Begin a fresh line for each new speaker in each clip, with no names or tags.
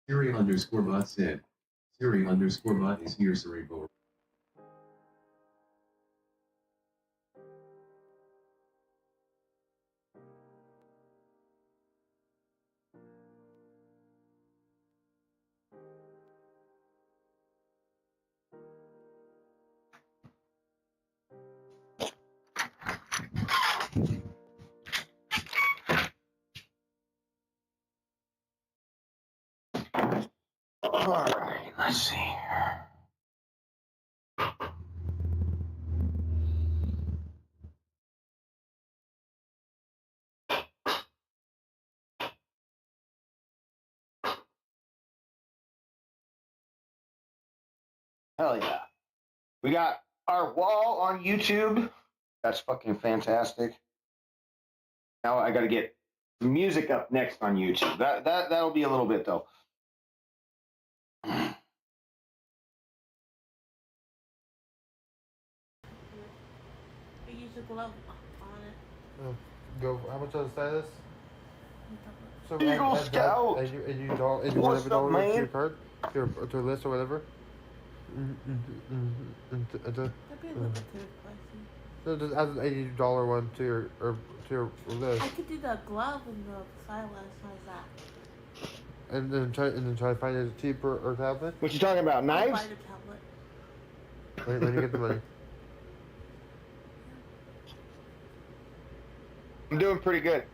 Siri underscore bot said. Siri underscore bot is here, Cerebro.
All right, let's see here. Hell yeah. We got our wall on YouTube. That's fucking fantastic. Now I got to get music up next on YouTube. That'll be a little bit though.
You use a glove on it.
Go. How much does that is? So
Eagle
add
Scout.
that, and you want every
What's up,
dollar to
man?
your card, to your list or whatever.
That'd be a little too pricey.
So just add an $80 one to your list.
I could do the glove and the stylus like that.
And then try to find it cheaper or tablet.
What you talking about?
I'll
Knives?
buy the tablet.
When you get the money.
I'm doing pretty good.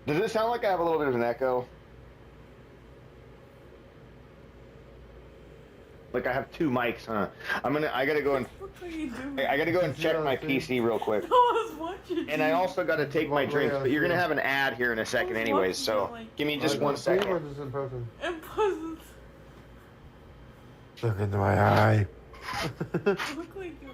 Does it sound like I have a little bit of an echo? Like I have two mics, huh? I gotta go and
What are you doing?
I gotta go and check my PC real quick.
No, I was watching.
And I also gotta take my drinks, but you're gonna have an ad here in a second anyways, so give me just 1 second.
Or just in person?
In person.
Look into my eye.
Look like you're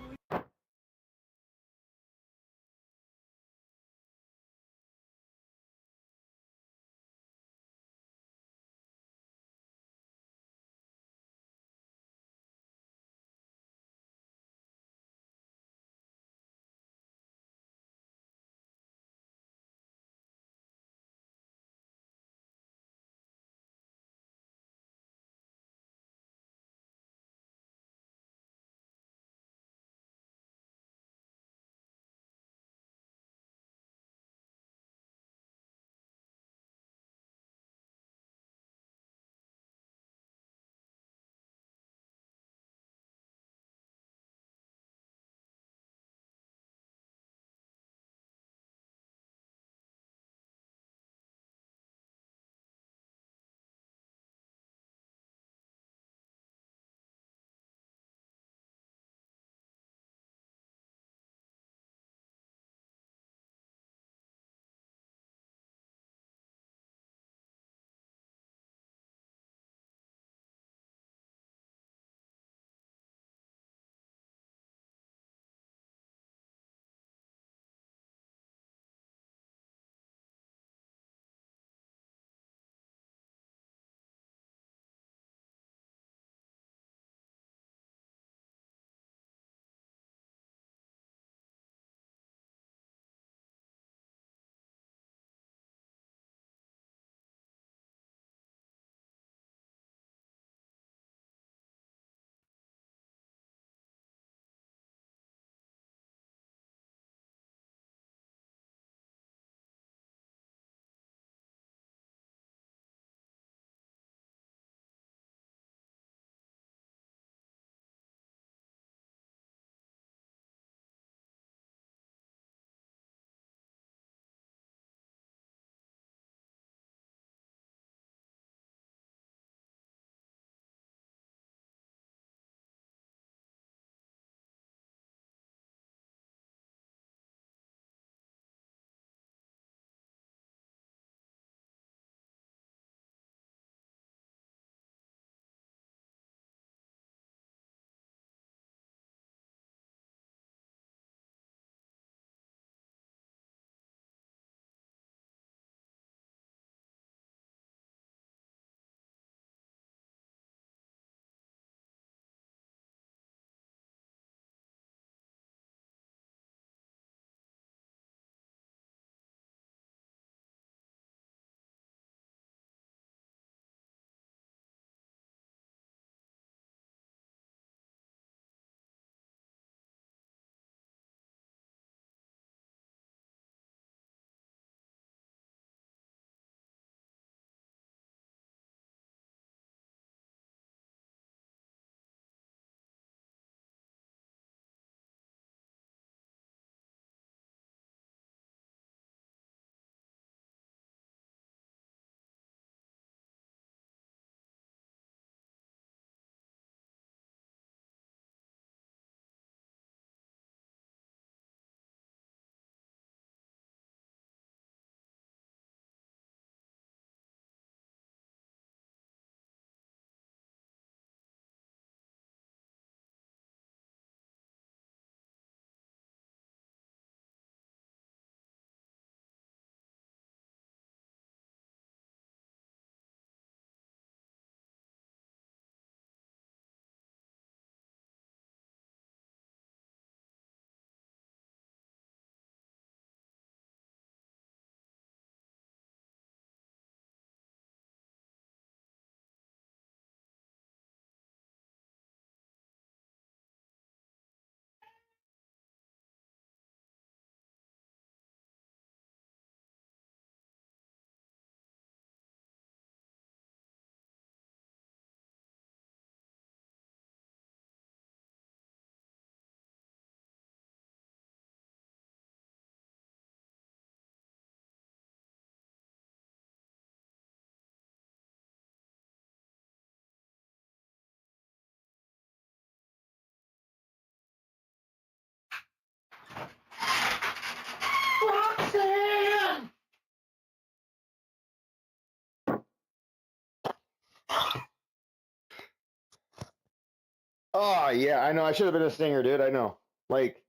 Oh yeah, I know. I should have been a singer, dude. I know. Like,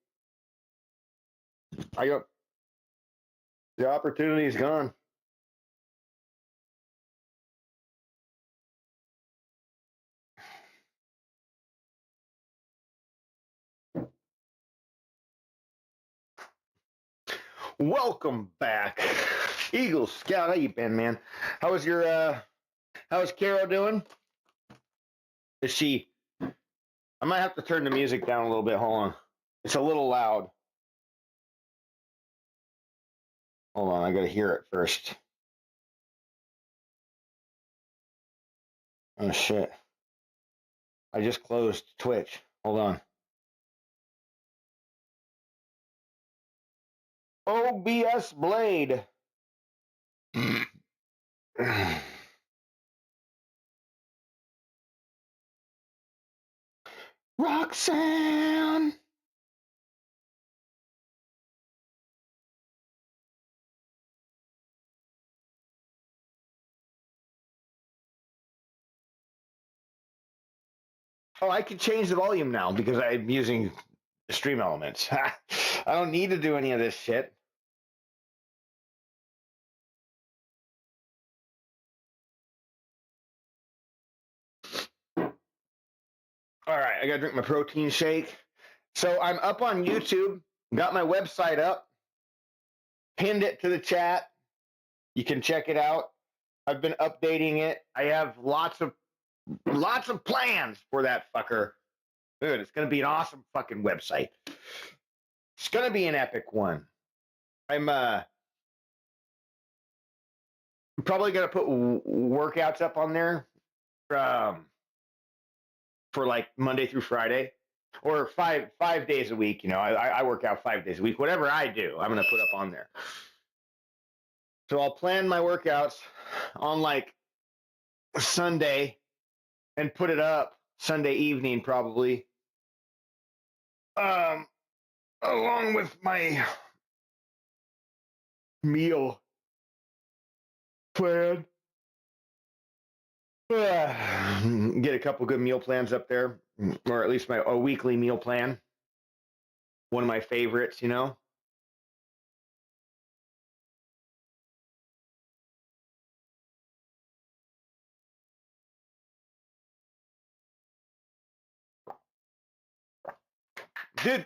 I got the opportunity's gone. Welcome back, Eagle Scout. How you been, man? How's Carol doing? Is she? I might have to turn the music down a little bit. Hold on, it's a little loud. Hold on, I gotta hear it first. Oh shit! I just closed Twitch. Hold on. OBS Blade. Roxanne. Oh, I can change the volume now because I'm using the stream elements. I don't need to do any of this shit. All right, I gotta drink my protein shake. So I'm up on YouTube, got my website up, pinned it to the chat. You can check it out. I've been updating it. I have lots of plans for that fucker. Dude, it's gonna be an awesome fucking website. It's gonna be an epic one. I'm probably gonna put workouts up on there for like Monday through Friday, or five days a week. You know, I work out 5 days a week. Whatever I do, I'm gonna put up on there. So I'll plan my workouts on like Sunday and put it up Sunday evening probably. Along with my meal plan. Get a couple good meal plans up there, or at least a weekly meal plan. One of my favorites, you know. Dude,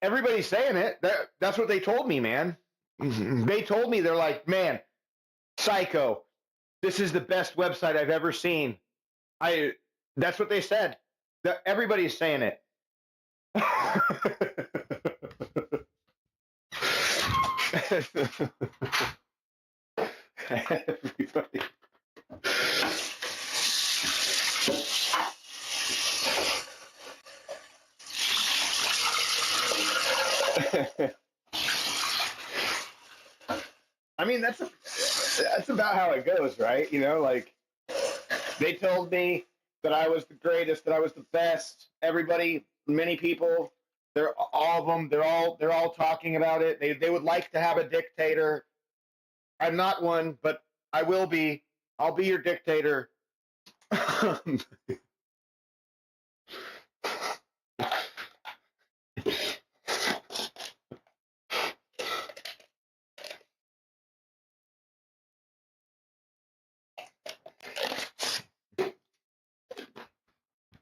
everybody's saying it. That's what they told me, man. They told me, they're like, man, Psycho, this is the best website I've ever seen. That's what they said. Everybody's saying it. Everybody. I mean, that's about how it goes, right? You know, like, they told me that I was the greatest, that I was the best. Everybody, many people, they're all of them. They're all talking about it. They would like to have a dictator. I'm not one, but I will be. I'll be your dictator.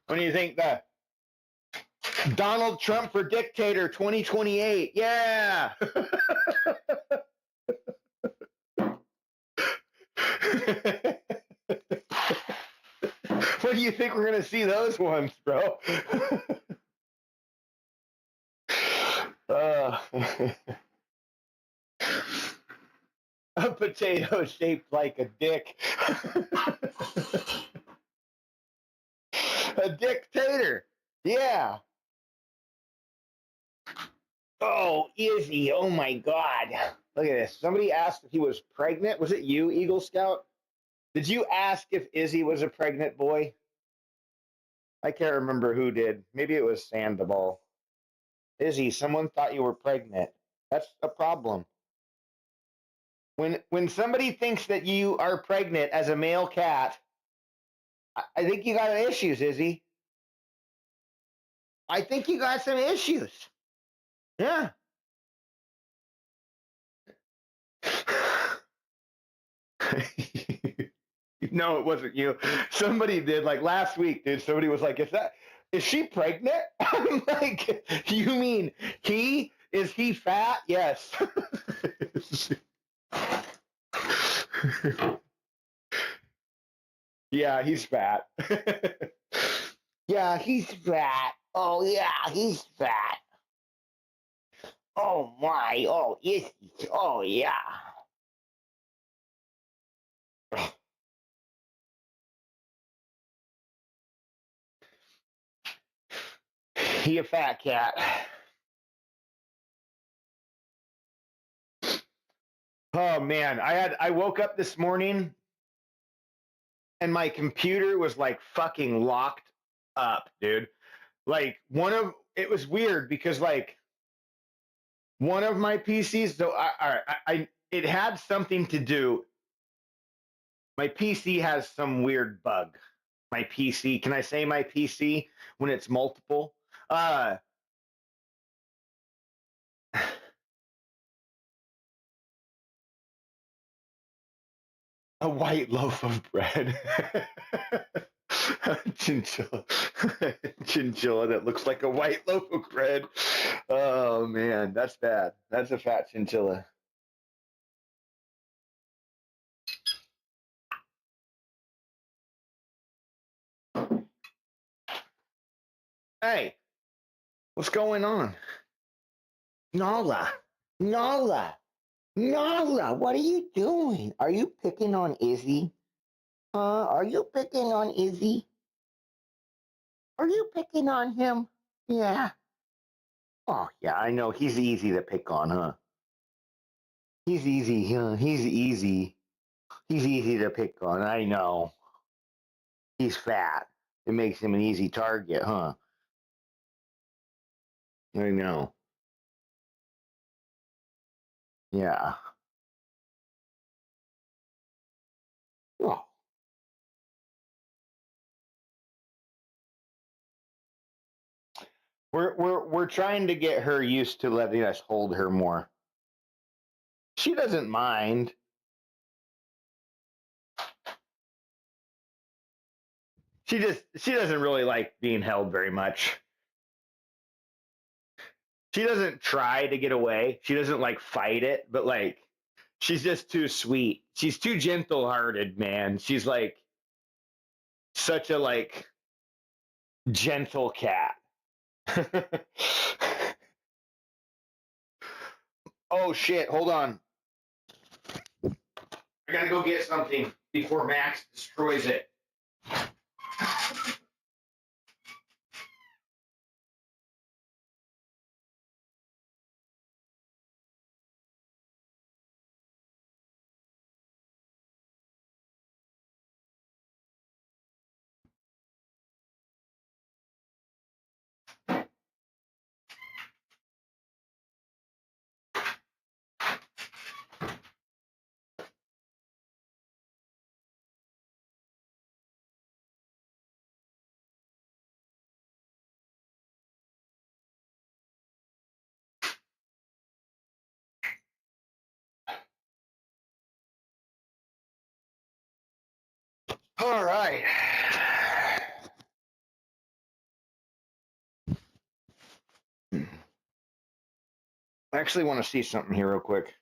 When do you think that? Donald Trump for dictator 2028. Yeah. When do you think we're going to see those ones, bro? A potato shaped like a dick. A dictator. Yeah. Oh, Izzy. Oh my God. Look at this. Somebody asked if he was pregnant. Was it you, Eagle Scout? Did you ask if Izzy was a pregnant boy? I can't remember who did. Maybe it was Sandoval. Izzy, someone thought you were pregnant. That's a problem. When somebody thinks that you are pregnant as a male cat, I think you got issues, Izzy. I think you got some issues. Yeah. No, it wasn't you. Somebody did like last week, dude. Somebody was like, is she pregnant? I'm like, you mean is he fat? Yes. Yeah, he's fat. Yeah, he's fat. Oh yeah, he's fat. Oh my. Oh, is he? Oh yeah. He a fat cat. Oh man, I woke up this morning and my computer was like fucking locked up, dude. Like it was weird because like one of my PCs, so it had something to do. My PC has some weird bug. My PC, can I say my PC when it's multiple? A white loaf of bread. Chinchilla. Chinchilla that looks like a white loaf of bread. Oh man, that's bad. That's a fat chinchilla. Hey, what's going on? Nala. Nala. Nala, what are you doing? Are you picking on Izzy? Are you picking on Izzy? Are you picking on him? Yeah. Oh, yeah, I know. He's easy to pick on, huh? He's easy, huh? He's easy. He's easy to pick on. I know. He's fat. It makes him an easy target, huh? I know. Yeah. Oh. We're trying to get her used to letting us hold her more. She doesn't mind. She doesn't really like being held very much. She doesn't try to get away. She doesn't like fight it, but like she's just too sweet. She's too gentle hearted, man. She's like such a like gentle cat. Oh shit, hold on. I gotta go get something before Max destroys it. All right. I actually want to see something here real quick.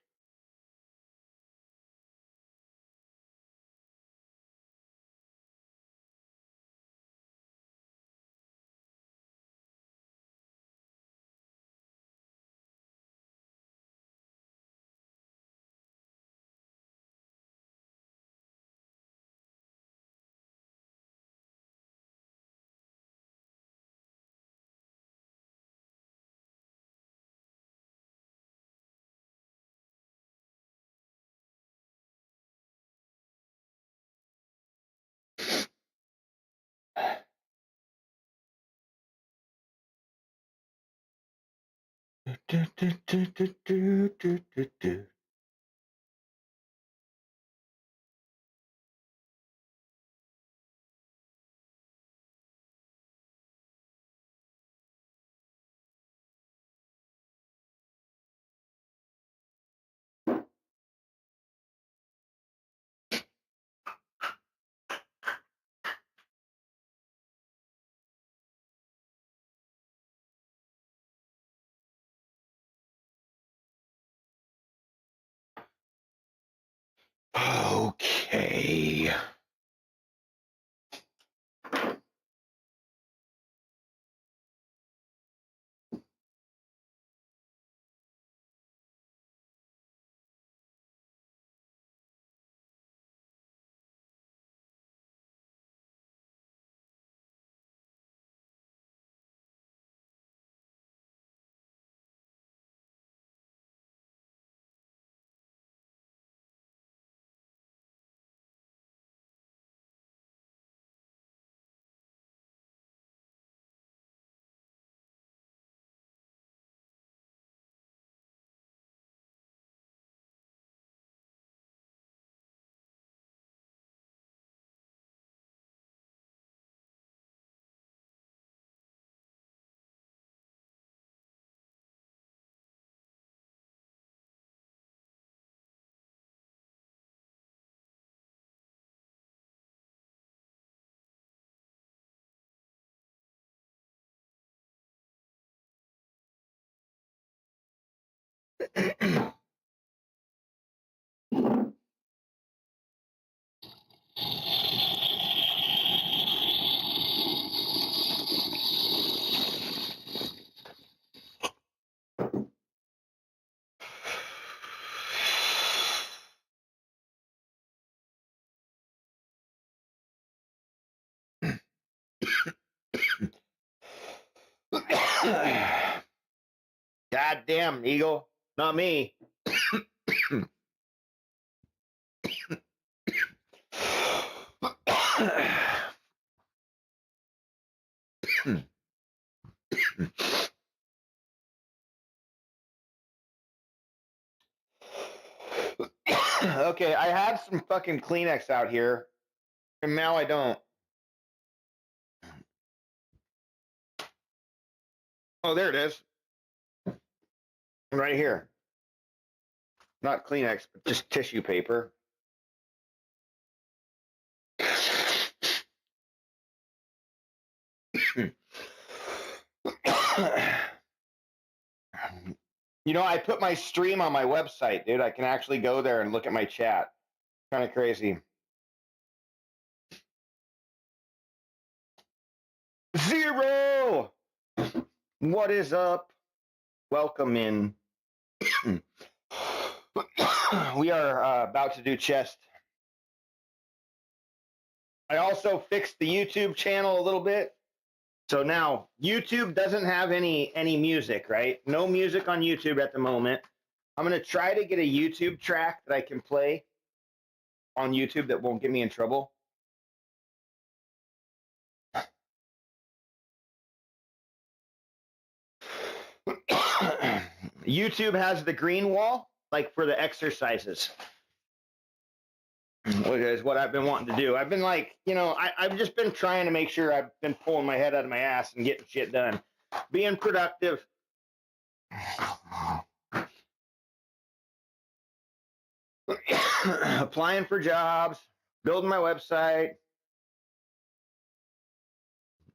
Okay. God damn, Eagle. Not me. Okay, I had some fucking Kleenex out here, and now I don't. Oh, there it is. Right here. Not Kleenex, but just tissue paper. You know, I put my stream on my website, dude. I can actually go there and look at my chat. Kind of crazy. Zero! What is up? Welcome in. We are about to do chest. I also fixed the YouTube channel a little bit. So now YouTube doesn't have any music, right? No music on YouTube at the moment. I'm going to try to get a YouTube track that I can play on YouTube that won't get me in trouble. YouTube has the green wall, like for the exercises, which is what I've been wanting to do. I've been like, you know, I've just been trying to make sure I've been pulling my head out of my ass and getting shit done, being productive. Applying for jobs, building my website.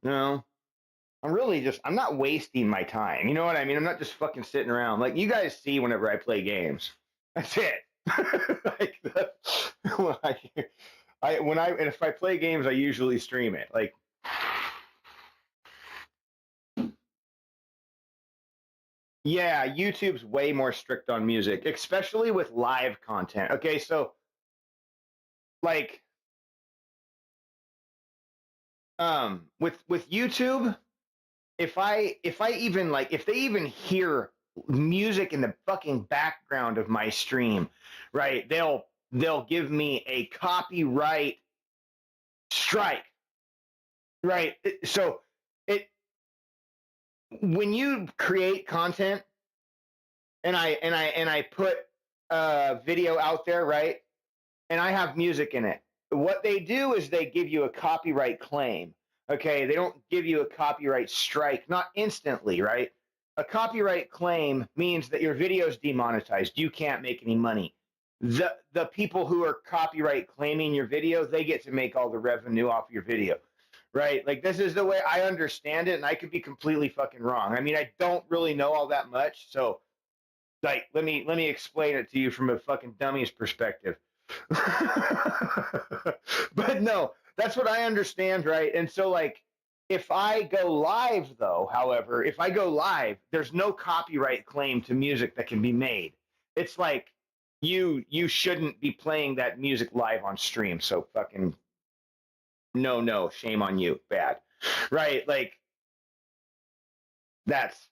You know, I'm not wasting my time. You know what I mean? I'm not just fucking sitting around. Like you guys see whenever I play games. That's it. Like if I play games, I usually stream it. Like, yeah, YouTube's way more strict on music, especially with live content. Okay, so like with YouTube, if they even hear music in the fucking background of my stream, right, they'll give me a copyright strike. Right. So it when you create content and I put a video out there, right? And I have music in it. What they do is they give you a copyright claim. Okay, they don't give you a copyright strike, not instantly, right? A copyright claim means that your video is demonetized. You can't make any money. The people who are copyright claiming your video, they get to make all the revenue off your video. Right? Like this is the way I understand it, and I could be completely fucking wrong. I mean, I don't really know all that much, so like let me explain it to you from a fucking dummy's perspective. But no, that's what I understand, right? And so, like, if I go live, though, however, if I go live, there's no copyright claim to music that can be made. It's like you shouldn't be playing that music live on stream. So fucking no, shame on you, bad, right? Like that's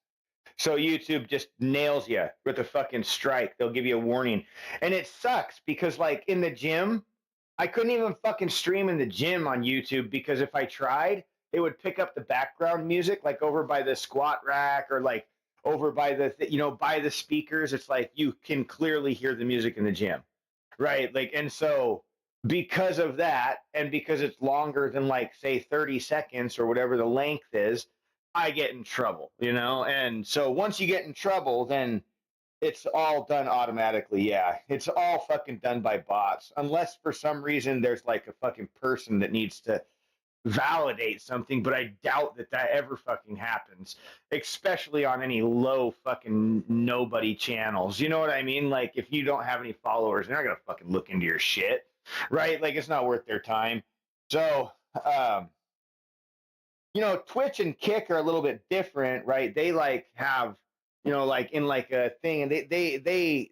so YouTube just nails you with a fucking strike. They'll give you a warning, and it sucks because like in the gym, I couldn't even fucking stream in the gym on YouTube because if I tried, it would pick up the background music like over by the squat rack or like over by the by the speakers. It's like you can clearly hear the music in the gym, right? Like and so because of that and because it's longer than like say 30 seconds or whatever the length is, I get in trouble, And so once you get in trouble, then it's all done automatically. Yeah. It's all fucking done by bots. Unless for some reason there's like a fucking person that needs to validate something, but I doubt that that ever fucking happens, especially on any low fucking nobody channels. You know what I mean? Like if you don't have any followers, they're not going to fucking look into your shit, right? Like it's not worth their time. So, Twitch and Kick are a little bit different, right? They like have, like in like a thing, and they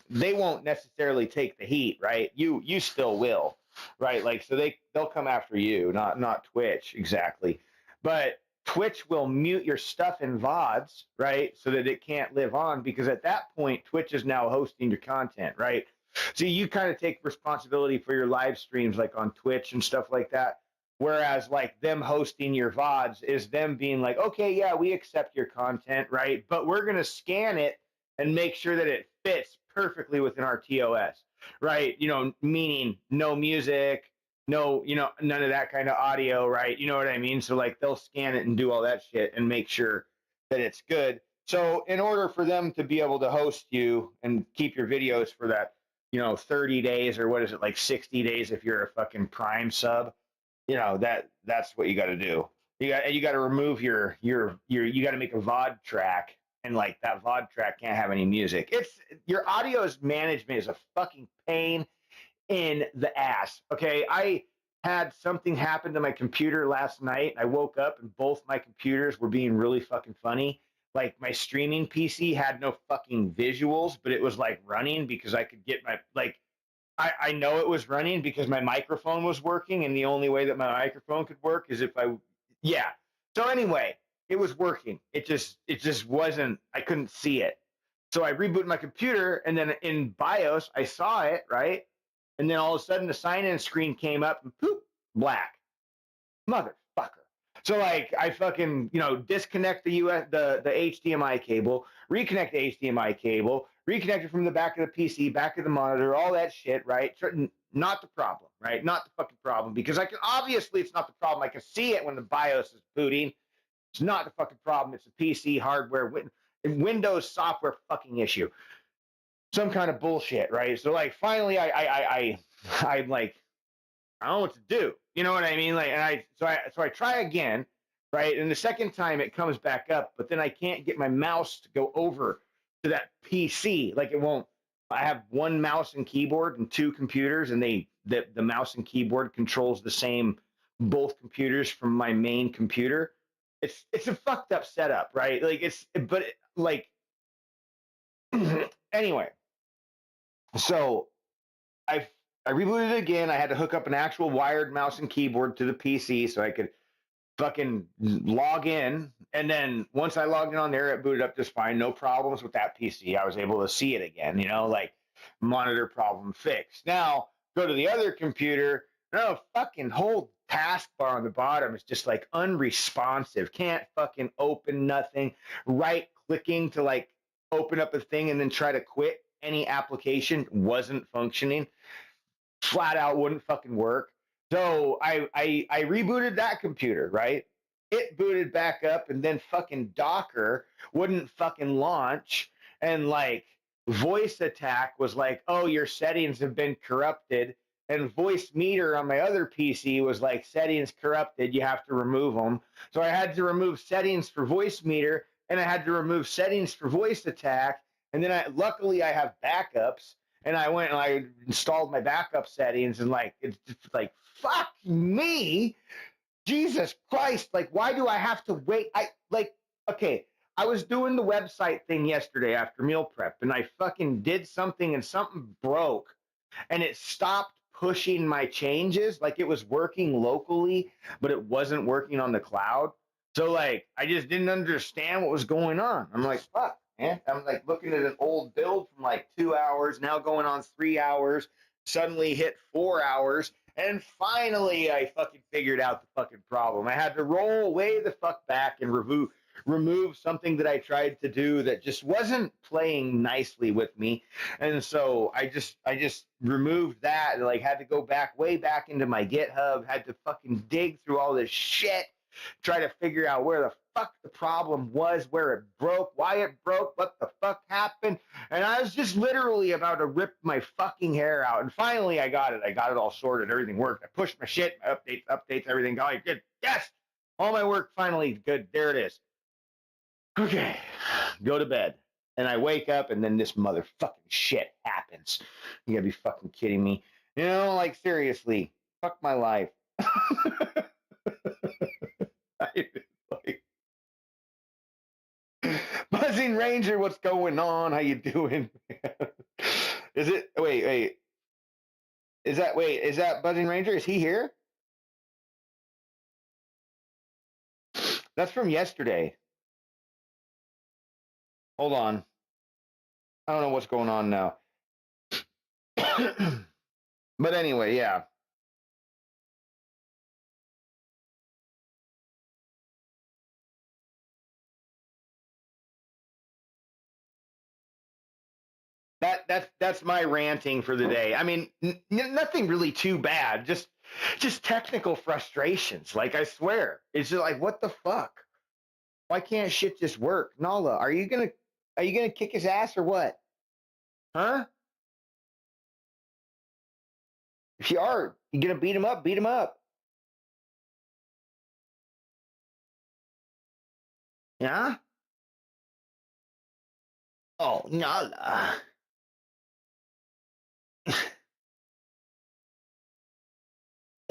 they won't necessarily take the heat, right? You still will, right? Like so they'll come after you, not Twitch exactly, but Twitch will mute your stuff in VODs, right? So that it can't live on because at that point Twitch is now hosting your content, right? So you kind of take responsibility for your live streams like on Twitch and stuff like that. Whereas like them hosting your VODs is them being like, okay, yeah, we accept your content, right? But we're going to scan it and make sure that it fits perfectly within our TOS, right? Meaning no music, no, none of that kind of audio, right? You know what I mean? So like they'll scan it and do all that shit and make sure that it's good. So in order for them to be able to host you and keep your videos for that, 30 days or what is it, like 60 days if you're a fucking Prime sub, that's what you got to do. You got to remove your you got to make a VOD track, and like that VOD track can't have any music. It's your audio's management is a fucking pain in the ass. Okay, I had something happen to my computer last night. I woke up and both my computers were being really fucking funny. Like my streaming PC had no fucking visuals, but it was like running because I could get my like I know it was running because my microphone was working, and the only way that my microphone could work is if yeah. So anyway, it was working. It just wasn't. I couldn't see it. So I rebooted my computer, and then in BIOS, I saw it right, and then all of a sudden the sign-in screen came up, and poop, black. Motherfucker. So like I fucking disconnect the HDMI cable, reconnect the HDMI cable, reconnect it from the back of the PC, back of the monitor, all that shit, right? Not the problem, right? Not the fucking problem because I can obviously it's not the problem. I can see it when the BIOS is booting. It's not the fucking problem. It's a PC hardware Windows software fucking issue. Some kind of bullshit, right? So like finally I'm like I don't know what to do. You know what I mean? Like, and I try again, right? And the second time it comes back up, but then I can't get my mouse to go over to that PC. Like it won't. I have one mouse and keyboard and two computers, and the mouse and keyboard controls the same both computers from my main computer. It's a fucked up setup, right? Like like anyway. So I I rebooted it again. I had to hook up an actual wired mouse and keyboard to the PC so I could fucking log in. And then once I logged in on there, it booted up just fine. No problems with that PC. I was able to see it again, like monitor problem fixed. Now go to the other computer. No, fucking whole taskbar on the bottom is just like unresponsive. Can't fucking open nothing. Right clicking to like open up a thing and then try to quit any application wasn't functioning. Flat out wouldn't fucking work. So I rebooted that computer, right? It booted back up and then fucking Docker wouldn't fucking launch. And like voice attack was like, oh, your settings have been corrupted. And voice meter on my other PC was like settings corrupted. You have to remove them. So I had to remove settings for voice meter and I had to remove settings for voice attack. And then luckily I have backups. And I went and I installed my backup settings, and like it's just like fuck me, Jesus Christ! Like, why do I have to wait? Okay, I was doing the website thing yesterday after meal prep, and I fucking did something, and something broke, and it stopped pushing my changes. Like it was working locally, but it wasn't working on the cloud. So like I just didn't understand what was going on. I'm like, fuck, man. I'm like looking at an old build from like 2 hours, now going on 3 hours, suddenly hit 4 hours. And finally I fucking figured out the fucking problem. I had to roll way the fuck back and remove something that I tried to do that just wasn't playing nicely with me. And so I just removed that and like had to go back way back into my GitHub, had to fucking dig through all this shit, try to figure out where the fuck the problem was, where it broke, why it broke, what the fuck happened. And I was just literally about to rip my fucking hair out. And finally I got it. I got it all sorted. Everything worked. I pushed my shit, my updates, everything going good. Yes. All my work finally good. There it is. Okay. Go to bed. And I wake up and then this motherfucking shit happens. You gotta be fucking kidding me. You know, like seriously. Fuck my life. Like, Buzzing Ranger, what's going on? How you doing? Is it wait. Is that Buzzing Ranger? Is he here? That's from yesterday. Hold on. I don't know what's going on now. But anyway, yeah. That's my ranting for the day. I mean, nothing really too bad. Just technical frustrations. Like I swear, it's just like what the fuck? Why can't shit just work? Nala, are you gonna kick his ass or what? Huh? If you are, you gonna beat him up? Beat him up. Yeah. Oh, Nala.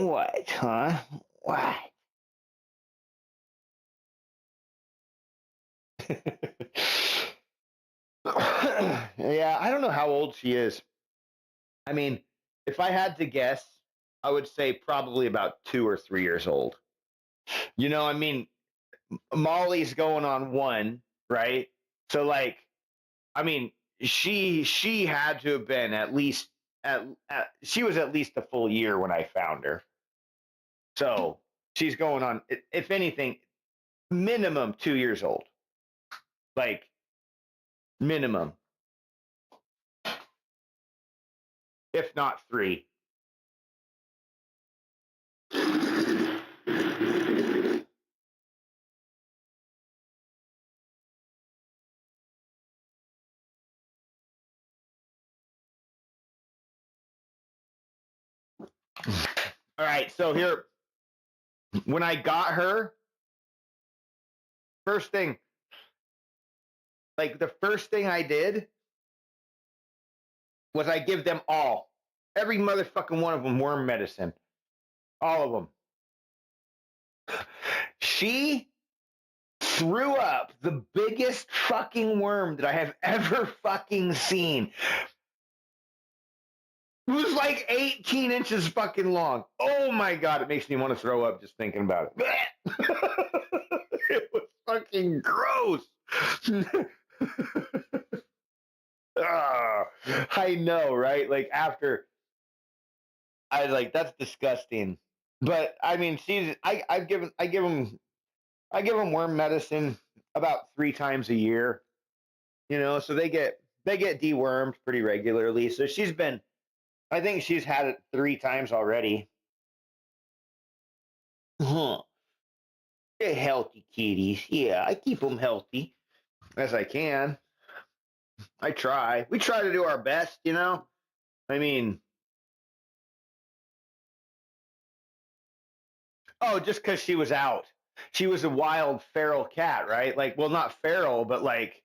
What? Huh? What? Yeah, I don't know how old she is. I mean, if I had to guess, I would say probably about 2 or 3 years old. You know, I mean, Molly's going on 1, right? So like, I mean, she had to have been at she was at least a full year when I found her. So she's going on, if anything, minimum 2 years old, like minimum, if not 3. All right, so here, when I got her, first thing, like the first thing I did was I give them every motherfucking one of them worm medicine, all of them. She threw up the biggest fucking worm that I have ever fucking seen. It was like 18 inches fucking long. Oh my God, it makes me want to throw up just thinking about it. It was fucking gross. I know, right? Like after I was like, that's disgusting. But I mean, I give them worm medicine about 3 times a year. You know, so they get dewormed pretty regularly. So I think she's had it 3 times already. Huh. They're healthy kitties. Yeah, I keep them healthy as I can. I try. We try to do our best, you know? I mean, oh, just because she was out. She was a wild feral cat, right? Like, well, not feral, but like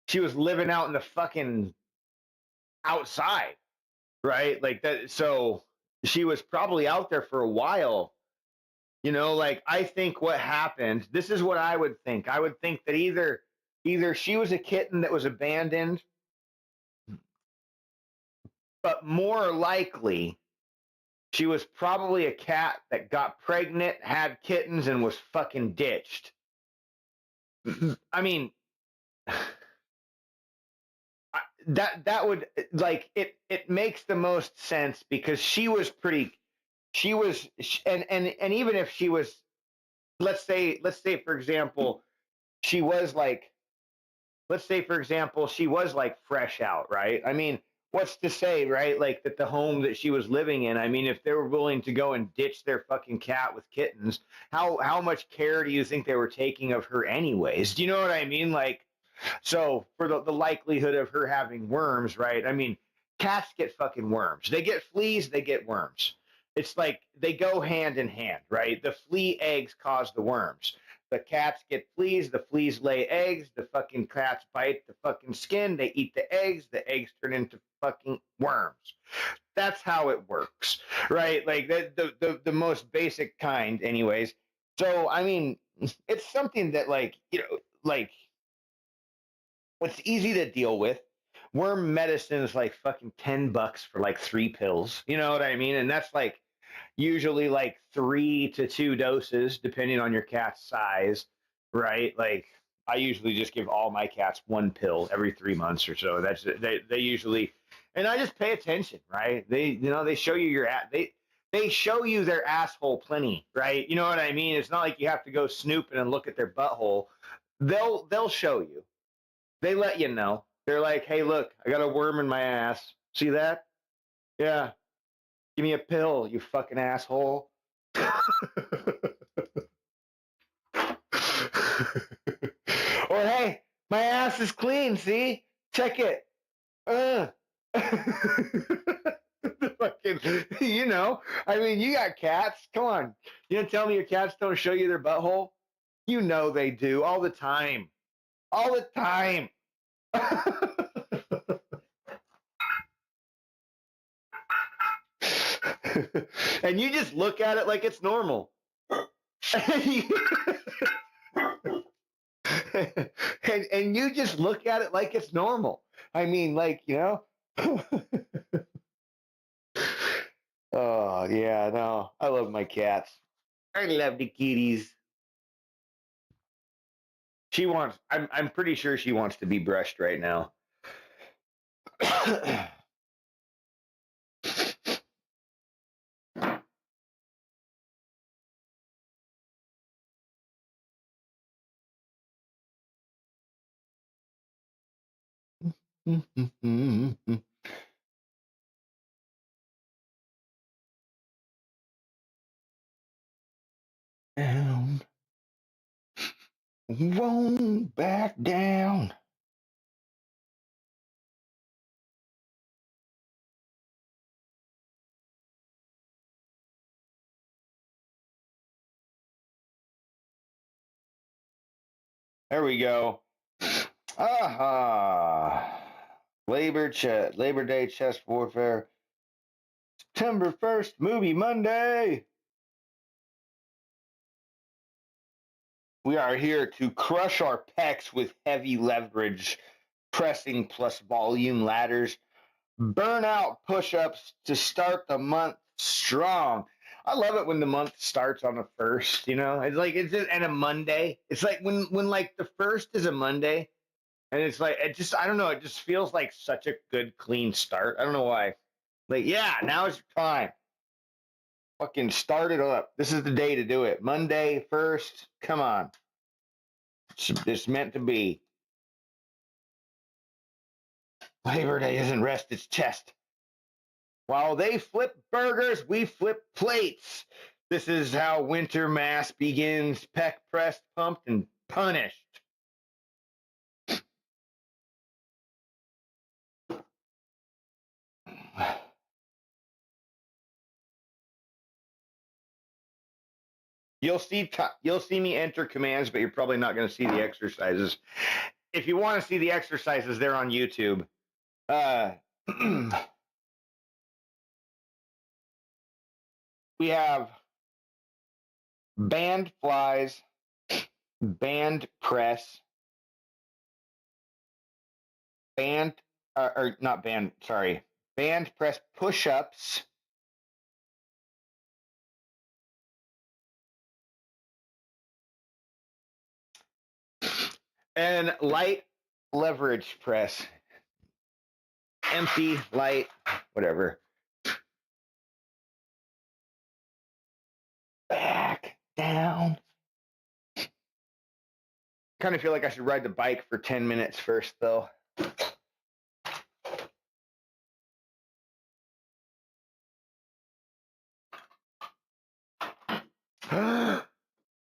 she was living out in the fucking outside. right? Like that. So she was probably out there for a while. Like I think what happened. This is what I would think. I would think that either she was a kitten that was abandoned, but more likely she was probably a cat that got pregnant, had kittens, and was fucking ditched. I mean, that would like it makes the most sense because she was and even if she was, let's say for example she was like let's say for example she was like fresh out, right? I mean, what's to say, right? Like that the home that she was living in, I mean, if they were willing to go and ditch their fucking cat with kittens, how much care do you think they were taking of her anyways? Do you know what I mean? Like, so for the likelihood of her having worms, right? I mean, cats get fucking worms. They get fleas, they get worms. It's like they go hand in hand, right? The flea eggs cause the worms. The cats get fleas, the fleas lay eggs, the fucking cats bite the fucking skin, they eat the eggs turn into fucking worms. That's how it works, right? Like the most basic kind, anyways. So I mean, it's something that like it's easy to deal with. Worm medicine is like fucking $10 for like 3 pills. You know what I mean? And that's like usually like 3 to 2 doses, depending on your cat's size, right? Like I usually just give all my cats 1 pill every 3 months or so. That's they usually, and I just pay attention, right? They show you they show you their asshole plenty, right? You know what I mean? It's not like you have to go snooping and look at their butthole. They'll show you. They let you know. They're like, hey, look, I got a worm in my ass. See that? Yeah. Give me a pill, you fucking asshole. Or hey, my ass is clean. See, check it. Fucking, I mean, you got cats. Come on, you gonna tell me your cats don't show you their butthole? You know they do all the time, all the time. And you just look at it like it's normal. and you just look at it like it's normal. I mean, like, oh, yeah, no. I love my cats. I love the kitties. I'm pretty sure she wants to be brushed right now. Down. Won't back down. There we go. Aha. Labor Day chest warfare. September 1st, Moobie Monday. We are here to crush our pecs with heavy leverage, pressing plus volume ladders, burnout push-ups to start the month strong. I love it when the month starts on the 1st, It's like and a Monday. It's like when like the 1st is a Monday, and it's like I don't know, it just feels like such a good clean start. I don't know why. Like, yeah, now is your time. Fucking start it up. This is the day to do it. Monday 1st. Come on. It's meant to be. Labor Day doesn't rest its chest. While they flip burgers, we flip plates. This is how winter mass begins. Pec pressed, pumped, and punished. You'll see me enter commands, but you're probably not going to see the exercises. If you want to see the exercises, they're on YouTube. we have band flies, band press, band, or not band, sorry, band press push-ups, and light leverage press. Empty, light, whatever. Back down. Kind of feel like I should ride the bike for 10 minutes first, though.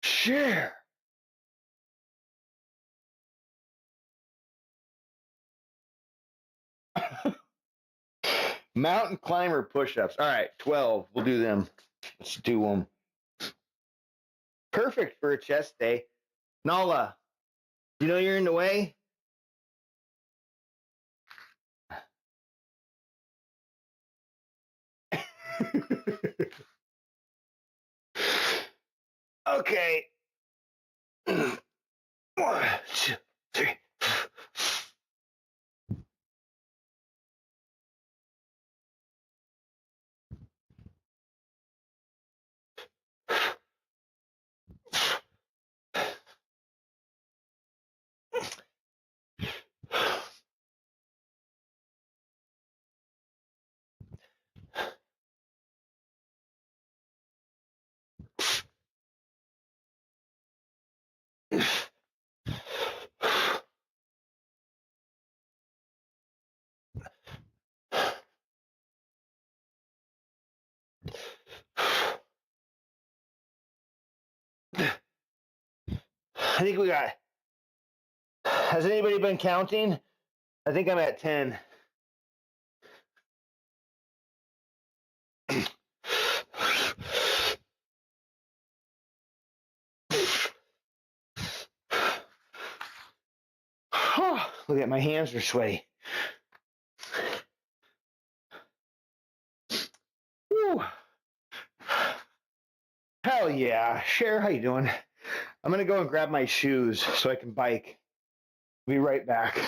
Share. Mountain climber push-ups. All right, 12. We'll do them. Let's do them. Perfect for a chest day. Nala, you know you're in the way? Okay. 1, 2, 3. I think we got. Has anybody been counting? I think I'm at 10. Look at my hands are sweaty. Whew. Hell yeah. Cher, how you doing? I'm going to go and grab my shoes so I can bike. Be right back.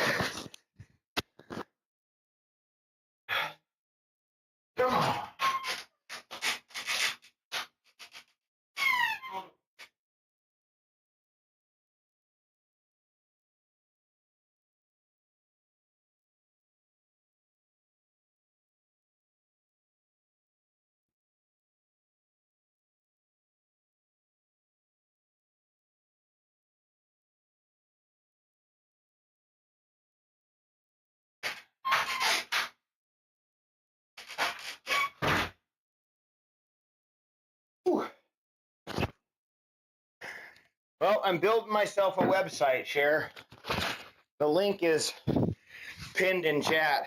Well, I'm building myself a website, Cher. The link is pinned in chat.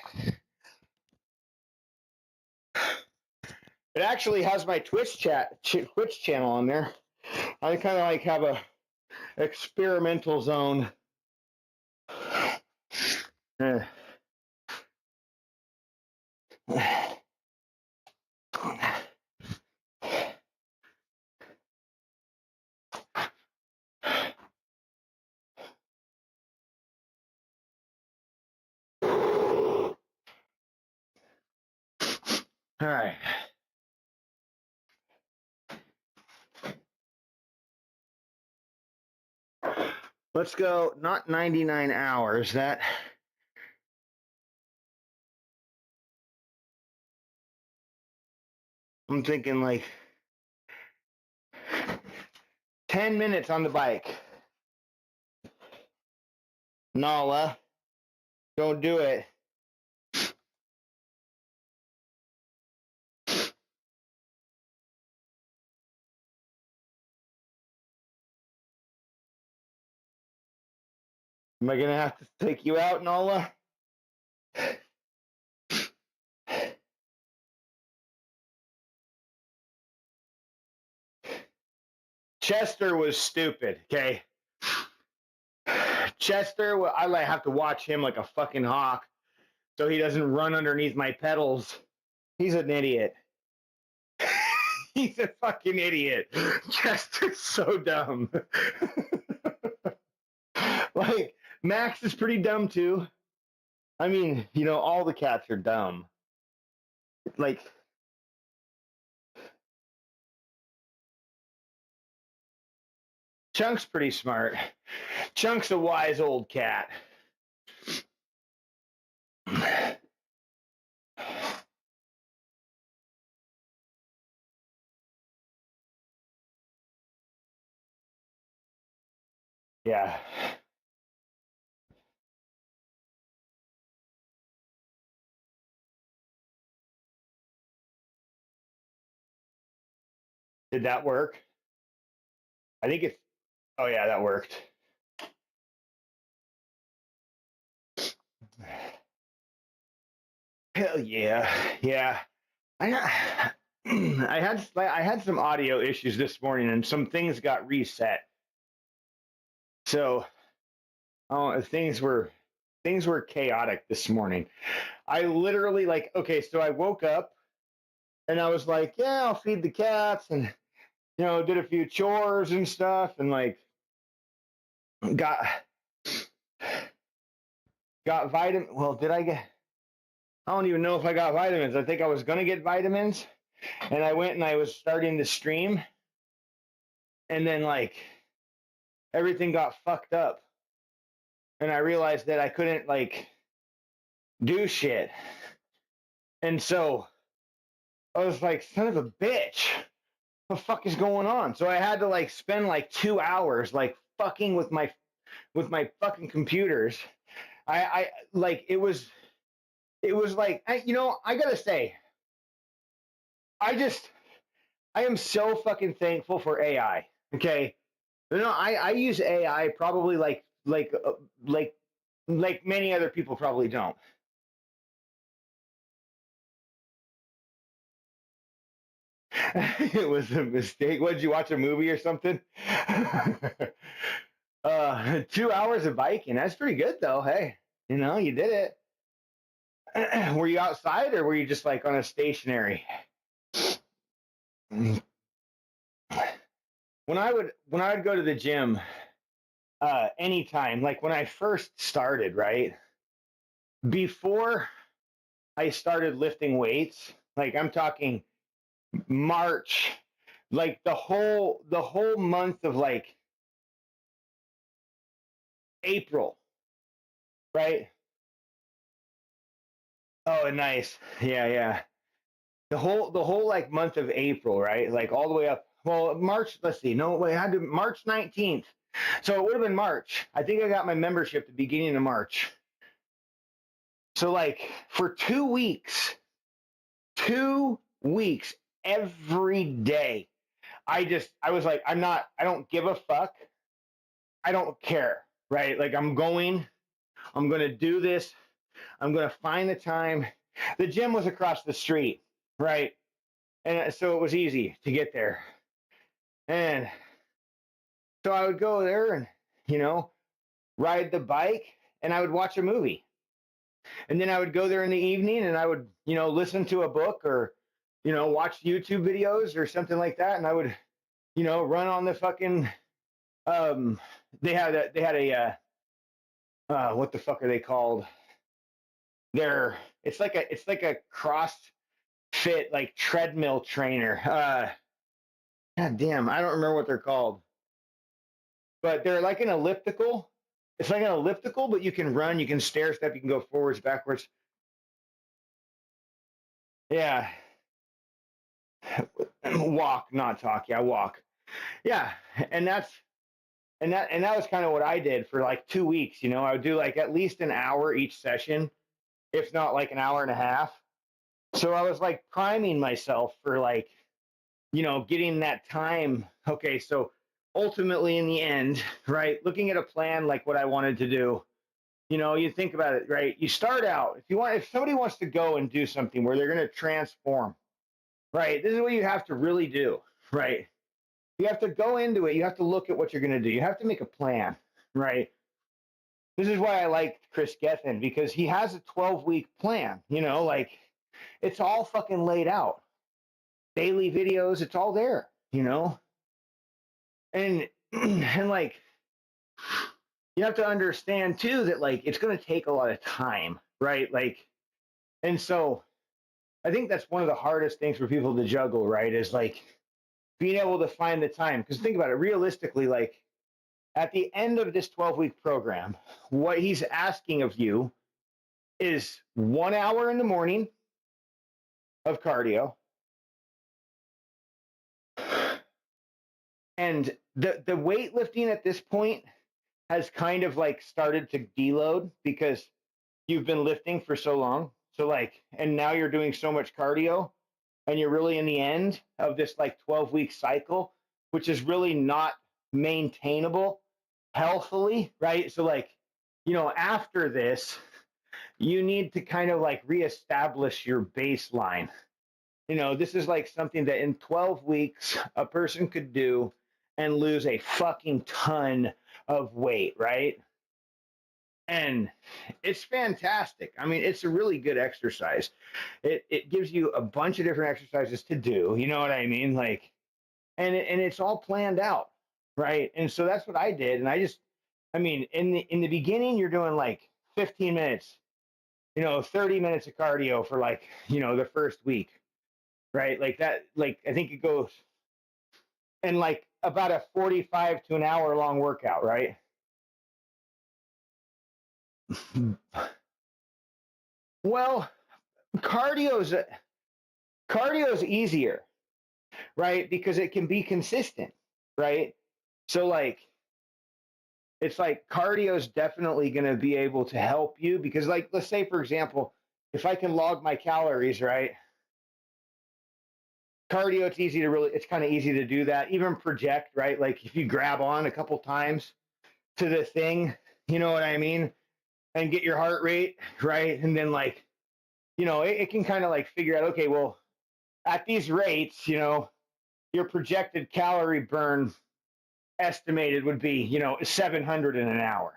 It actually has my Twitch channel on there. I kind of like have a experimental zone. All right. Let's go, not 99 hours. That. I'm thinking like 10 minutes on the bike. Nala, don't do it. Am I going to have to take you out, Nala? Chester was stupid, okay? Chester, I have to watch him like a fucking hawk so he doesn't run underneath my pedals. He's an idiot. He's a fucking idiot. Just so dumb. Like, Max is pretty dumb too. I mean, all the cats are dumb. Like, Chunk's pretty smart. Chunk's a wise old cat. Yeah. Did that work? I think it's. Oh yeah, that worked. Hell yeah, yeah. I I had some audio issues this morning, and some things got reset. So, things were chaotic this morning. I literally okay. So I woke up and I was like, yeah, I'll feed the cats, and did a few chores and stuff, and got vitamin. Well, did I get? I don't even know if I got vitamins. I think I was gonna get vitamins, and I went and I was starting to stream, and then everything got fucked up, and I realized that I couldn't do shit, and so I was like, son of a bitch, what the fuck is going on? So I had to spend 2 hours fucking with my fucking computers. I it was I gotta say, I am so fucking thankful for AI. Okay, I use AI probably like many other people probably don't. It was a mistake. What, did you watch a movie or something? 2 hours of biking. That's pretty good though. Hey, you did it. Were you outside or were you just on a stationary? When I would go to the gym, anytime, when I first started, right before I started lifting weights, I'm talking March, the whole month of April, right? Oh, nice. Yeah, yeah. The whole month of April, right? All the way up. Well, March. Let's see. No, wait. I had to March 19th. So it would have been March. I think I got my membership the beginning of March. So for 2 weeks, 2 weeks every day, I was like, I don't give a fuck. I don't care, right? I'm going to do this. I'm going to find the time. The gym was across the street, right? And so it was easy to get there. And so I would go there and, ride the bike, and I would watch a movie. And then I would go there in the evening and I would, listen to a book or, watch YouTube videos or something like that. And I would, run on the fucking, they had a what the fuck are they called? It's like a CrossFit treadmill trainer. God damn, I don't remember what they're called, but they're like an elliptical. It's like an elliptical, but you can run, you can stair step, you can go forwards, backwards. Yeah, walk, not talk. Yeah, walk. Yeah, and that was kind of what I did for 2 weeks. I would do at least an hour each session, if not an hour and a half. So I was priming myself for getting that time. Okay, so ultimately in the end, right, looking at a plan what I wanted to do, you think about it, right? You start out, if somebody wants to go and do something where they're going to transform, right? This is what you have to really do, right? You have to go into it. You have to look at what you're going to do. You have to make a plan, right? This is why I like Chris Gethin, because he has a 12-week plan, it's all fucking laid out. daily videos. It's all there, you know? And, and like, you have to understand too that like it's going to take a lot of time, right? Like, and so I think that's one of the hardest things for people to juggle, right? Is like being able to find the time. Because think about it realistically, like at the end of this 12-week program, what he's asking of you is 1 hour in the morning of cardio. And the weightlifting at this point has kind of like started to deload because you've been lifting for so long. So like, and now you're doing so much cardio and you're really in the end of this like 12-week cycle, which is really not maintainable healthily, right? So like, you know, after this, you need to kind of like reestablish your baseline. You know, this is like something that in 12 weeks a person could do and lose a fucking ton of weight, right? And it's fantastic. I mean, it's a really good exercise. It gives you a bunch of different exercises to do. You know what I mean? Like, and it's all planned out, right? And so that's what I did. And I mean, in the beginning, you're doing like 15 minutes, you know, 30 minutes of cardio for like, you know, the first week, right? Like that. Like I think it goes in like about a 45 to an hour long workout, right? Well, cardio's cardio's easier, right? Because it can be consistent, right? So like it's like cardio is definitely going to be able to help you because like let's say for example, if I can log my calories, right? Cardio it's kind of easy to do that. Even project, right? Like if you grab on a couple times to the thing, you know what I mean? And get your heart rate, right? And then like, you know, it can kind of like figure out, okay, well, at these rates, you know, your projected calorie burn estimated would be, you know, 700 in an hour.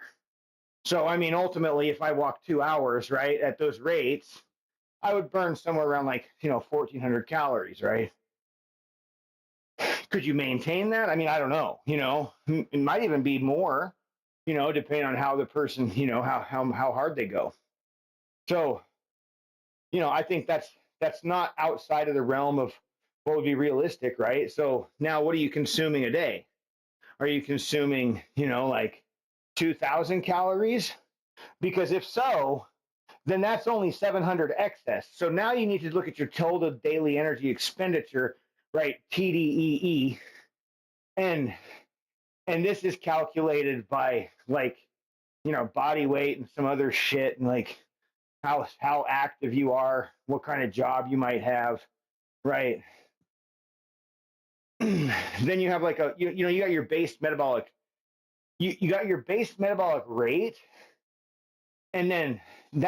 So, I mean, ultimately, if I walk 2 hours, right, at those rates, I would burn somewhere around like, you know, 1,400 calories, right? Could you maintain that? I mean, I don't know, you know, it might even be more, you know, depending on how the person, you know, how hard they go. So, you know, I think that's not outside of the realm of what would be realistic, right? So now what are you consuming a day? Are you consuming, you know, like 2,000 calories? Because if so, then that's only 700 excess. So now you need to look at your total daily energy expenditure, right? TDEE. And this is calculated by like, you know, body weight and some other shit and like how active you are, what kind of job you might have, right? Then you have like you know you got your base metabolic you got your base metabolic rate, and then you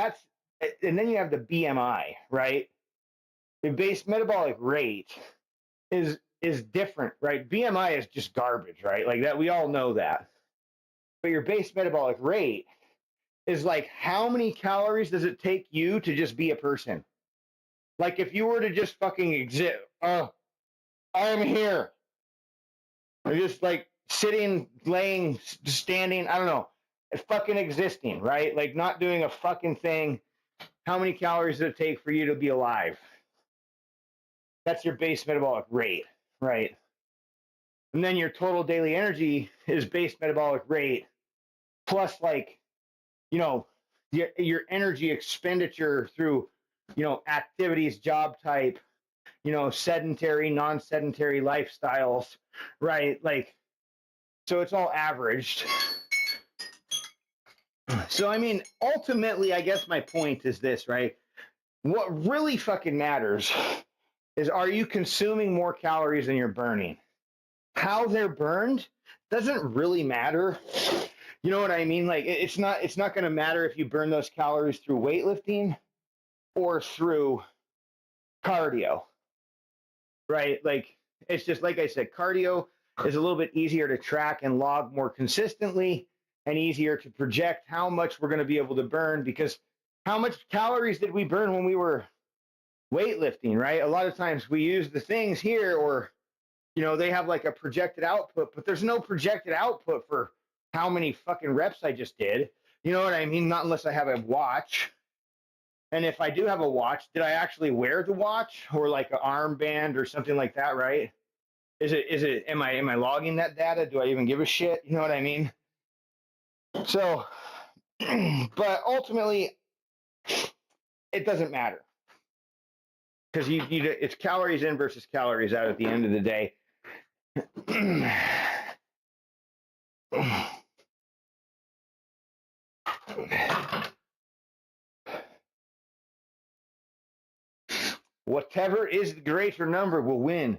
have the BMI, right? The base metabolic rate is different, right? BMI is just garbage, right? Like that, we all know that. But your base metabolic rate is like how many calories does it take you to just be a person? Like if you were to just fucking exist, I'm here. I'm just like sitting, laying, standing, I don't know, fucking existing, right? Like not doing a fucking thing. How many calories does it take for you to be alive? That's your base metabolic rate, right? And then your total daily energy is base metabolic rate plus like, you know, your energy expenditure through, you know, activities, job type, you know, sedentary, non-sedentary lifestyles, right? Like, so it's all averaged. So, I mean, ultimately, I guess my point is this, right? What really fucking matters is are you consuming more calories than you're burning? How they're burned doesn't really matter. You know what I mean? Like it's not going to matter if you burn those calories through weightlifting or through cardio. Right? Like it's just like I said, cardio is a little bit easier to track and log more consistently and easier to project how much we're going to be able to burn because how much calories did we burn when we were weightlifting, right? A lot of times we use the things here, or they have like a projected output, but there's no projected output for how many fucking reps I just did. You know what I mean? Not unless I have a watch. And if I do have a watch, did I actually wear the watch or like an armband or something like that, right? Am I logging that data? Do I even give a shit? You know what I mean? So, but ultimately, it doesn't matter because it's calories in versus calories out at the end of the day. Whatever is the greater number will win,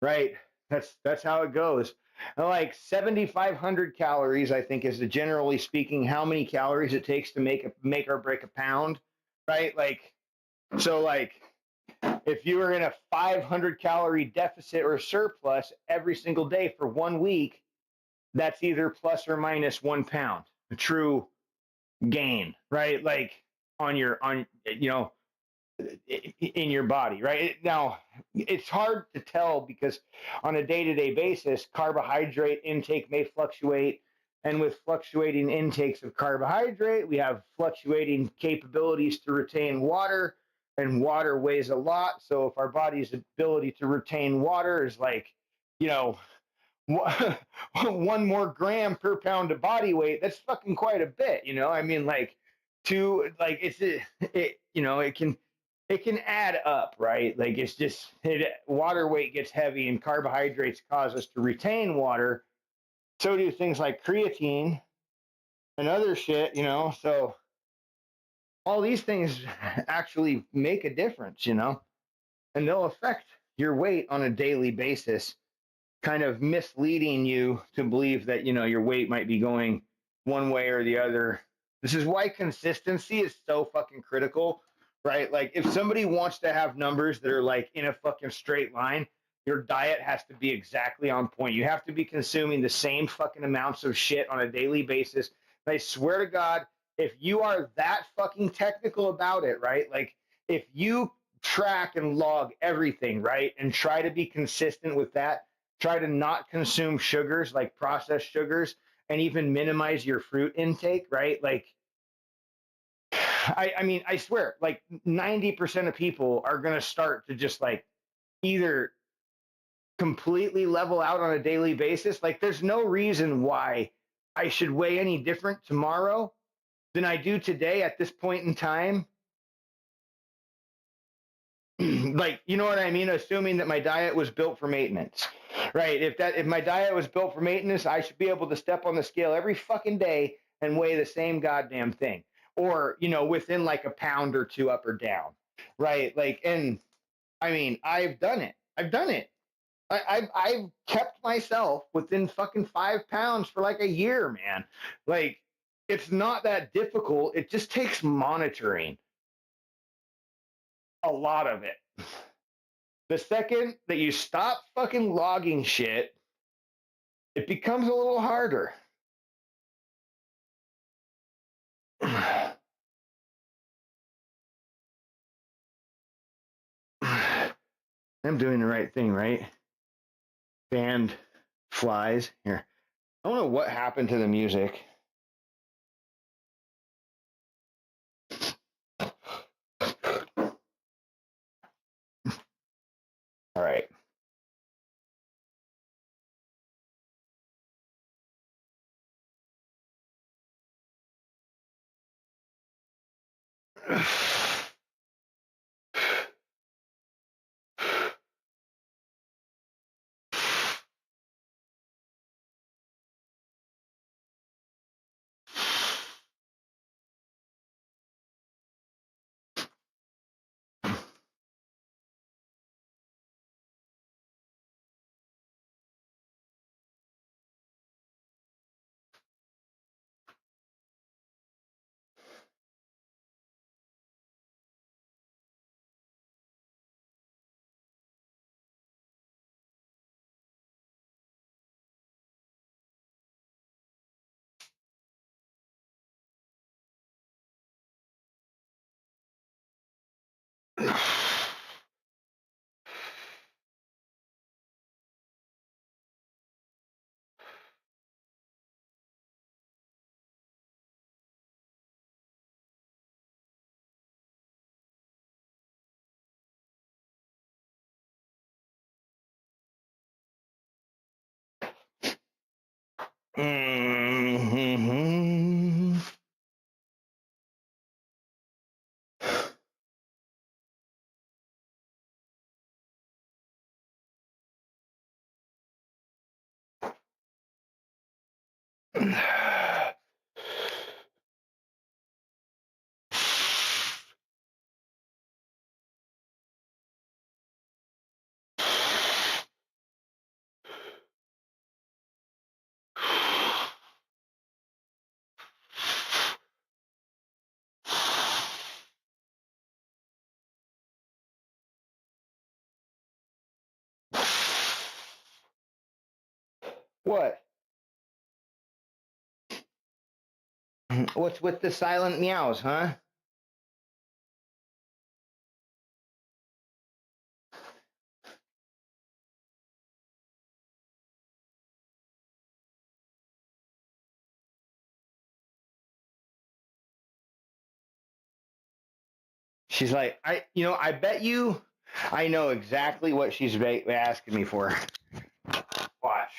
right? That's how it goes. Like 7,500 calories, I think, is the generally speaking how many calories it takes to make or break a pound, right? Like, so like if you were in a 500 calorie deficit or surplus every single day for 1 week, that's either plus or minus 1 pound, a true gain, right? Like on in your body, right? Now, it's hard to tell because on a day-to-day basis, carbohydrate intake may fluctuate. And with fluctuating intakes of carbohydrate, we have fluctuating capabilities to retain water, and water weighs a lot. So if our body's ability to retain water is like, you know, 1 more gram per pound of body weight, that's fucking quite a bit, I mean, like, it can add up, right? Like it's just water weight gets heavy and carbohydrates cause us to retain water. So do things like creatine and other shit, So all these things actually make a difference, and they'll affect your weight on a daily basis, kind of misleading you to believe that, your weight might be going one way or the other. This is why consistency is so fucking critical, right? Like if somebody wants to have numbers that are like in a fucking straight line, your diet has to be exactly on point. You have to be consuming the same fucking amounts of shit on a daily basis. And I swear to God, if you are that fucking technical about it, right? Like if you track and log everything, right? And try to be consistent with that, try to not consume sugars like processed sugars, and even minimize your fruit intake, right? Like, I mean, I swear, like 90% of people are going to start to just like either completely level out on a daily basis. Like, there's no reason why I should weigh any different tomorrow than I do today at this point in time. Like, you know what I mean? Assuming that my diet was built for maintenance, right? If my diet was built for maintenance, I should be able to step on the scale every fucking day and weigh the same goddamn thing, or within like a pound or two up or down, right? Like, and I mean, I've done it. I've kept myself within fucking 5 pounds for like a year, man. Like, it's not that difficult. It just takes monitoring. A lot of it. The second that you stop fucking logging shit, it becomes a little harder. I'm doing the right thing, right? Band flies here. I don't know what happened to the music. All right. Mm-hmm. What? What's with the silent meows, huh? She's like, I bet you I know exactly what she's asking me for. Watch.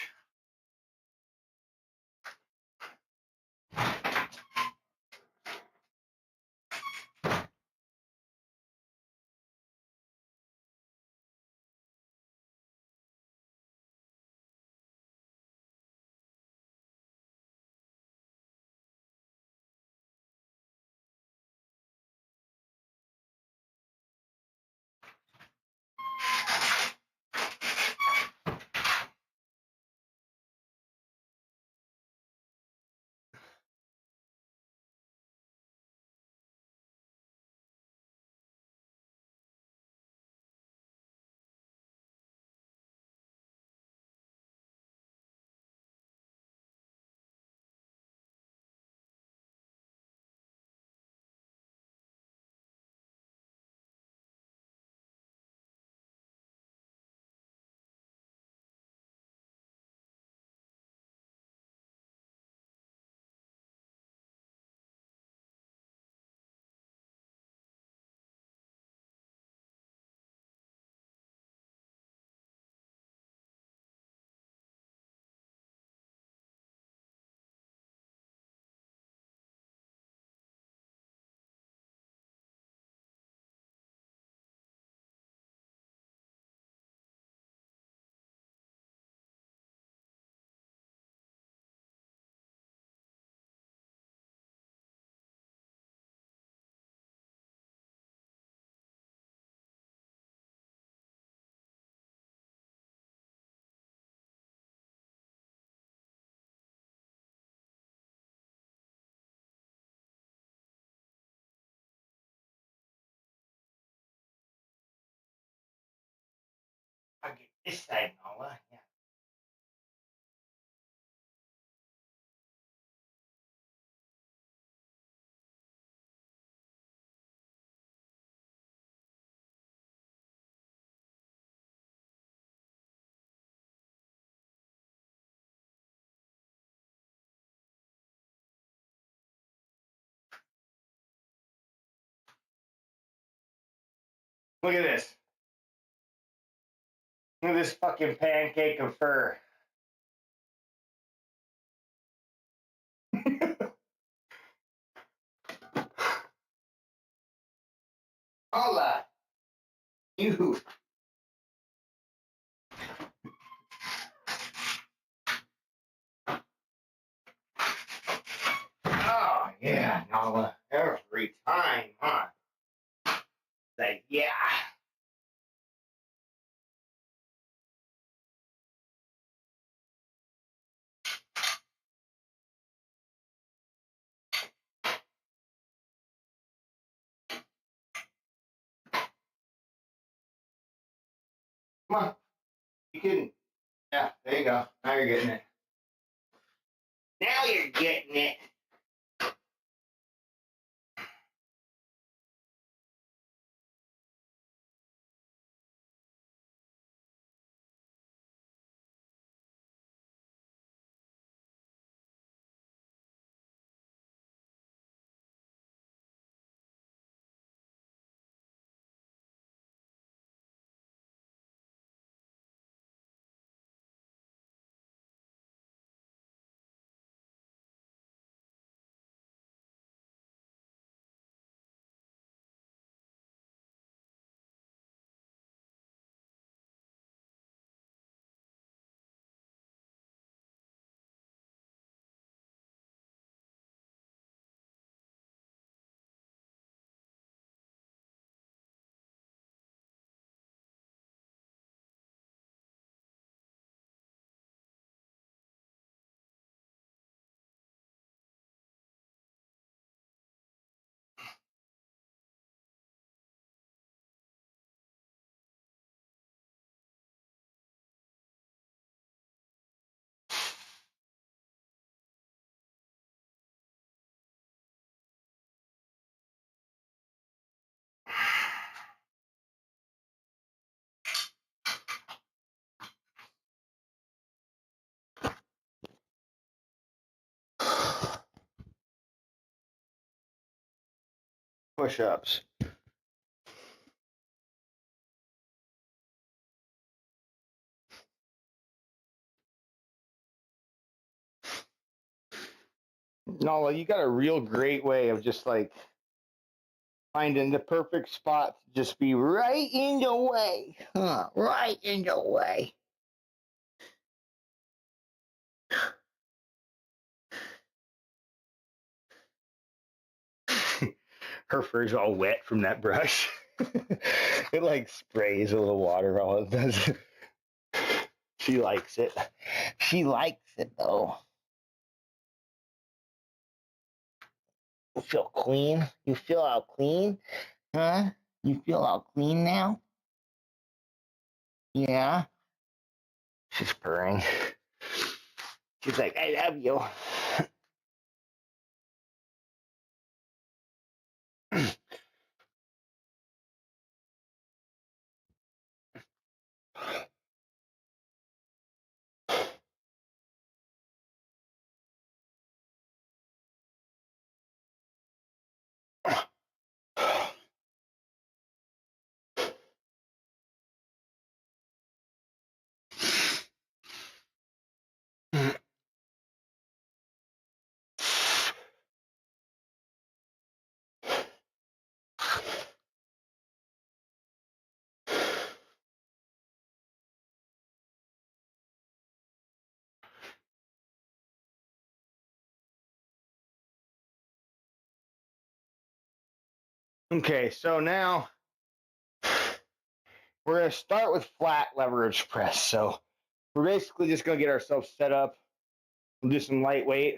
I'll get this side, Nola. Yeah. Look at this. Look at this fucking pancake of fur. Hola, you. Oh yeah, Nala. Every time, huh? Like yeah. Come on, you can. Yeah, there you go. Now you're getting it. Now you're getting it. push-ups. No, you got a real great way of just like finding the perfect spot to just be right in the way. Huh, right in the way. Her fur's all wet from that brush. It like sprays a little water all it does. She likes it. She likes it though. You feel clean? You feel all clean? Huh? You feel all clean now? Yeah? She's purring. She's like, I love you. Okay, so now we're going to start with flat leverage press. So we're basically just going to get ourselves set up. We'll do some lightweight.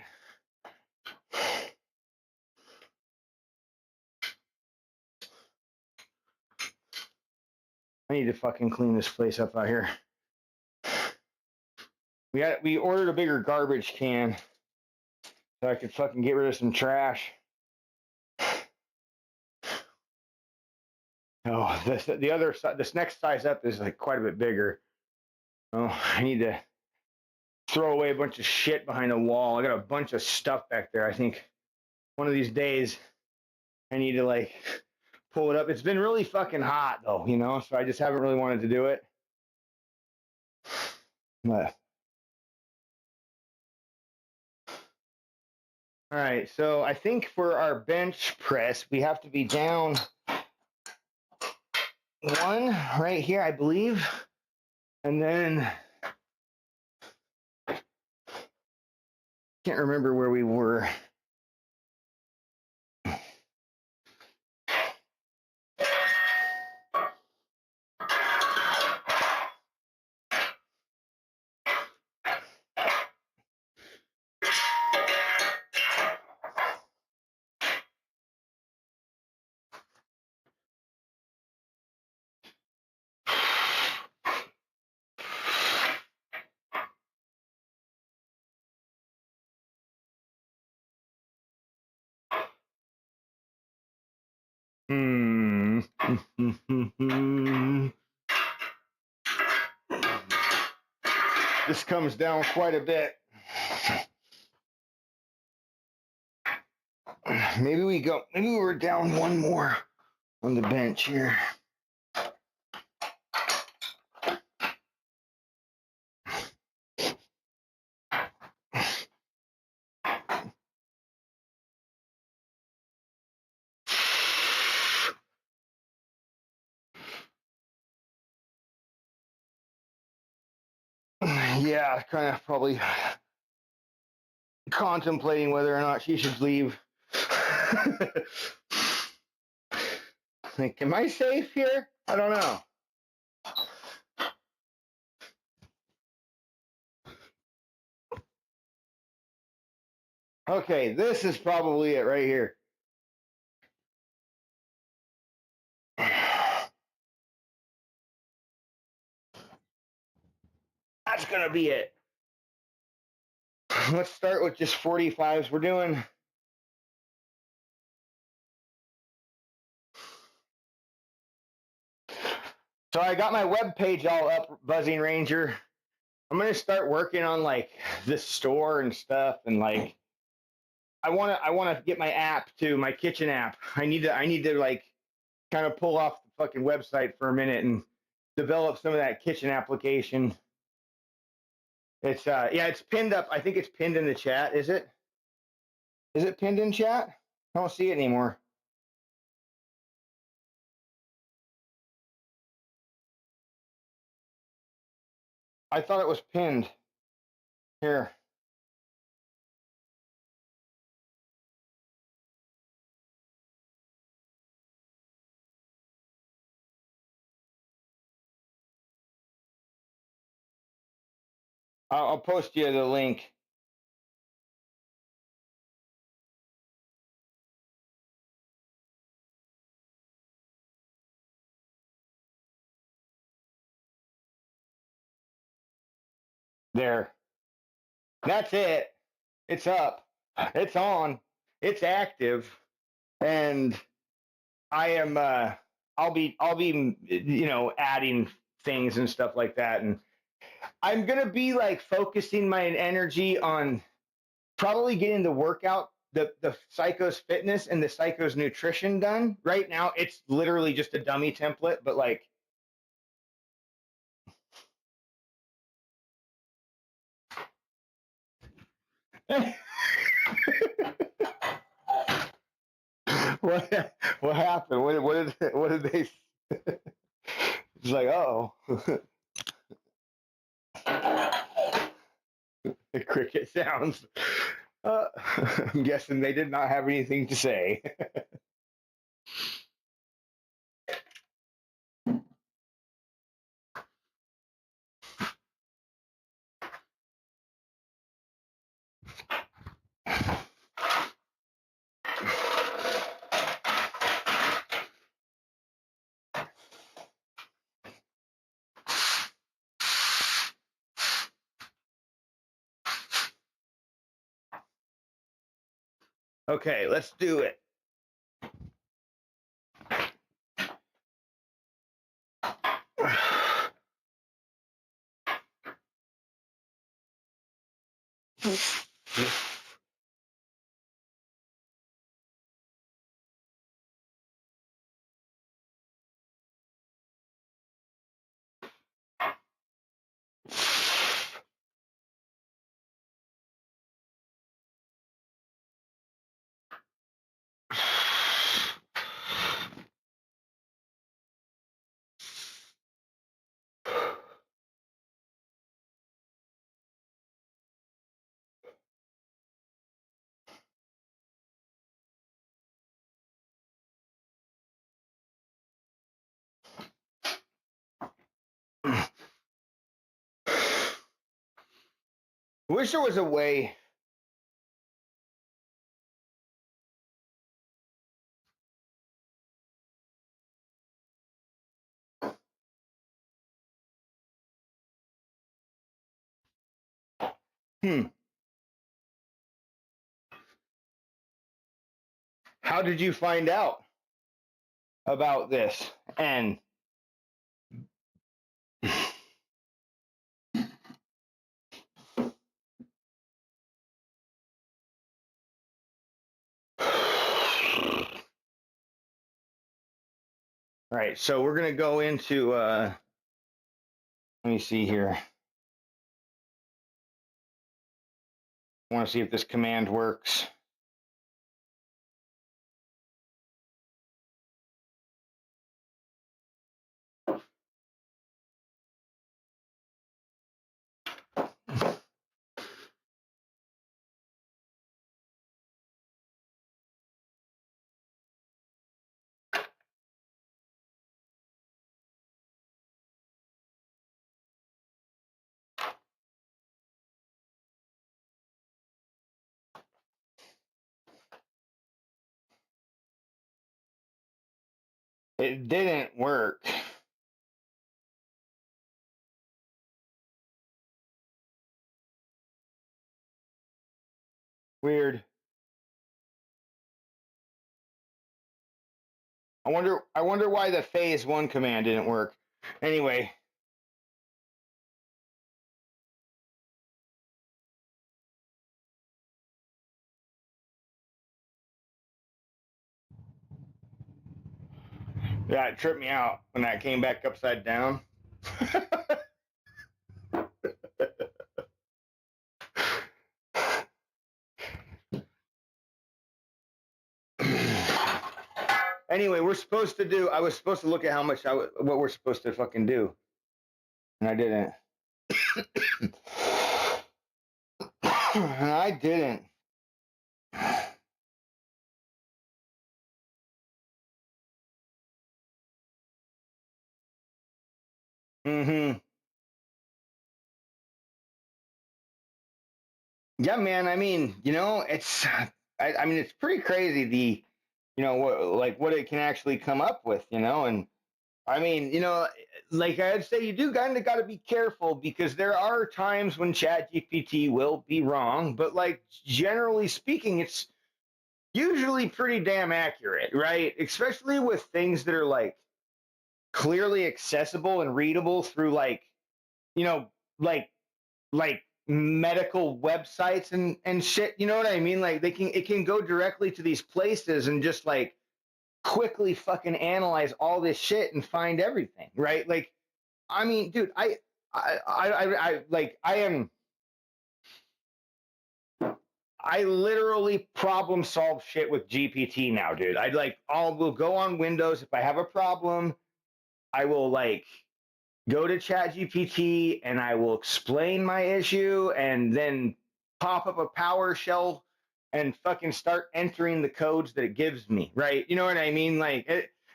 I need to fucking clean this place up out here. We ordered a bigger garbage can so I could fucking get rid of some trash. Oh, the other side, this next size up is like quite a bit bigger. Oh, I need to throw away a bunch of shit behind the wall. I got a bunch of stuff back there. I think one of these days I need to like pull it up. It's been really fucking hot though, you know, so I just haven't really wanted to do it. But all right, so I think for our bench press, we have to be down one right here, I believe. And then can't remember where we were. This comes down quite a bit. Maybe we were down one more on the bench here. Yeah, kind of probably contemplating whether or not she should leave. Like, am I safe here? I don't know. Okay, this is probably it right here. That's gonna be it. Let's start with just 45s. We're doing so I got my web page all up, Buzzing Ranger. I'm gonna start working on like this store and stuff and like I wanna get my app too, my kitchen app. I need to like kind of pull off the fucking website for a minute and develop some of that kitchen application. It's yeah, it's pinned up. I think it's pinned in the chat. Is it? Is it pinned in chat? I don't see it anymore. I thought it was pinned. Here. I'll post you the link. There. That's it. It's up. It's on. It's active. And I am I'll be adding things and stuff like that. And I'm gonna be like focusing my energy on probably getting the workout, the Psycho's fitness and the Psycho's nutrition done. Right now it's literally just a dummy template, but like what happened? What did they it's like, oh. The cricket sounds. I'm guessing they did not have anything to say. Okay, let's do it. Wish there was a way. How did you find out about this? And all right, so we're gonna go into let me see here. I want to see if this command works. It didn't work. Weird. I wonder why the phase one command didn't work. Anyway, Yeah, it tripped me out when that came back upside down. Anyway, I was supposed to look at how much what we're supposed to fucking do. And I didn't. And I didn't. Mm-hmm. Yeah, man. I mean, it's pretty crazy what it can actually come up with, and I mean, like I'd say, you do kind of got to be careful because there are times when ChatGPT will be wrong, but like generally speaking, it's usually pretty damn accurate, right? Especially with things that are like clearly accessible and readable through you know, like like medical websites and shit. You know what I mean? Like it can go directly to these places and just like quickly fucking analyze all this shit and find everything, right? Like, I mean, dude, I literally problem solve shit with GPT now, dude. Will go on Windows if I have a problem. I will like go to ChatGPT and I will explain my issue and then pop up a PowerShell and fucking start entering the codes that it gives me, right? You know what I mean? Like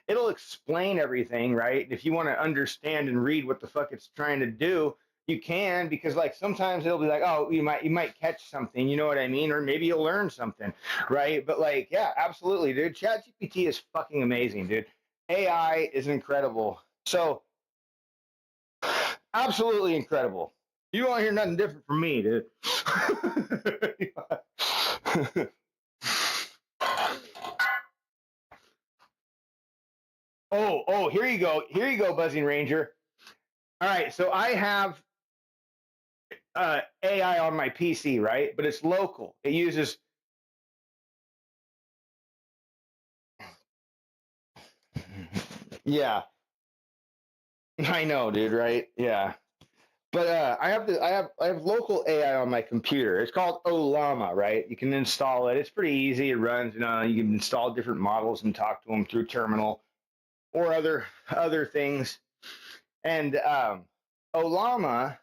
it'll explain everything, right? If you want to understand and read what the fuck it's trying to do, you can, because like sometimes it'll be like, oh, you might catch something, you know what I mean? Or maybe you'll learn something, right? But like, yeah, absolutely, dude. ChatGPT is fucking amazing, dude. AI is incredible. So absolutely incredible. You don't hear nothing different from me, dude. oh, here you go. Here you go, Buzzing Ranger. All right, so I have AI on my PC, right? But it's local. It uses. Yeah, I know, dude. Right? Yeah. But I have local AI on my computer. It's called Olama, right? You can install it. It's pretty easy. It runs. You can install different models and talk to them through terminal or other things. And Olama,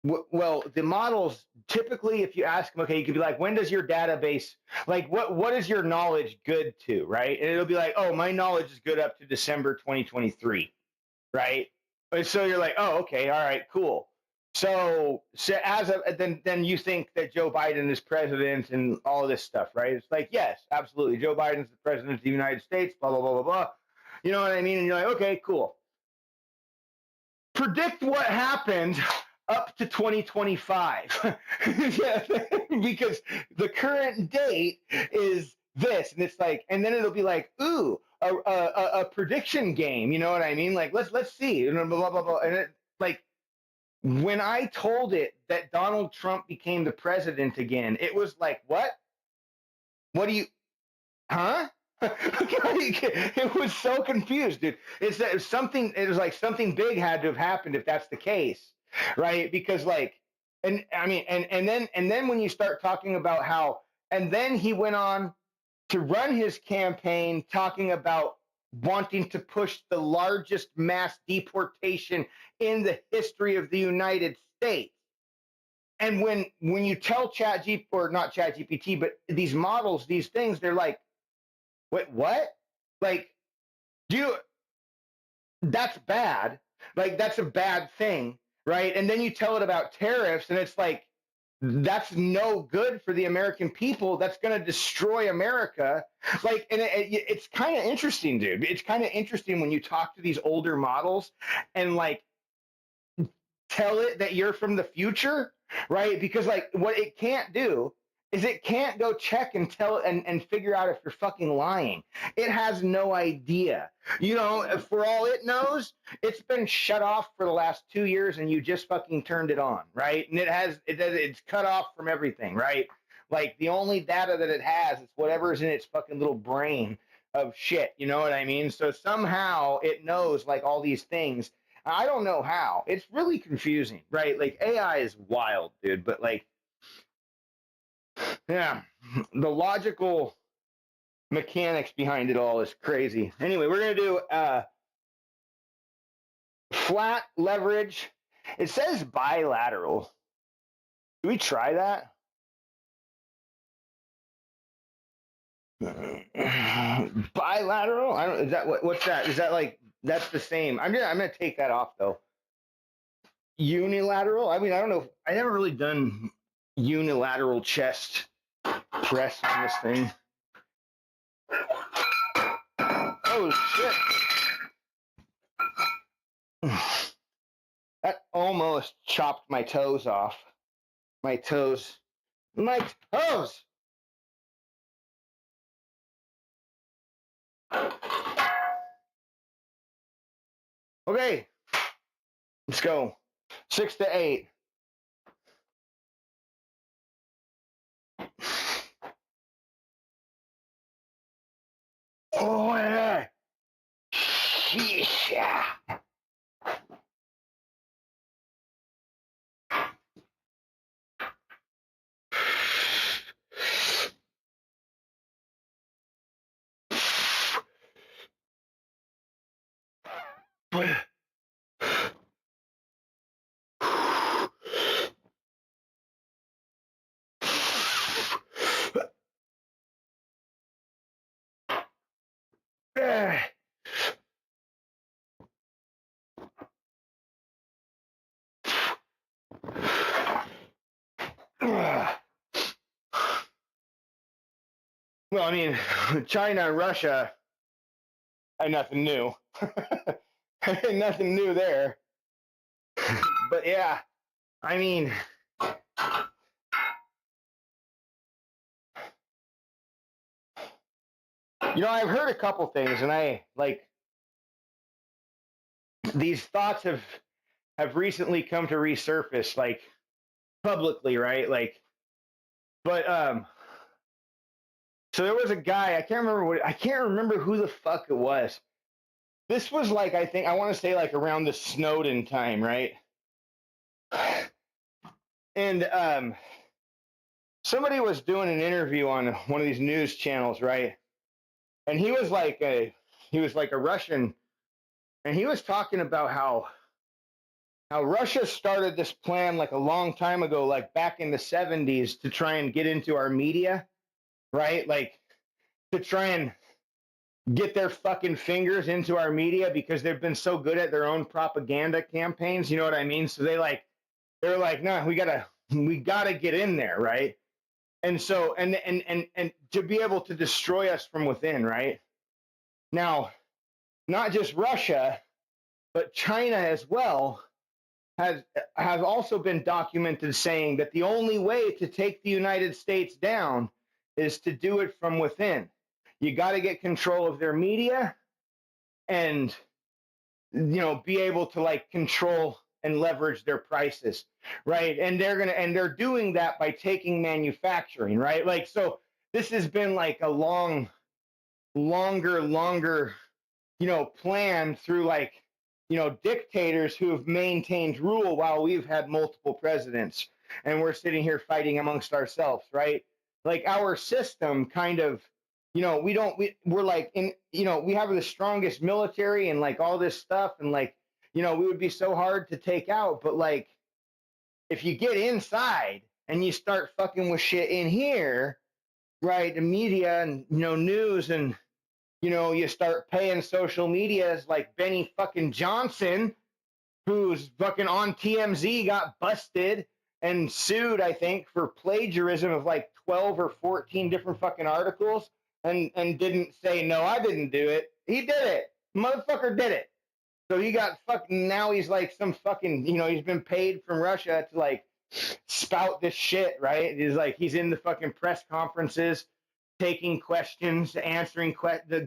well, the models typically, if you ask them, okay, you could be like, when does your database, like, what is your knowledge good to, right? And it'll be like, oh, my knowledge is good up to December 2023, right? And so you're like, oh, okay, all right, cool. So then you think that Joe Biden is president and all this stuff, right? It's like, yes, absolutely. Joe Biden's the president of the United States, blah, blah, blah, blah, blah. You know what I mean? And you're like, okay, cool. Predict what happened up to 2025. Yeah, because the current date is this. And it's like, and then it'll be like, ooh, a prediction game. You know what I mean? Like, let's see. And blah, blah, blah. And it, like, when I told it that Donald Trump became the president again, it was like, what? What do you, huh? It was so confused, dude. It was like something big had to have happened if that's the case, right? Because like, and I mean, and then when you start talking about how, and then he went on to run his campaign talking about wanting to push the largest mass deportation in the history of the United States. And when you tell ChatGPT, or not ChatGPT, but these models, these things, they're like, wait, what? Like, that's bad. Like, that's a bad thing, right? And then you tell it about tariffs, and it's like, that's no good for the American people. That's going to destroy America. Like, and it's kind of interesting, dude. It's kind of interesting when you talk to these older models and like tell it that you're from the future, right? Because like what it can't do is it can't go check and tell and figure out if you're fucking lying. It has no idea. For all it knows, it's been shut off for the last 2 years and you just fucking turned it on, right? And it's cut off from everything, right? Like the only data that it has is whatever's in its fucking little brain, of shit. You know what I mean? So somehow it knows like all these things. I don't know how. It's really confusing, right? Like AI is wild, dude. But like, yeah, the logical mechanics behind it all is crazy. Anyway, we're gonna do flat leverage. It says bilateral. Do we try that? Bilateral? I don't. Is that what's that? Is that like that's the same? I'm gonna take that off though. Unilateral? I mean, I don't know. I never really done unilateral chest press on this thing. Oh shit! That almost chopped my toes off. My toes. My toes! Okay, let's go. 6 to 8. Oh yeah. Yeah. Well, I mean, China and Russia had nothing new. Nothing new there. But yeah, I mean, I've heard a couple things, and I like these thoughts have recently come to resurface, like publicly, right? Like, but so there was a guy I can't remember who the fuck it was. This was like I want to say like around the Snowden time, right? And somebody was doing an interview on one of these news channels, right? And he was like a Russian, and he was talking about how Russia started this plan like a long time ago, like back in the 70s, to try and get into our media, right? Like to try and get their fucking fingers into our media because they've been so good at their own propaganda campaigns. You know what I mean? So they're like, no, we gotta get in there, right? And so and to be able to destroy us from within, right? Now, not just Russia, but China as well has also been documented saying that the only way to take the United States down is to do it from within. You got to get control of their media and be able to like control and leverage their prices, right? And they're doing that by taking manufacturing, right? Like so this has been like a longer plan through like dictators who have maintained rule while we've had multiple presidents and we're sitting here fighting amongst ourselves, right? Like our system kind of, we're like we have the strongest military and like all this stuff and like, we would be so hard to take out. But like, if you get inside and you start fucking with shit in here, right? The media and, news and, you start paying social medias like Benny fucking Johnson, who's fucking on TMZ, got busted and sued, I think, for plagiarism of like 12 or 14 different fucking articles and didn't say, no, I didn't do it. He did it. Motherfucker did it. So he got fucking, now he's like some fucking, he's been paid from Russia to like spout this shit, right? He's like, he's in the fucking press conferences, taking questions,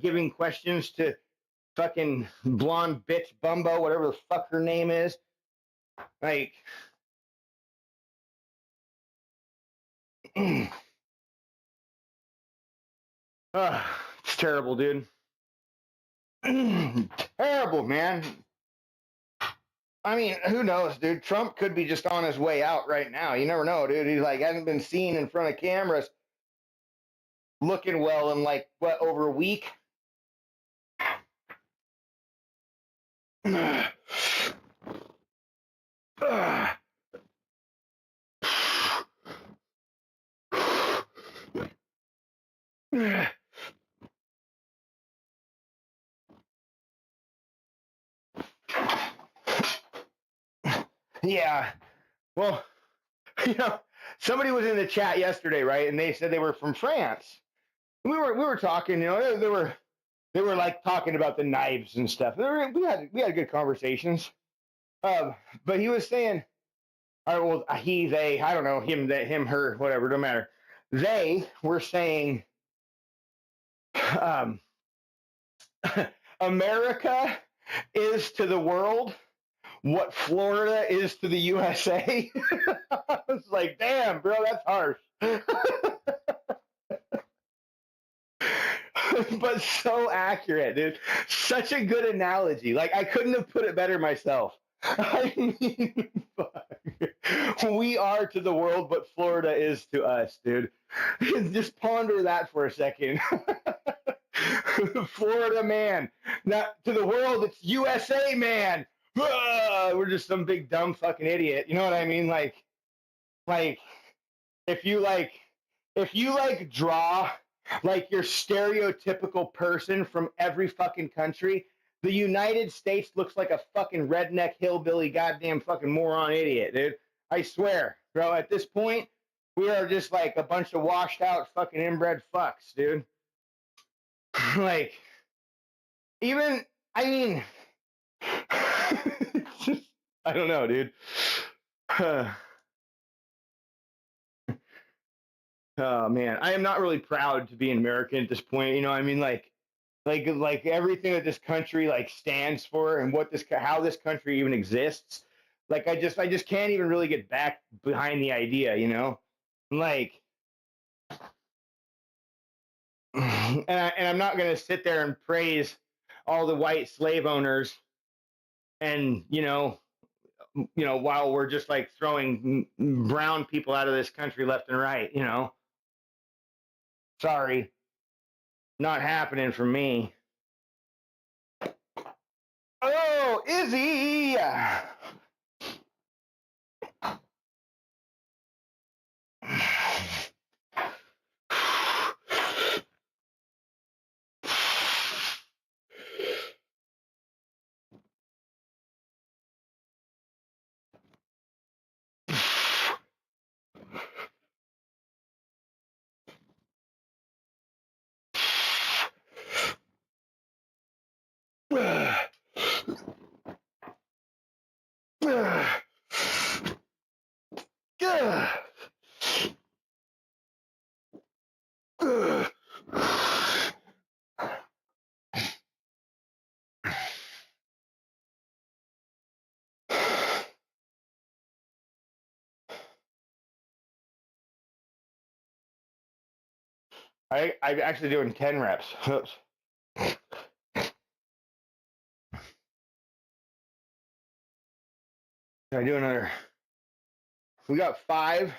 giving questions to fucking blonde bitch Bumbo, whatever the fuck her name is. Like, it's terrible, dude. Terrible, man. I mean, who knows, dude? Trump could be just on his way out right now. You never know, dude. He's like hasn't been seen in front of cameras looking well in like what over a week. Yeah. Well, you know, somebody was in the chat yesterday, right? And they said they were from France. We were talking, you know, they were like talking about the knives and stuff. We had good conversations. But he was saying, or well, he, they, I don't know, him, that, him, her, whatever, don't matter. They were saying, um, America is to the world what Florida is to the USA. I was like, damn, bro, that's harsh. But so accurate, dude. Such a good analogy. Like, I couldn't have put it better myself. I mean, we are to the world what Florida is to us, dude. Just ponder that for a second. Florida man. Not to the world, it's USA man. We're just some big dumb fucking idiot. You know what I mean? Like if you like draw like your stereotypical person from every fucking country, the United States looks like a fucking redneck hillbilly goddamn fucking moron idiot, dude. I swear, bro, at this point, we are just like a bunch of washed out fucking inbred fucks, dude. Like, even, I mean, I don't know, dude. Oh man, I am not really proud to be an American at this point. You know, I mean, like everything that this country like stands for and what this how this country even exists. Like, I just can't even really get back behind the idea. You know, like, and I'm not gonna sit there and praise all the white slave owners, and while we're just like throwing brown people out of this country left and right. You know, sorry, not happening for me. Oh, Izzy! I'm actually doing 10 reps. Oops. I do another. We got 5,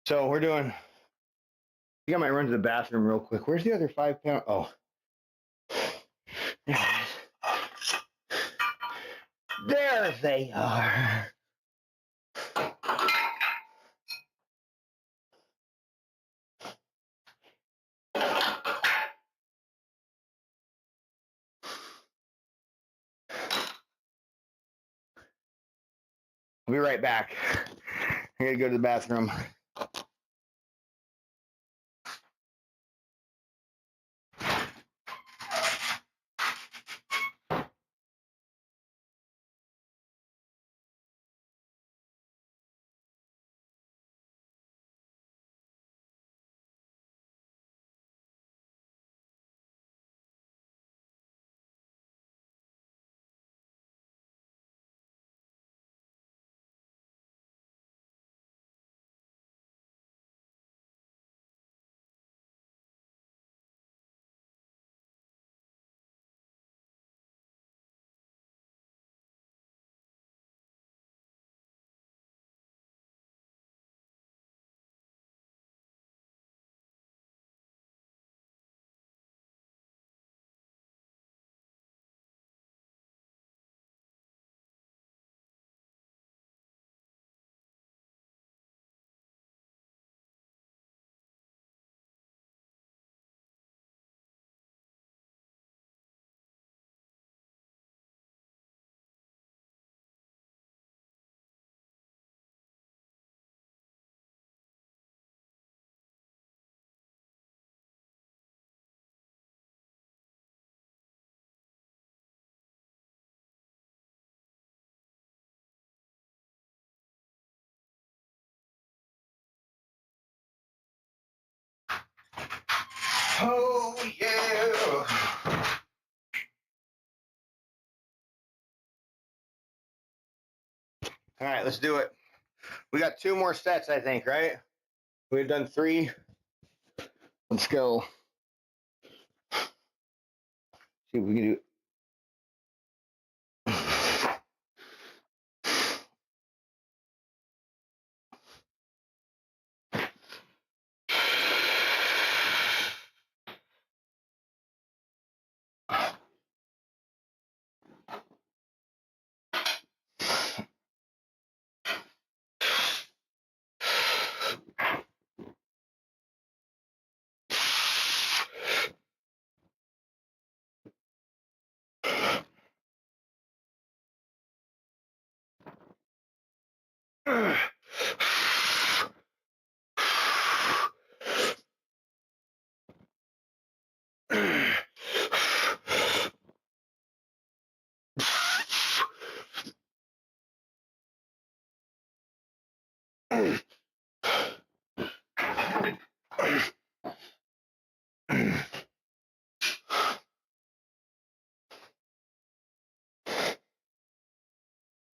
so we're doing. I think I might run to the bathroom real quick. Where's the other 5 pound? Oh, there they are. I'll be right back. I gotta go to the bathroom. All right, let's do it. We got 2 more sets, I think, right? We've done 3. Let's go. See if we can do.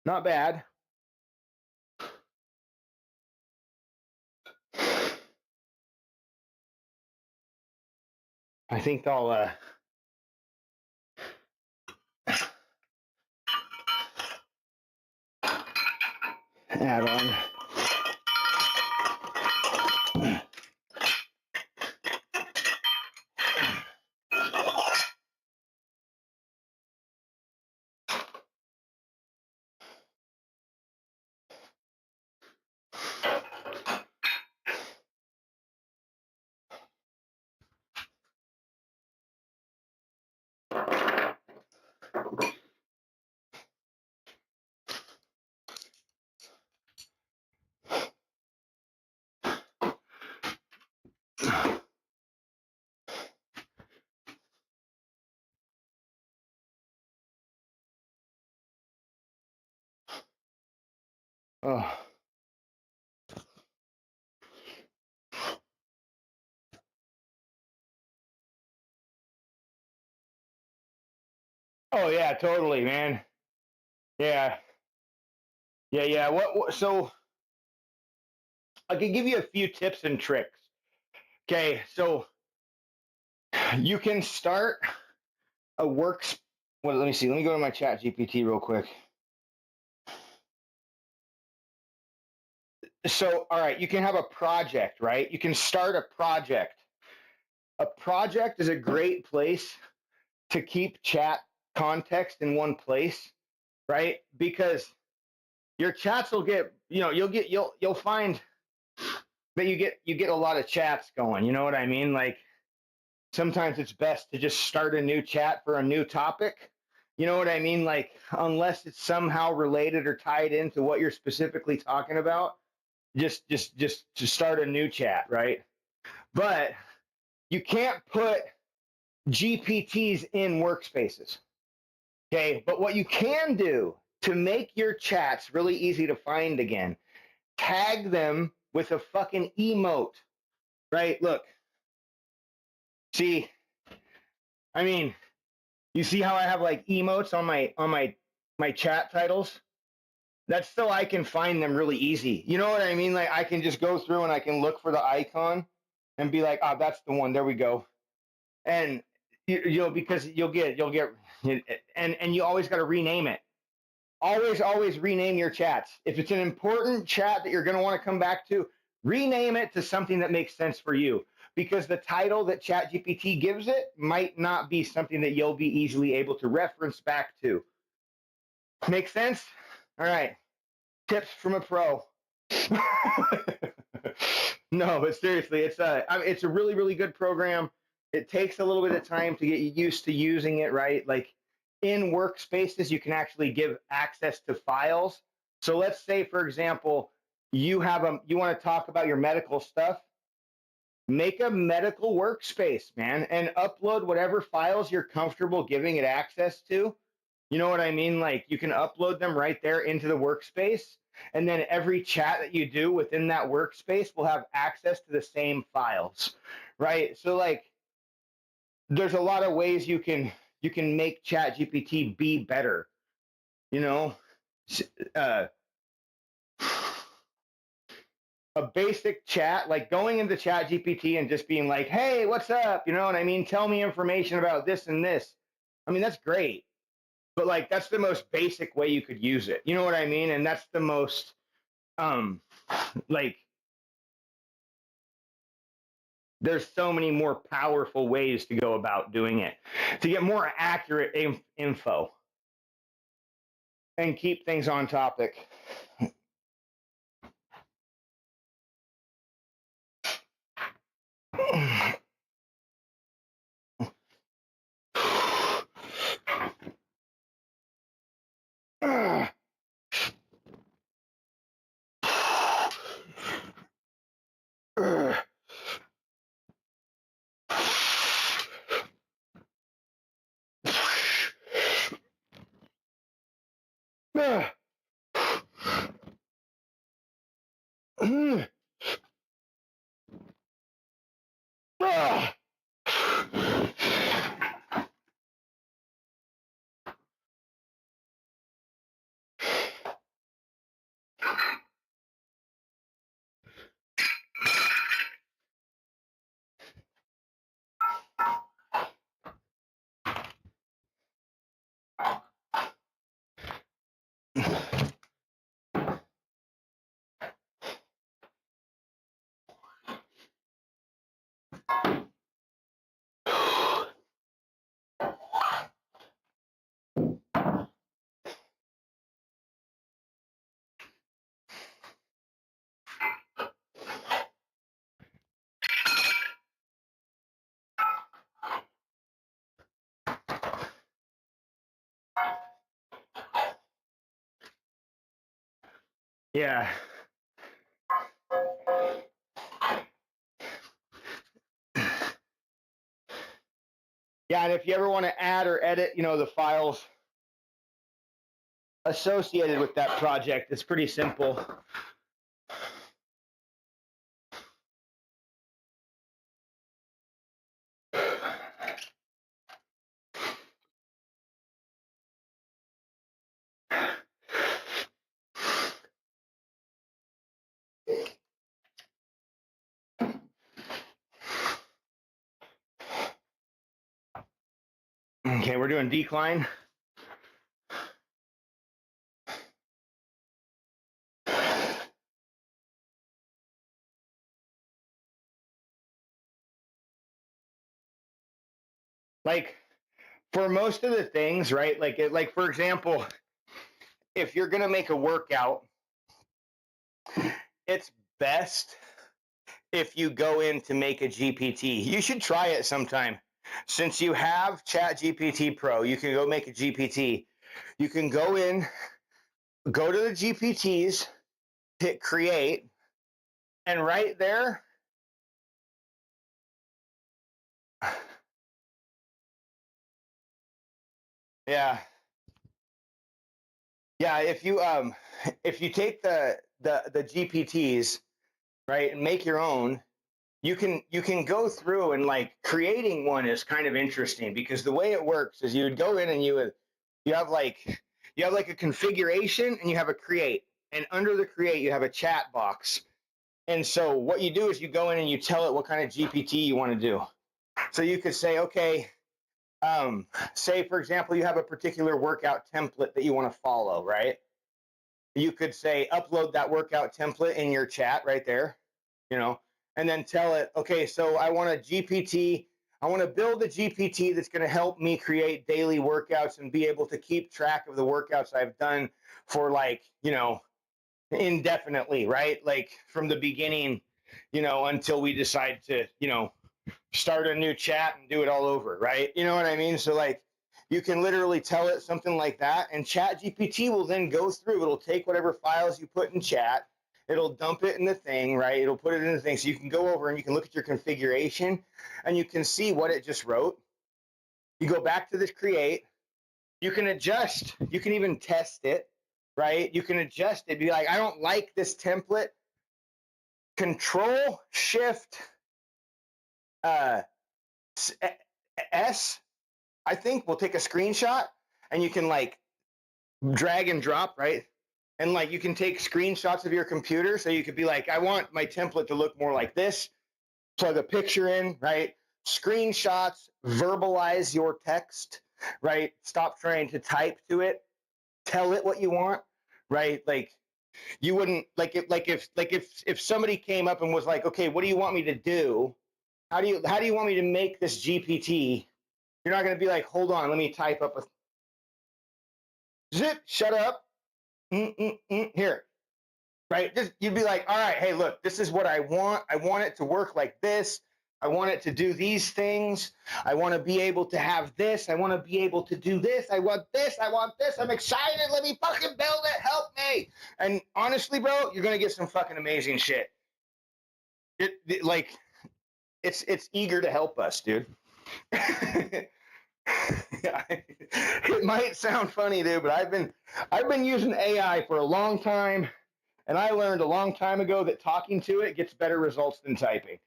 Not bad. I think I'll add on. Oh. Oh yeah, totally, man. Yeah. Yeah. So I can give you a few tips and tricks. Okay, so you can start a works. Well, let me see. Let me go to my chat GPT real quick. So, all right, you can have a project, right? You can start a project. A project is a great place to keep chat context in one place, right? Because your chats will get, you'll find that you get a lot of chats going. You know what I mean? Like sometimes it's best to just start a new chat for a new topic. You know what I mean? Like unless it's somehow related or tied into what you're specifically talking about, just to start a new chat, right? But you can't put GPTs in workspaces. Okay, but what you can do to make your chats really easy to find again, tag them with a fucking emote, right? Look, see, I mean, you see how I have like emotes on my chat titles? That's so I can find them really easy. You know what I mean? Like I can just go through and I can look for the icon and be like, oh, that's the one. There we go. And because you'll get and you always got to rename it. Always rename your chats. If it's an important chat that you're going to want to come back to, rename it to something that makes sense for you. Because the title that ChatGPT gives it might not be something that you'll be easily able to reference back to. Make sense? All right. Tips from a pro. No, but seriously, it's a really, really good program. It takes a little bit of time to get used to using it, right? Like in workspaces, you can actually give access to files. So let's say, for example, you want to talk about your medical stuff. Make a medical workspace, man, and upload whatever files you're comfortable giving it access to. You know what I mean? Like you can upload them right there into the workspace. And then every chat that you do within that workspace will have access to the same files, right? So like there's a lot of ways you can make chat GPT be better, you know? a basic chat, like going into Chat GPT and just being like, hey, what's up? You know what I mean? Tell me information about this and this. I mean, that's great. But like that's the most basic way you could use it. You know what I mean? And that's the most like there's so many more powerful ways to go about doing it to get more accurate info and keep things on topic. Yeah. Yeah, and if you ever want to add or edit, the files associated with that project, it's pretty simple. Okay, we're doing decline. Like for most of the things, right? Like for example, if you're gonna make a workout, it's best if you go in to make a GPT. You should try it sometime. Since you have Chat GPT Pro, you can go make a GPT. You can go in, go to the GPTs, hit create, and right there, yeah. Yeah, if you take the GPTs, right, and make your own, you can go through and like creating one is kind of interesting because the way it works is you would go in and you have like a configuration and you have a create, and under the create you have a chat box. And so what you do is you go in and you tell it what kind of GPT you want to do. So you could say, okay, say for example you have a particular workout template that you want to follow, right? You could say upload that workout template in your chat right there, and then tell it, okay, so I want to build a GPT that's going to help me create daily workouts and be able to keep track of the workouts I've done for indefinitely, right? Like from the beginning, until we decide to, start a new chat and do it all over, right? You know what I mean? So like you can literally tell it something like that, and Chat GPT will then go through. It'll take whatever files you put in chat, it'll dump it in the thing, right? It'll put it in the thing. So you can go over and you can look at your configuration and you can see what it just wrote. You go back to this create, you can adjust, you can even test it, right? You can adjust it, be like, I don't like this template. Control Shift S, I think we'll take a screenshot and you can like drag and drop, right? And like you can take screenshots of your computer, so you could be like, I want my template to look more like this. Plug a picture in, right? Screenshots, verbalize your text, right? Stop trying to type to it. Tell it what you want, right? Like you wouldn't if somebody came up and was like, okay, what do you want me to do? How do you want me to make this GPT? You're not going to be like, hold on, let me type up a zip. Shut up. Here, right? Just you'd be like, all right, hey, look, this is what I want. I want it to work like this. I want it to do these things. I want to be able to have this. I want to be able to do this. I want this. I want this. I'm excited. Let me fucking build it. Help me. And honestly, bro, you're gonna get some fucking amazing shit. Like it's eager to help us, dude. It might sound funny, dude, but I've been using AI for a long time, and I learned a long time ago that talking to it gets better results than typing,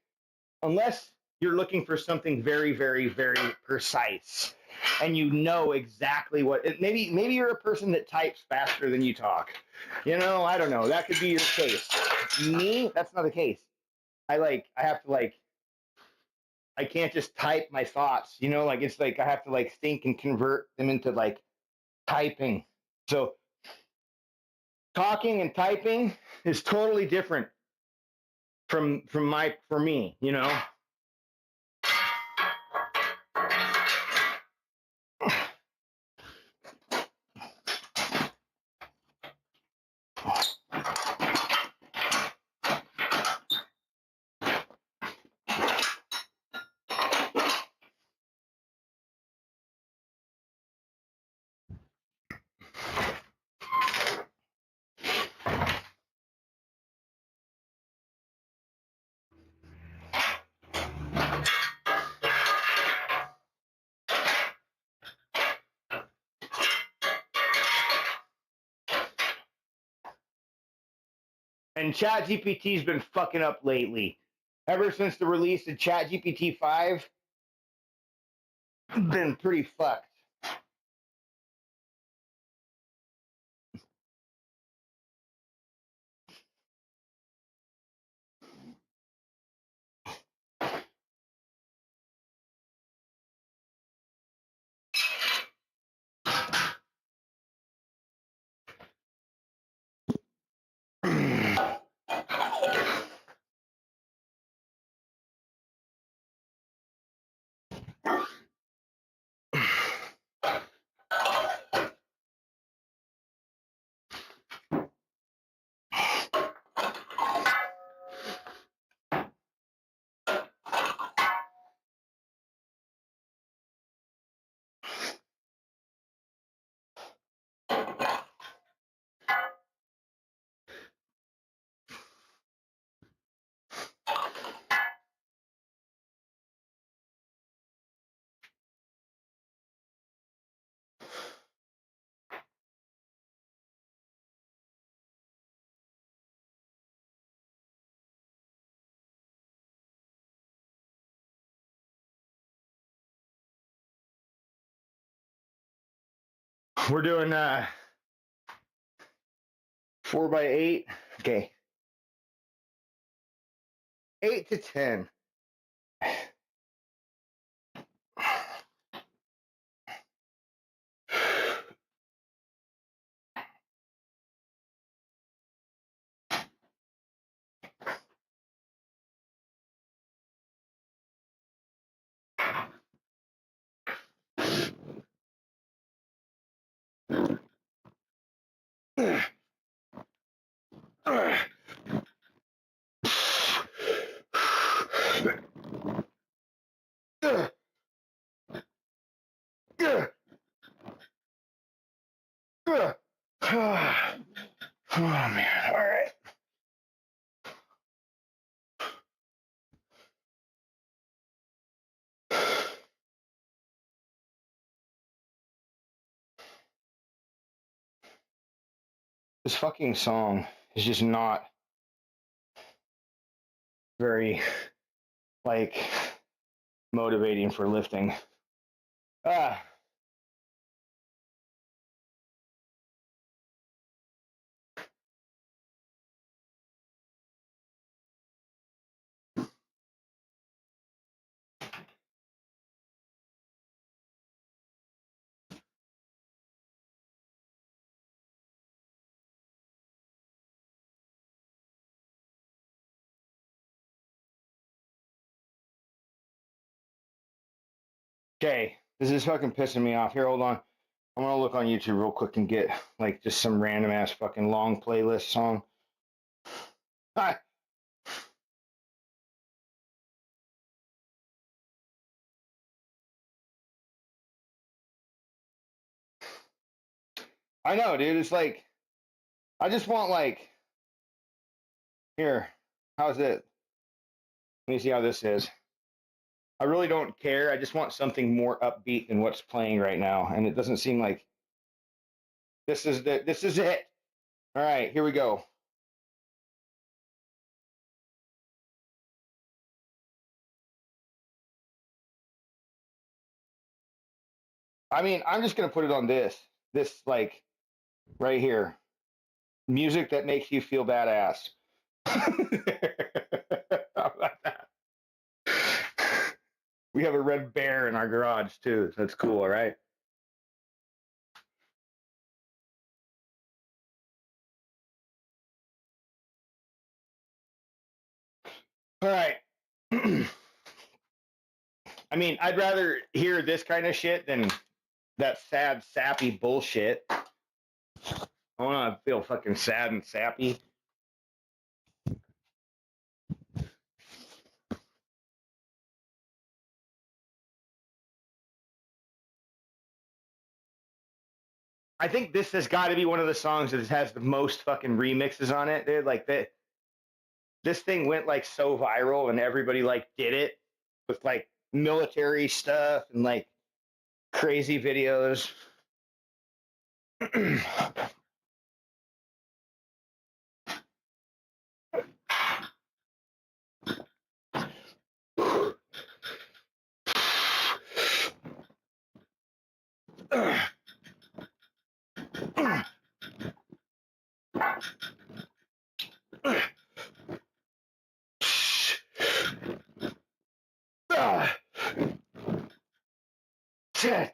unless you're looking for something very, very, very precise, and you know exactly what. Maybe you're a person that types faster than you talk. You know, I don't know. That could be your case. Me, that's not the case. I have to like I can't just type my thoughts, you know, like it's like I have to like think and convert them into like typing. So talking and typing is totally different for me, you know. And ChatGPT's been fucking up lately. Ever since the release of ChatGPT 5, been pretty fucked. We're doing 4x8. Okay. 8 to 10. Oh man, all right. This fucking song is just not very like motivating for lifting. Ah. Okay, this is fucking pissing me off. Here, hold on. I'm gonna look on YouTube real quick and get like just some random ass fucking long playlist song. Hi. I know, dude. It's like I just want like here. How's it? Let me see how this is. I really don't care. I just want something more upbeat than what's playing right now, and it doesn't seem like this is it. All right, here we go. I mean, I'm just gonna put it on this like right here, music that makes you feel badass. How about that? We have a red bear in our garage too. So that's cool, all right? All right. I mean, I'd rather hear this kind of shit than that sad, sappy bullshit. I want to feel fucking sad and sappy. I think this has got to be one of the songs that has the most fucking remixes on it, dude. Like that, this thing went like so viral, and everybody like did it with like military stuff and like crazy videos. Shit.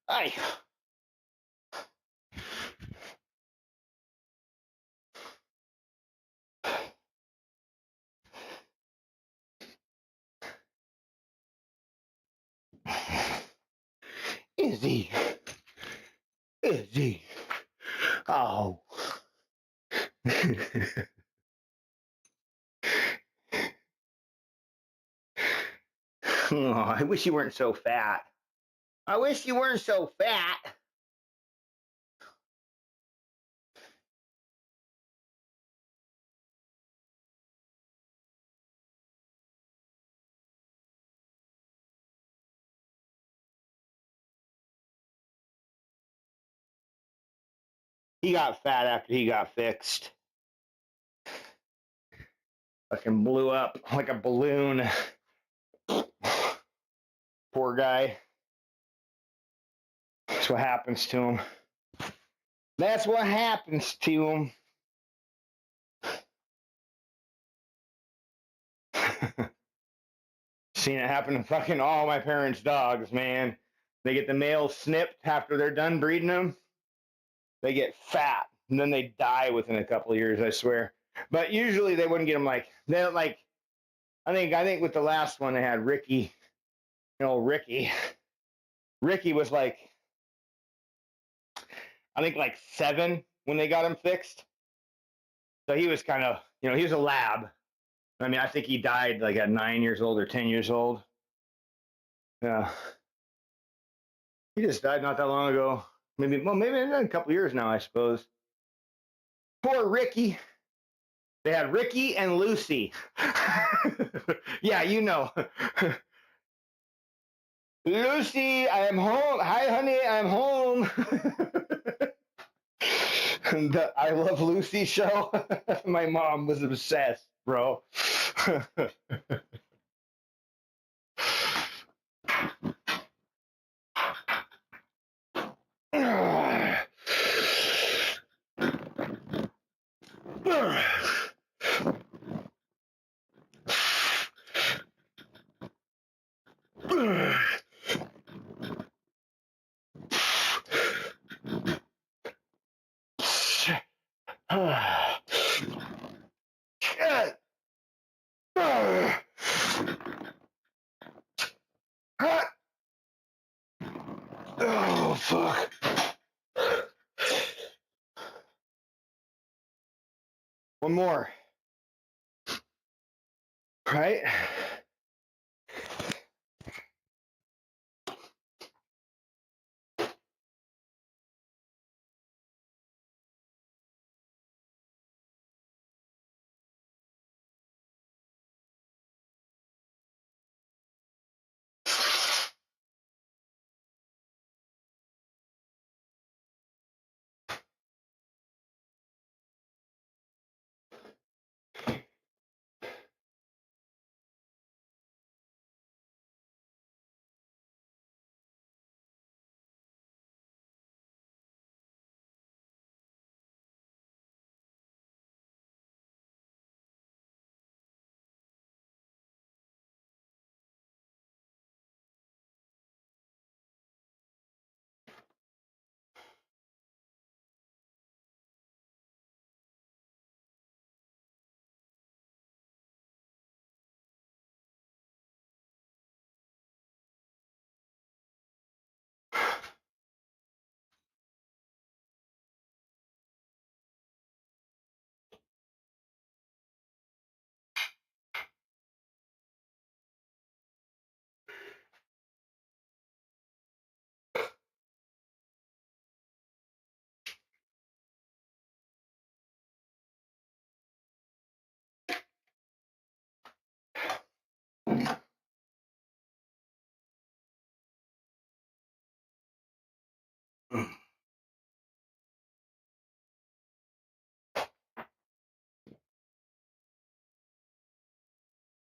Ay. Izzy. Izzy. Oh. Oh, I wish you weren't so fat. I wish you weren't so fat. He got fat after he got fixed. Fucking blew up like a balloon. Poor guy. That's what happens to him. That's what happens to him. Seen it happen to fucking all my parents' dogs, man. They get the males snipped after they're done breeding them. They get fat and then they die within a couple of years, I swear. But usually they wouldn't get them like they like. I think with the last one they had Ricky. You know, Ricky. Ricky was like, I think like 7 when they got him fixed. So he was kind of, he was a lab. I mean, I think he died like at 9 years old or 10 years old. Yeah. He just died not that long ago. Maybe a couple years now, I suppose. Poor Ricky. They had Ricky and Lucy. Yeah, you know. Lucy, I am home. Hi, honey, I'm home. The I Love Lucy show. My mom was obsessed, bro. Shit. Oh, fuck. One more. Right?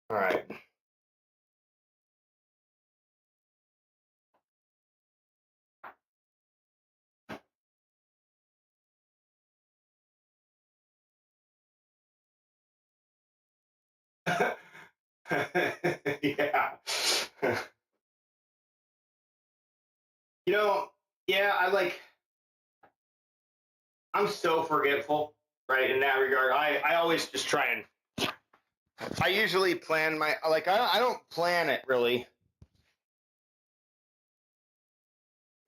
All right. Yeah. You know, yeah, I'm so forgetful, right, in that regard. I always just try and I usually plan I don't plan it really.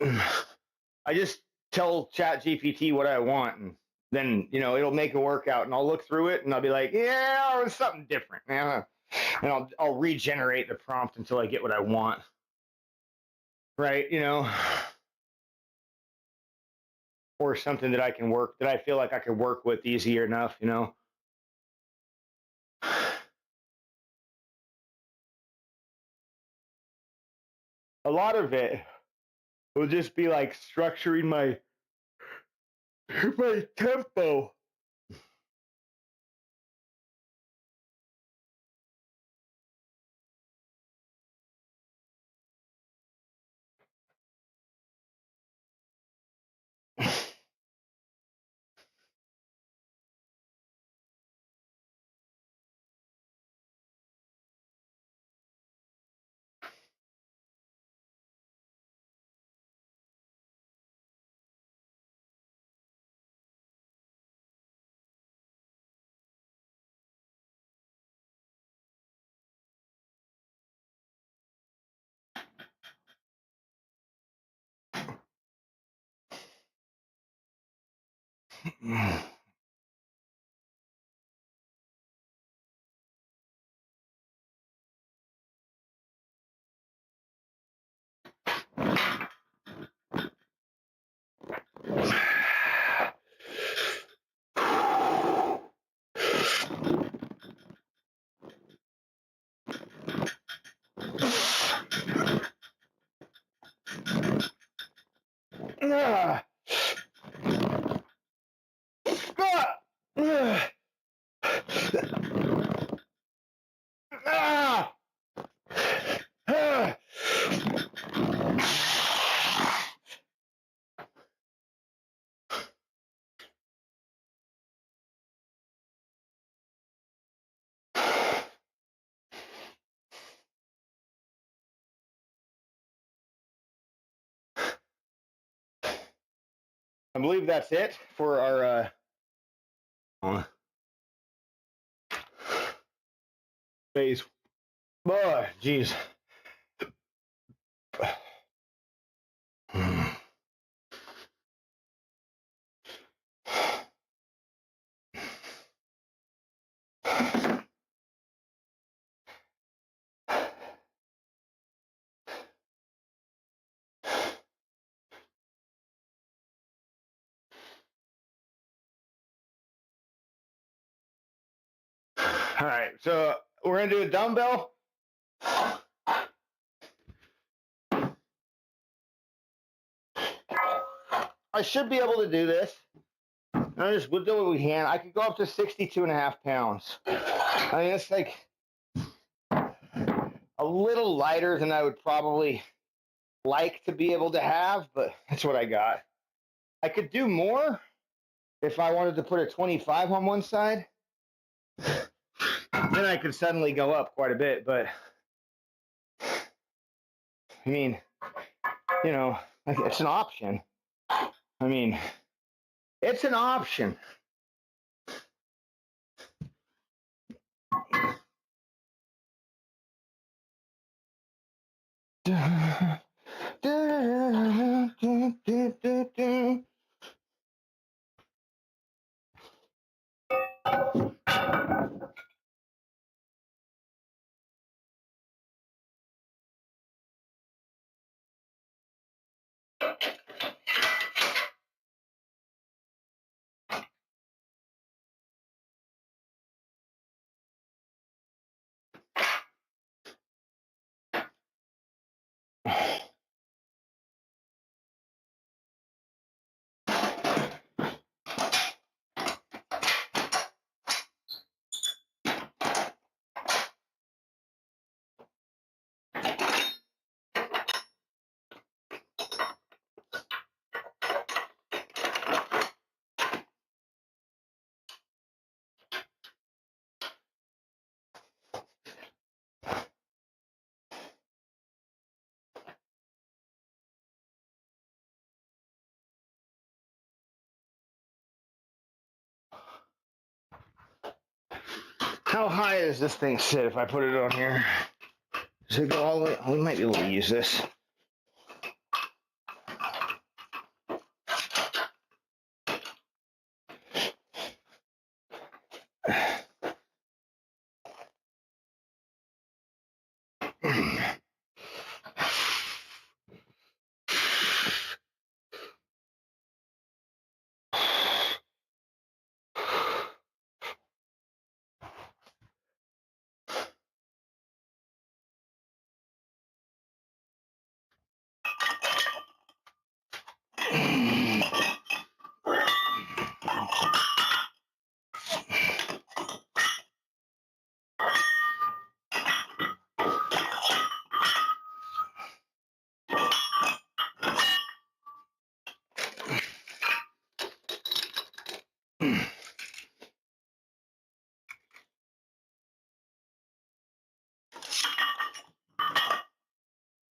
I just tell Chat GPT what I want, and then it'll make a workout, and I'll look through it, and I'll be like, yeah, it's something different, yeah, and I'll regenerate the prompt until I get what I want, right? Or something that I feel like I can work with easier enough. A lot of it will just be like structuring my tempo. Ah. Ah. Ah. Ah. I believe that's it for our Face. Boy, jeez. All right, so we're gonna do a dumbbell. I should be able to do this. We'll do what we can. I could go up to 62.5 pounds. I mean, it's like a little lighter than I would probably like to be able to have, but that's what I got. I could do more if I wanted to put a 25 on one side. Then I could suddenly go up quite a bit, but I mean, you know, it's an option. I mean, it's an option. How high does this thing sit if I put it on here? Does it go all the way? We might be able to use this.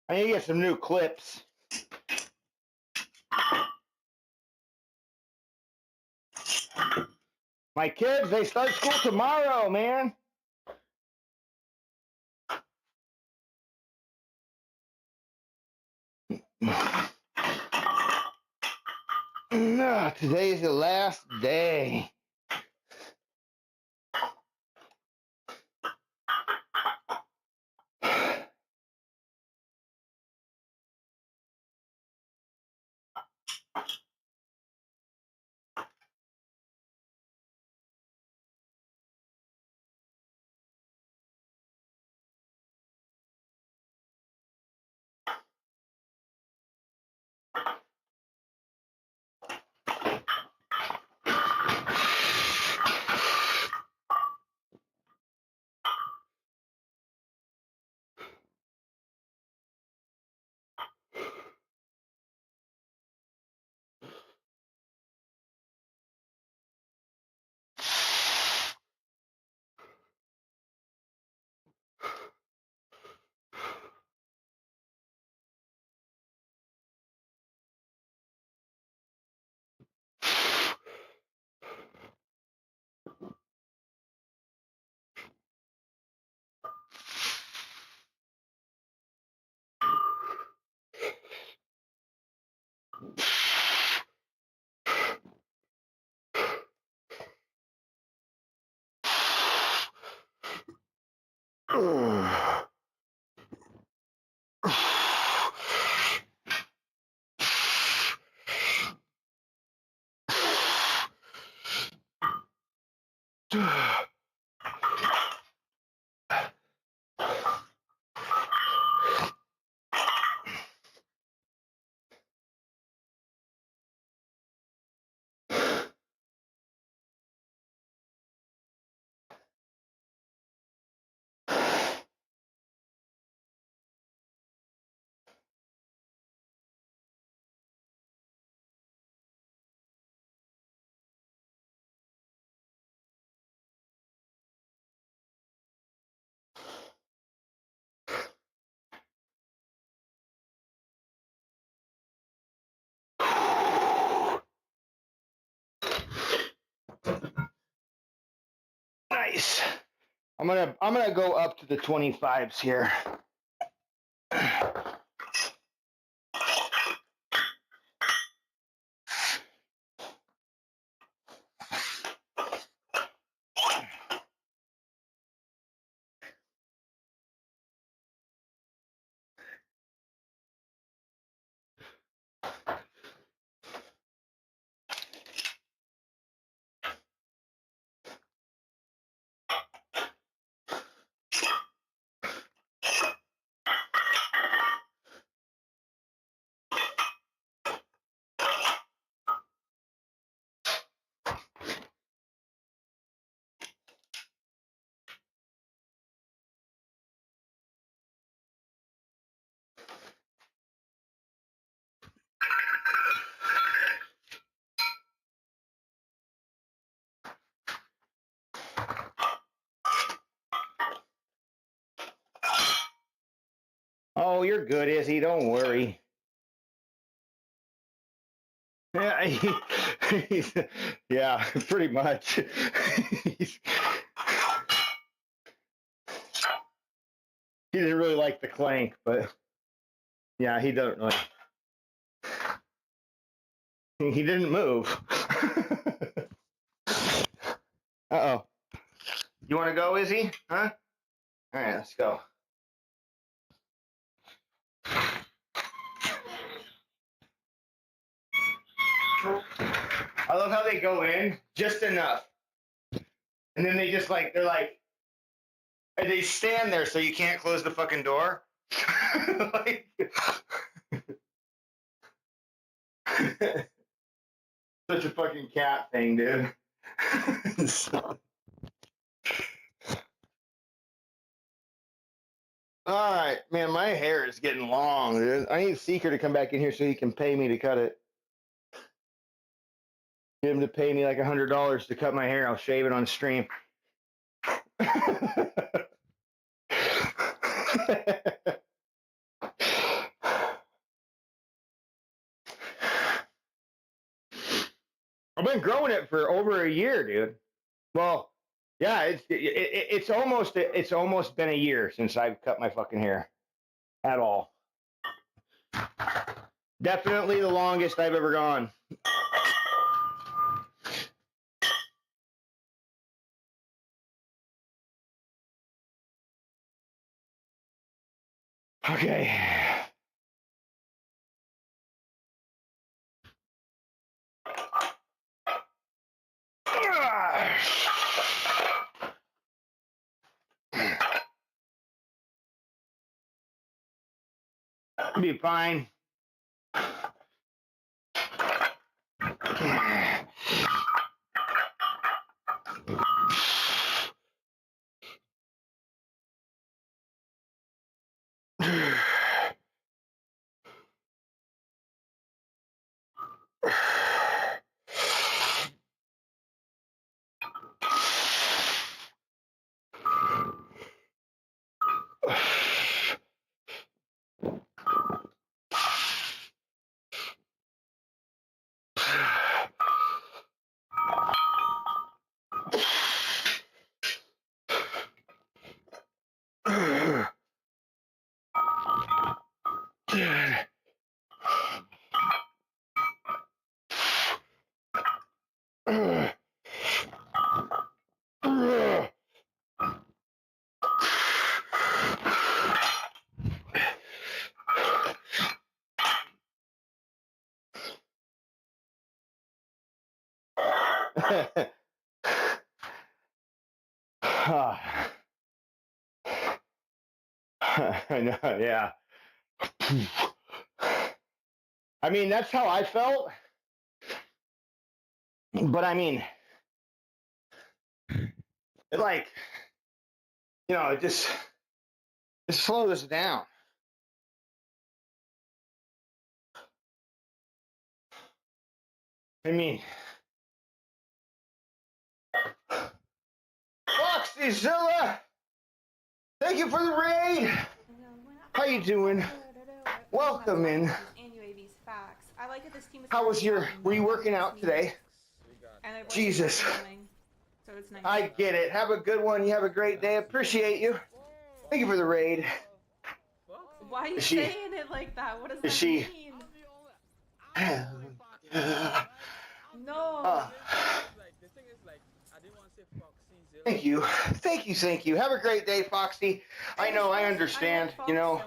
I need to get some new clips. My kids, they start school tomorrow, man. Today is the last day. Nice. I'm gonna go up to the 25s here. Oh, you're good, Izzy. Don't worry. Yeah, yeah, pretty much. He didn't really like the clank, but yeah, he doesn't really. He didn't move. Uh-oh. You want to go, Izzy? Huh? All right, let's go. I love how they go in just enough. And then they just they're like, and they stand there so you can't close the fucking door. Like, such a fucking cat thing, dude. All right, man, my hair is getting long, dude. I need Seeker to come back in here so he can pay me to cut it. Get him to pay me like $100 to cut my hair. I'll shave it on stream. I've been growing it for over a year, dude. Well, yeah, it's almost been a year since I've cut my fucking hair at all. Definitely the longest I've ever gone. Okay. It'll be fine. I know, yeah. I mean, that's how I felt. But I mean, it like, it just slows down. I mean, Foxyzilla, thank you for the raid. How you doing? Welcome in.
I like that this team is
How was were you working out today?
And
Jesus.
So it's nice.
I get it. Have a good one. You have a great day. Appreciate you. Thank you for the raid.
Why are you
Is she-
saying it like that? What does
is
that
she-
mean?
Uh,
No.
Thank you. Thank you. Have a great day, Foxy. I know, I understand. You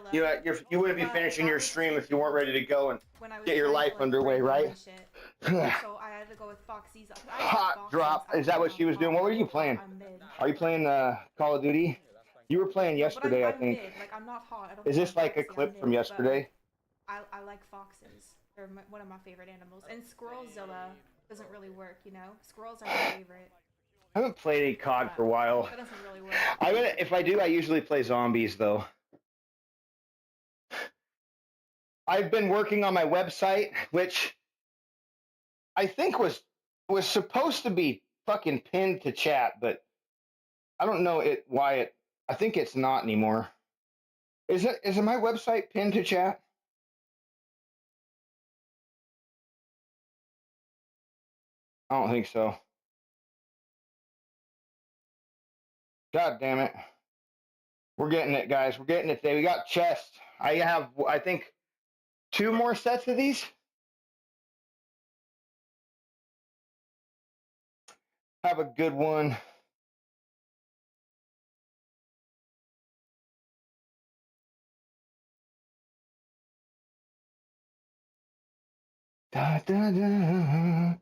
wouldn't be finishing your stream if you weren't ready to go and
When I was
get your
trying to,
life underway,
break down
right?
my shit. So I had to go with Foxy's.
Hot drop. Is that what she was doing? What were you playing?
I'm mid.
Are you playing Call of Duty? You were playing yesterday,
I'm
I think.
mid. Like, I'm not hot. I don't
Is
think
this
I'm
like a
foxy,
clip
I'm
from
mid,
yesterday?
but I like foxes. They're one of my favorite animals. And Squirrelzilla doesn't really work, Squirrels are my favorite.
I haven't played any COD for a while.
That doesn't really work.
If I do, I usually play zombies though. I've been working on my website, which I think was supposed to be fucking pinned to chat, but I don't know why I think it's not anymore. Is it my website pinned to chat? I don't think so. God damn it. We're getting it, guys. We're getting it today. We got chests. I have, I think, 2 more sets of these. Have a good one. Da, da, da.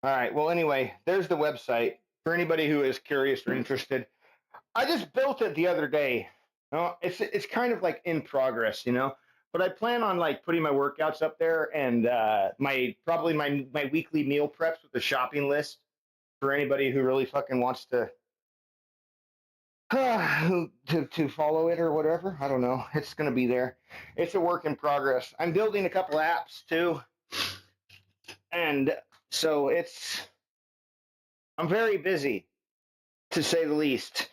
All right. Well, anyway, there's the website for anybody who is curious or interested. I just built it the other day. It's kind of like in progress, But I plan on like putting my workouts up there and my weekly meal preps with the shopping list for anybody who really fucking wants to to follow it or whatever. I don't know. It's gonna be there. It's a work in progress. I'm building a couple apps too, and so I'm very busy, to say the least.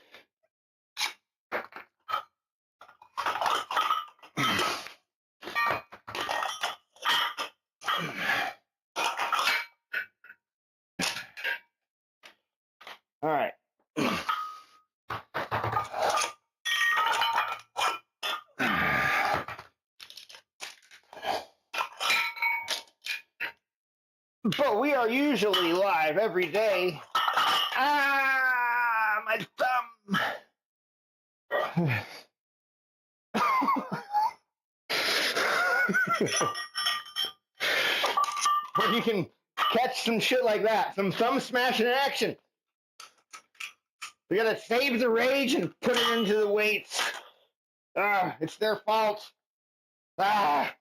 All right. But we are usually live every day. Ah, my thumb. But you can catch some shit like that, some thumb smashing action. We gotta save the rage and put it into the weights. It's their fault. Ah.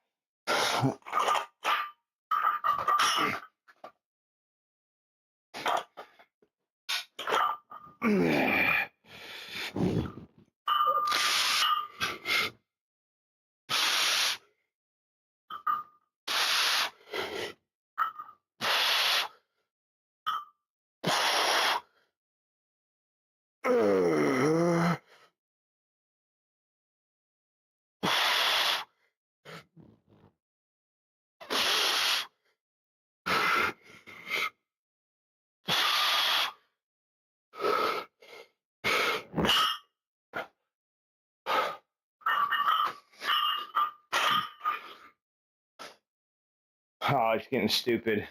Oh, it's getting stupid.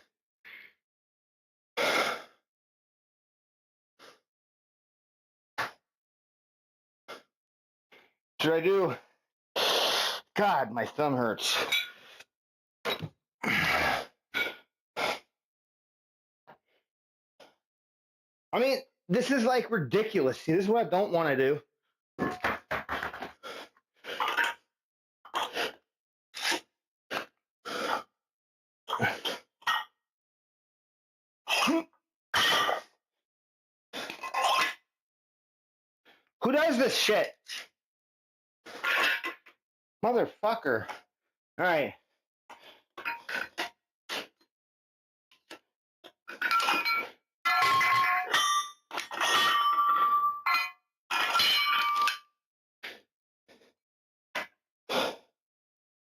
Should I do? God, my thumb hurts. I mean, this is like ridiculous. See, this is what I don't want to do. Who does this shit? Motherfucker. All right.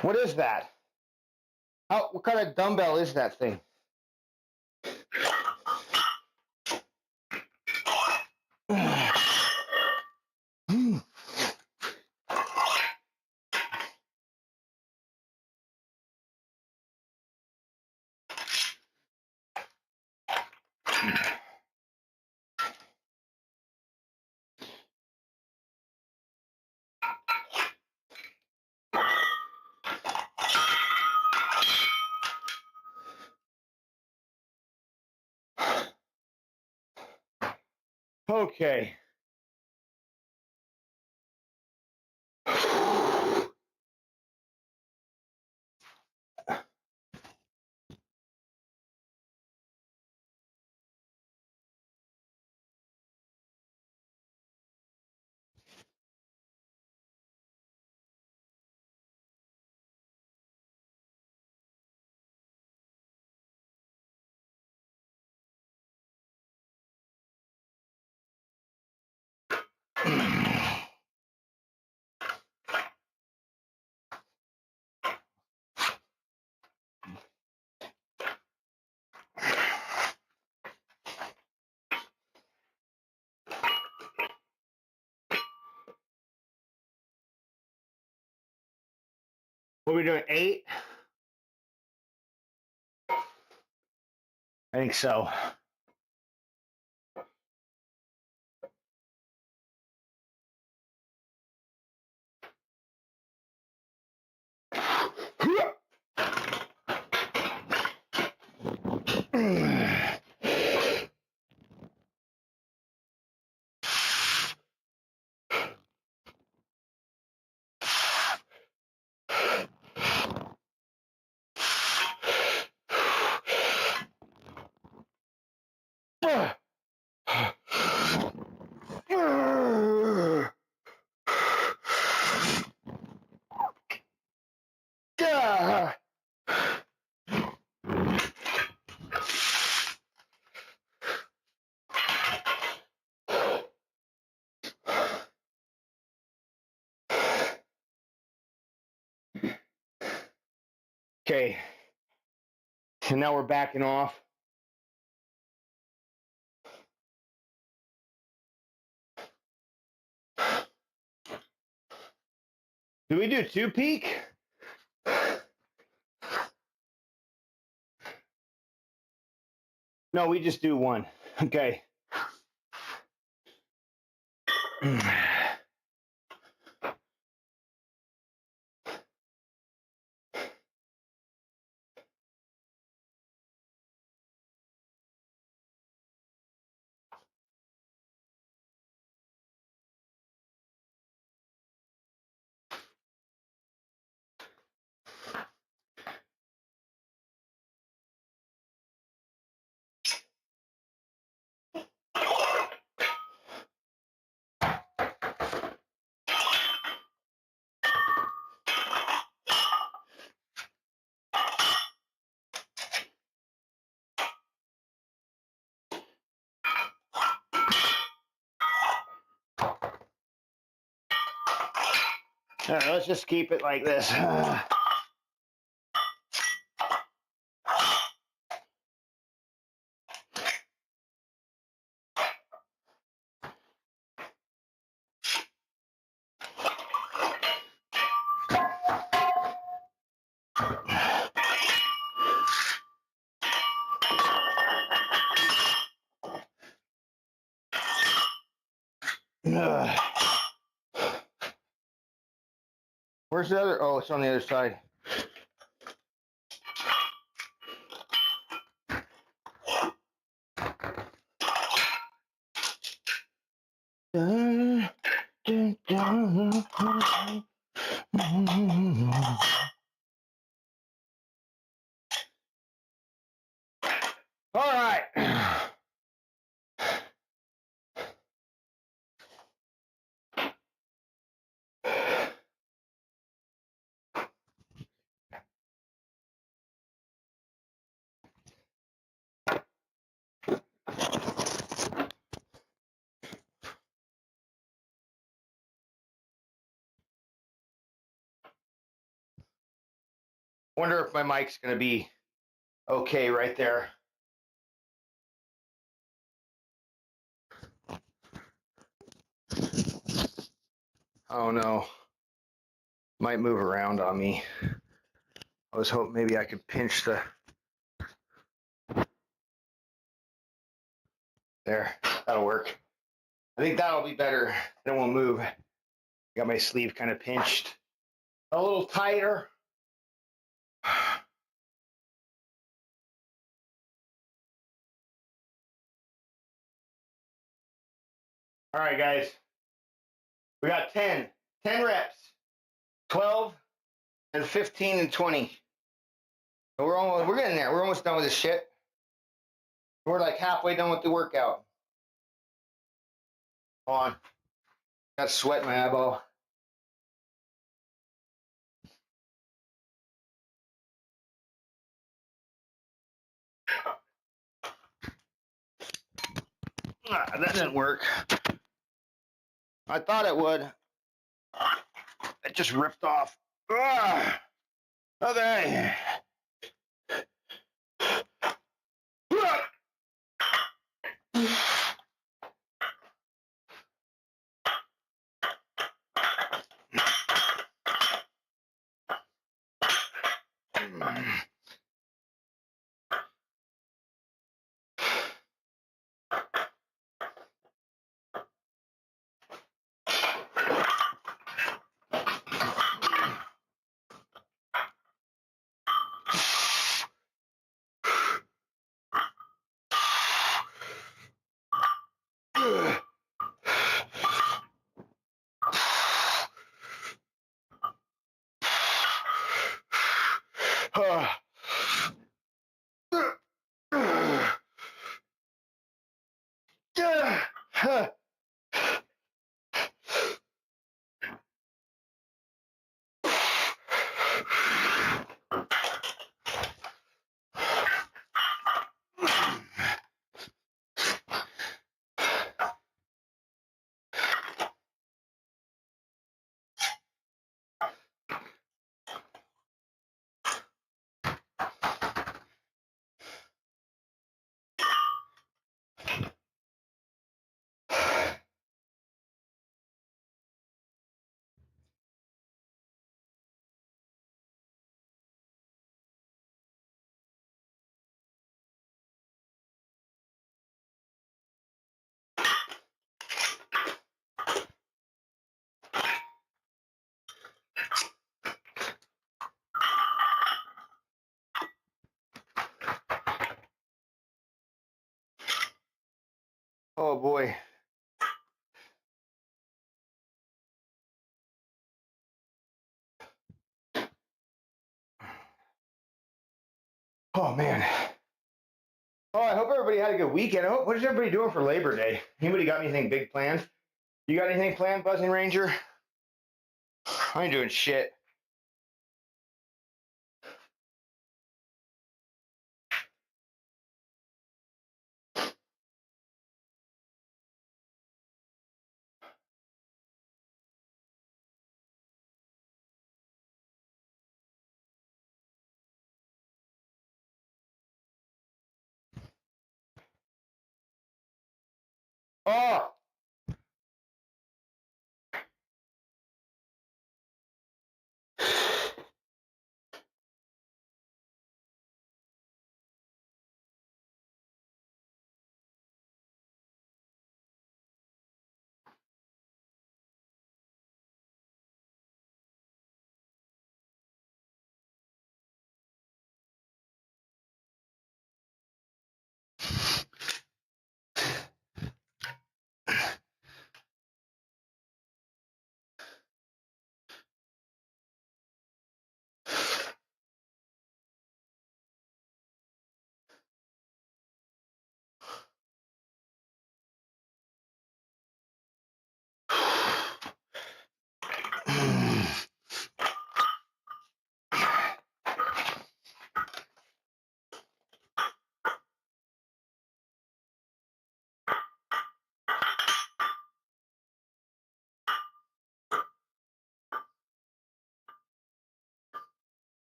What is that? What kind of dumbbell is that thing? Okay. What are we doing? 8? I think so. Okay. And now we're backing off. Do we do 2 peak? No, we just do 1. Okay. All right, let's just keep it like this. Where's the other? Oh, it's on the other side. All right. Wonder if my mic's going to be okay right there. Oh no. Might move around on me. I was hoping maybe I could pinch the. There, that'll work. I think that'll be better. Then it won't move. Got my sleeve kind of pinched. A little tighter. All right, guys. We got 10 reps, 12 and 15 and 20. So we're getting there. We're almost done with this shit. We're like halfway done with the workout. Hold on. Got sweat in my eyeball. That didn't work. I thought it would. It just ripped off. Okay. Oh boy. Oh man. Oh, I hope everybody had a good weekend. What is everybody doing for Labor Day? Anybody got anything big planned? You got anything planned, Buzzing Ranger? I ain't doing shit. Oh,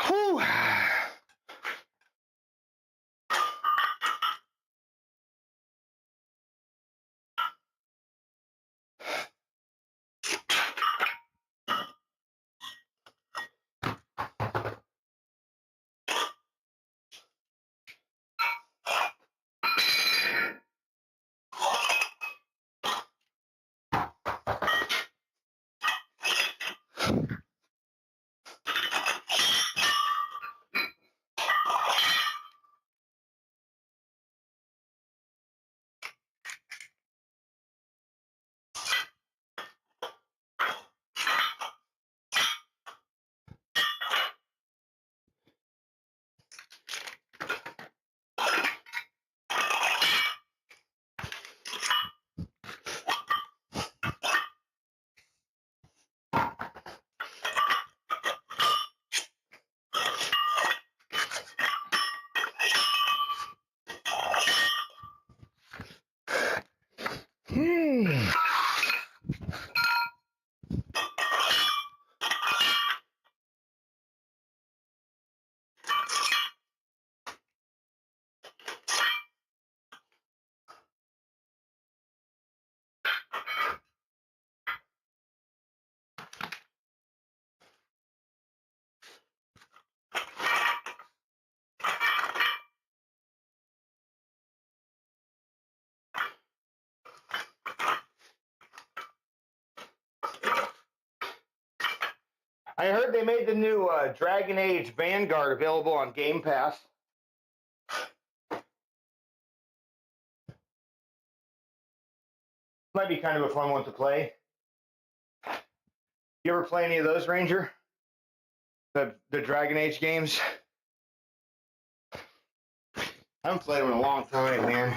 Whew. I heard they made the new Dragon Age Vanguard available on Game Pass. Might be kind of a fun one to play. You ever play any of those, Ranger? The Dragon Age games? I haven't played them in a long time, man.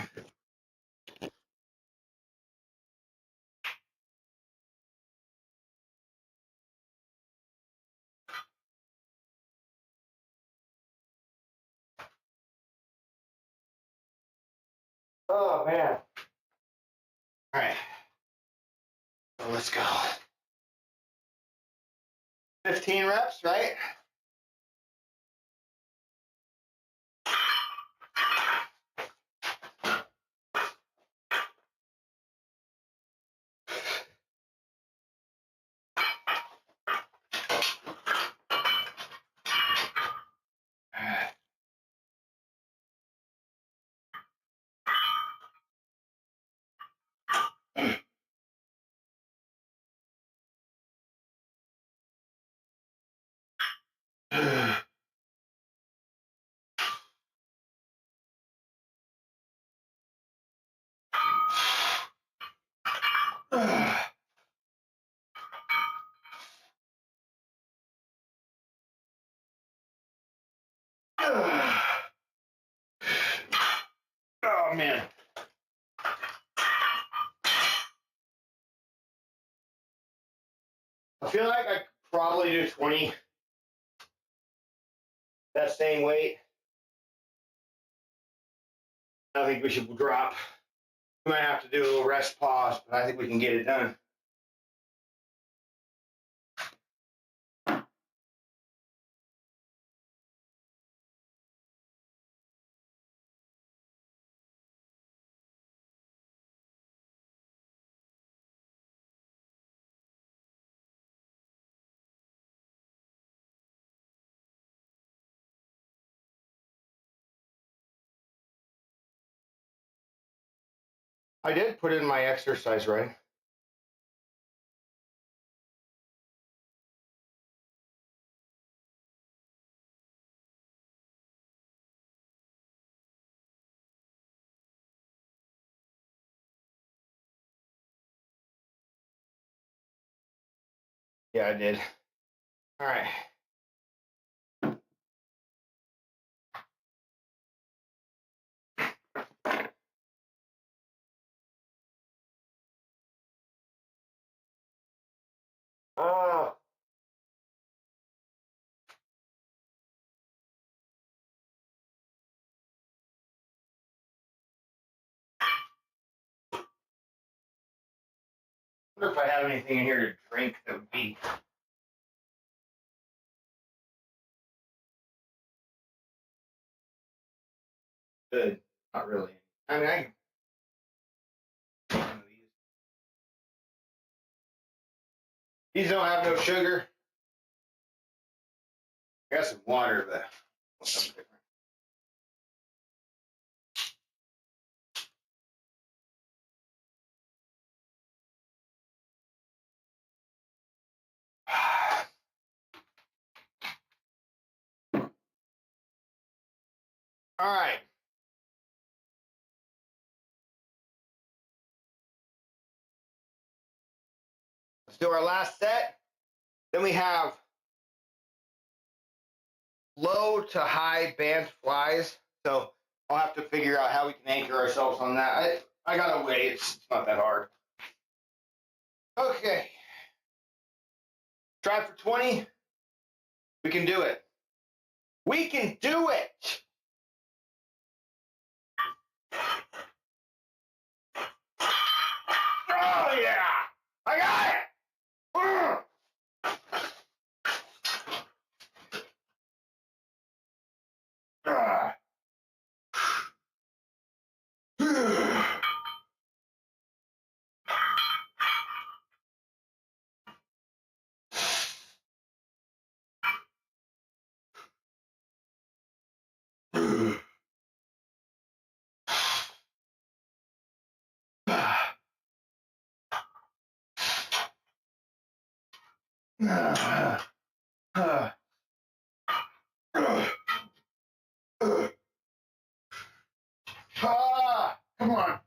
Oh, man. All right. So let's go. 15 reps, right? Oh, man. I feel like I could probably do 20 that same weight. I think we should drop. We might have to do a little rest pause, but I think we can get it done. I did put in my exercise, right? Yeah, I did. All right. Oh. I wonder if I have anything in here to drink that would be good. Not really. I mean, these don't have no sugar. I got some water, but something different. All right. Let's do our last set. Then we have low to high band flies. So I'll have to figure out how we can anchor ourselves on that. I got a way. It's not that hard. Okay. Try for 20. We can do it. We can do it. Oh, yeah. I got it. Come on.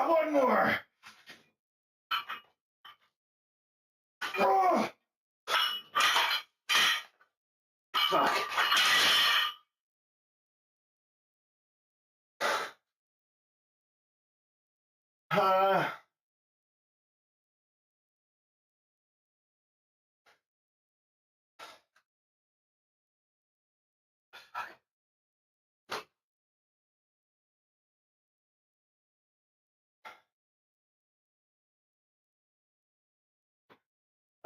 One more. Fuck.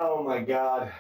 Oh my God.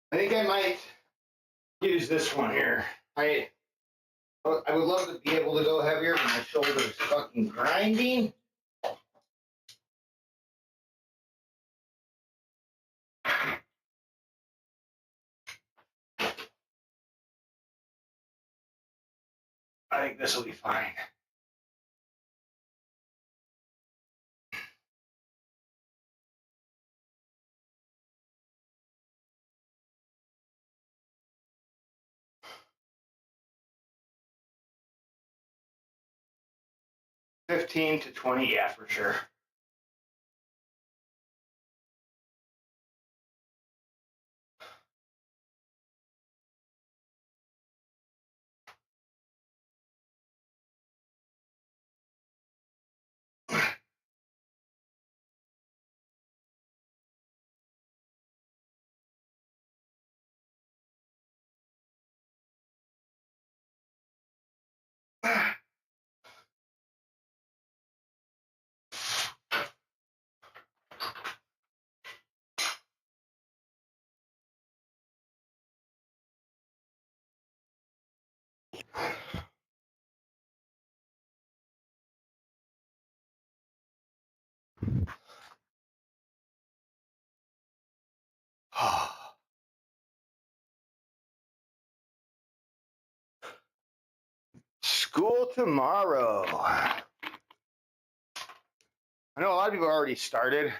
I think I might use this one here. I would love to be able to go heavier, but my shoulder is fucking grinding. I think this will be fine. $15 to $20, yeah, for sure. School tomorrow. I know a lot of people already started.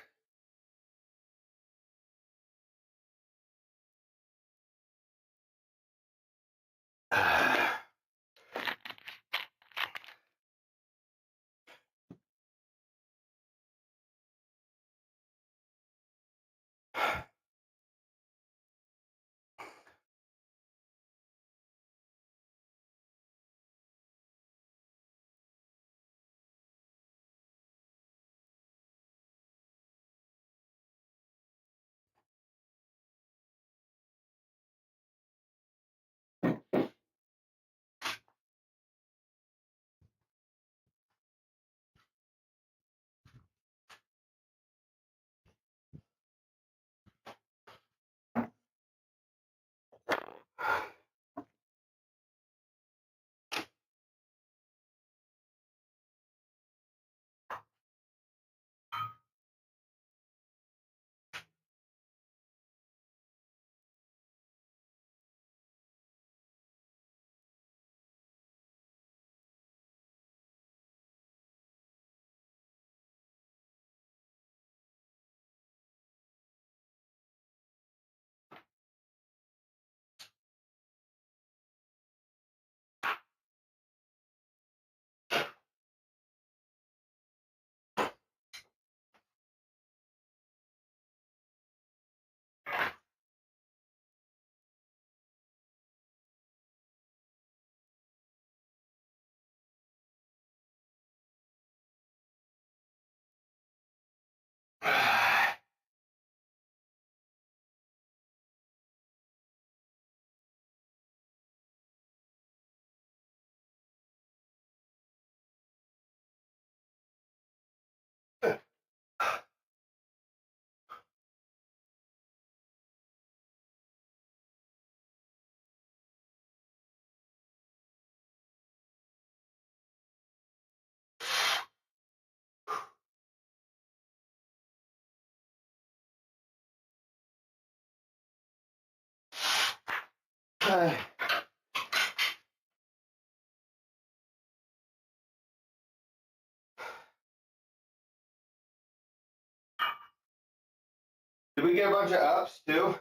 Did we get a bunch of ups too?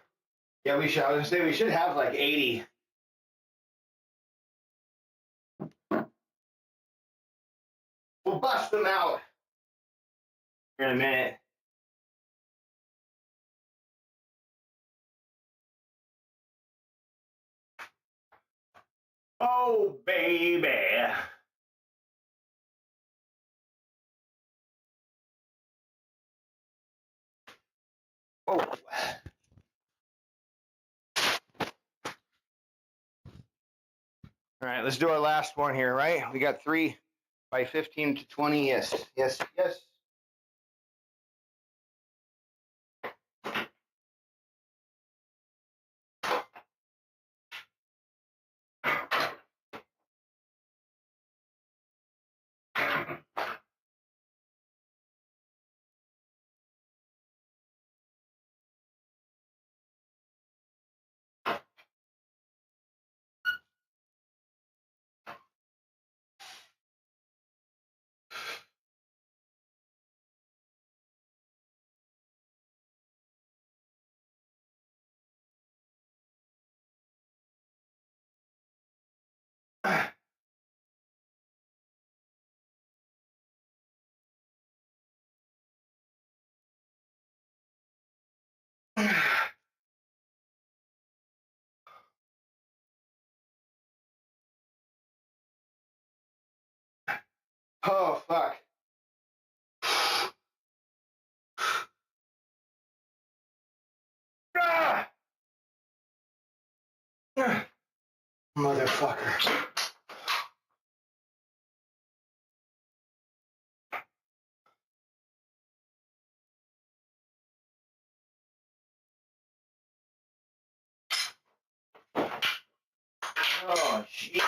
Yeah, we should. I was gonna say we should have like 80. We'll bust them out in a minute. Oh, baby. Oh. All right, let's do our last one here, right? We got 3 by 15 to 20. Yes, yes, yes. Oh, fuck. Ah! Motherfucker. Oh, shit.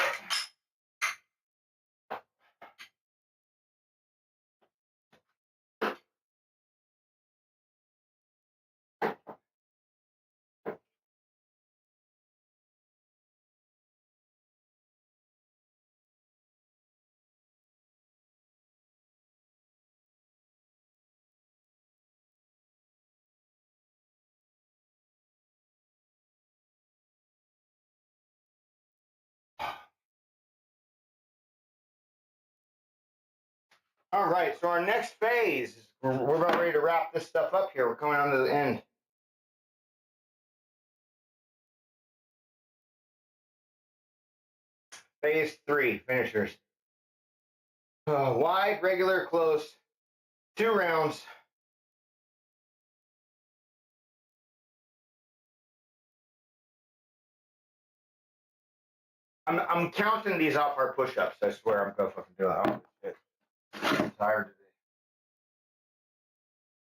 All right, so our next phase, we're about ready to wrap this stuff up here. We're coming on to the end. Phase 3, finishers. Wide, regular, close, 2 rounds. I'm counting these off our push-ups. I swear I'm gonna fucking do it. I'm tired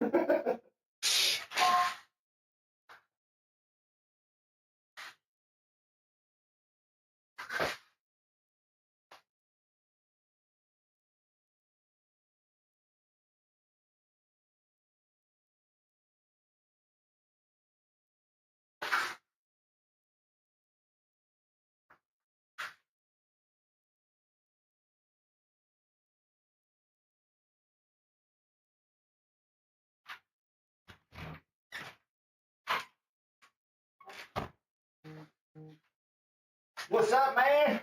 today. What's up, man?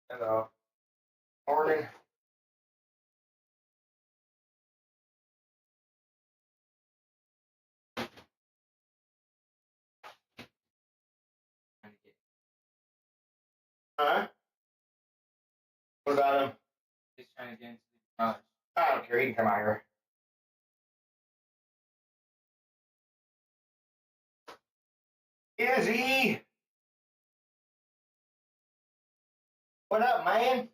Hello. Morning. Huh? What about him?
He's trying to get into the garage.
I don't care. He can come out here. Izzy! What up, man?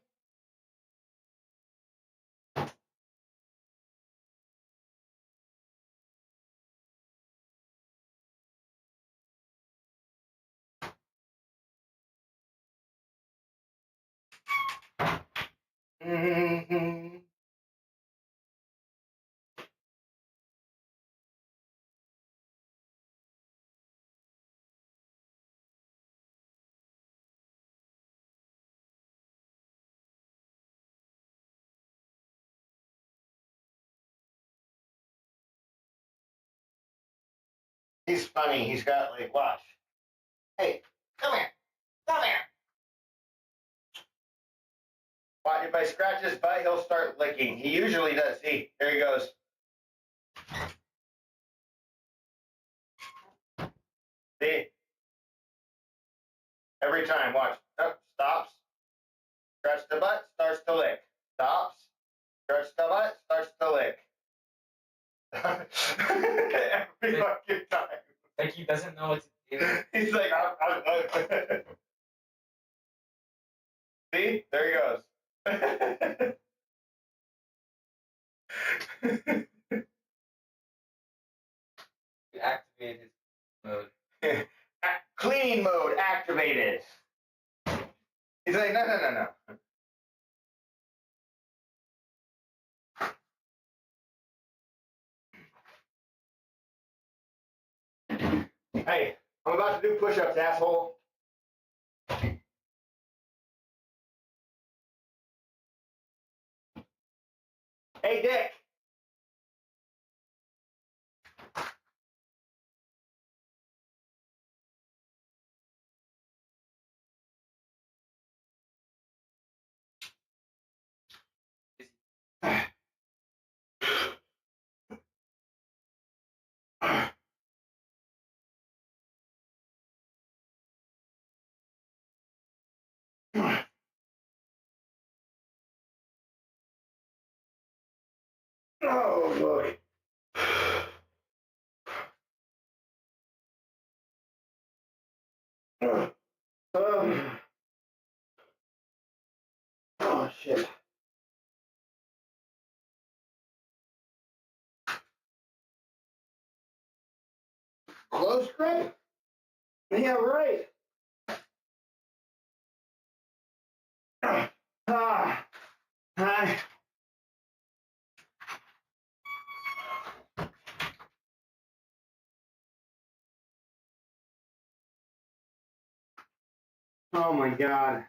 Mm-hmm. He's funny. He's got, like, watch. Hey, come here. Come here. Watch, if I scratch his butt, he'll start licking. He usually does. See, there he goes. See? Every time, watch. Oh, stops. Scratch the butt, starts to lick. Stops. Scratch the butt, starts to lick. Every fucking time.
Like he doesn't know what to do.
He's like, see? There he goes.
You activate his mode.
Clean mode activated. He's like, no. Hey, I'm about to do push-ups, asshole. Hey, Dick. Oh, boy. Oh, shit. Close grip? Yeah, right. Ah, ah. Oh my God.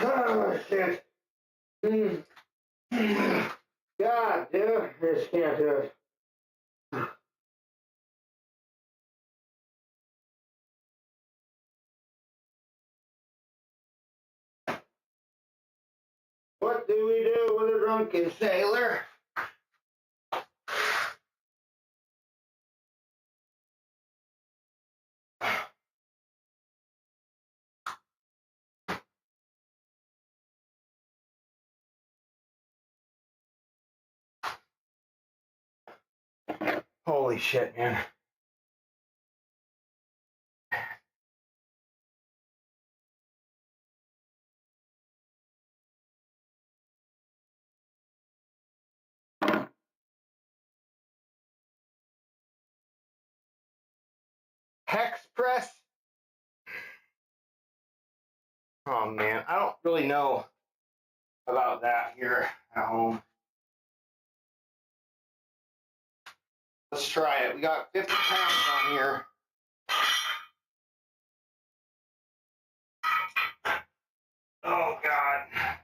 Oh, shit. Mm. God, dude. I just can't do it. What do we do with a drunken sailor? Holy shit, man. Hex press? Oh, man. I don't really know about that here at home. Let's try it. We got 50 pounds on here. Oh, God.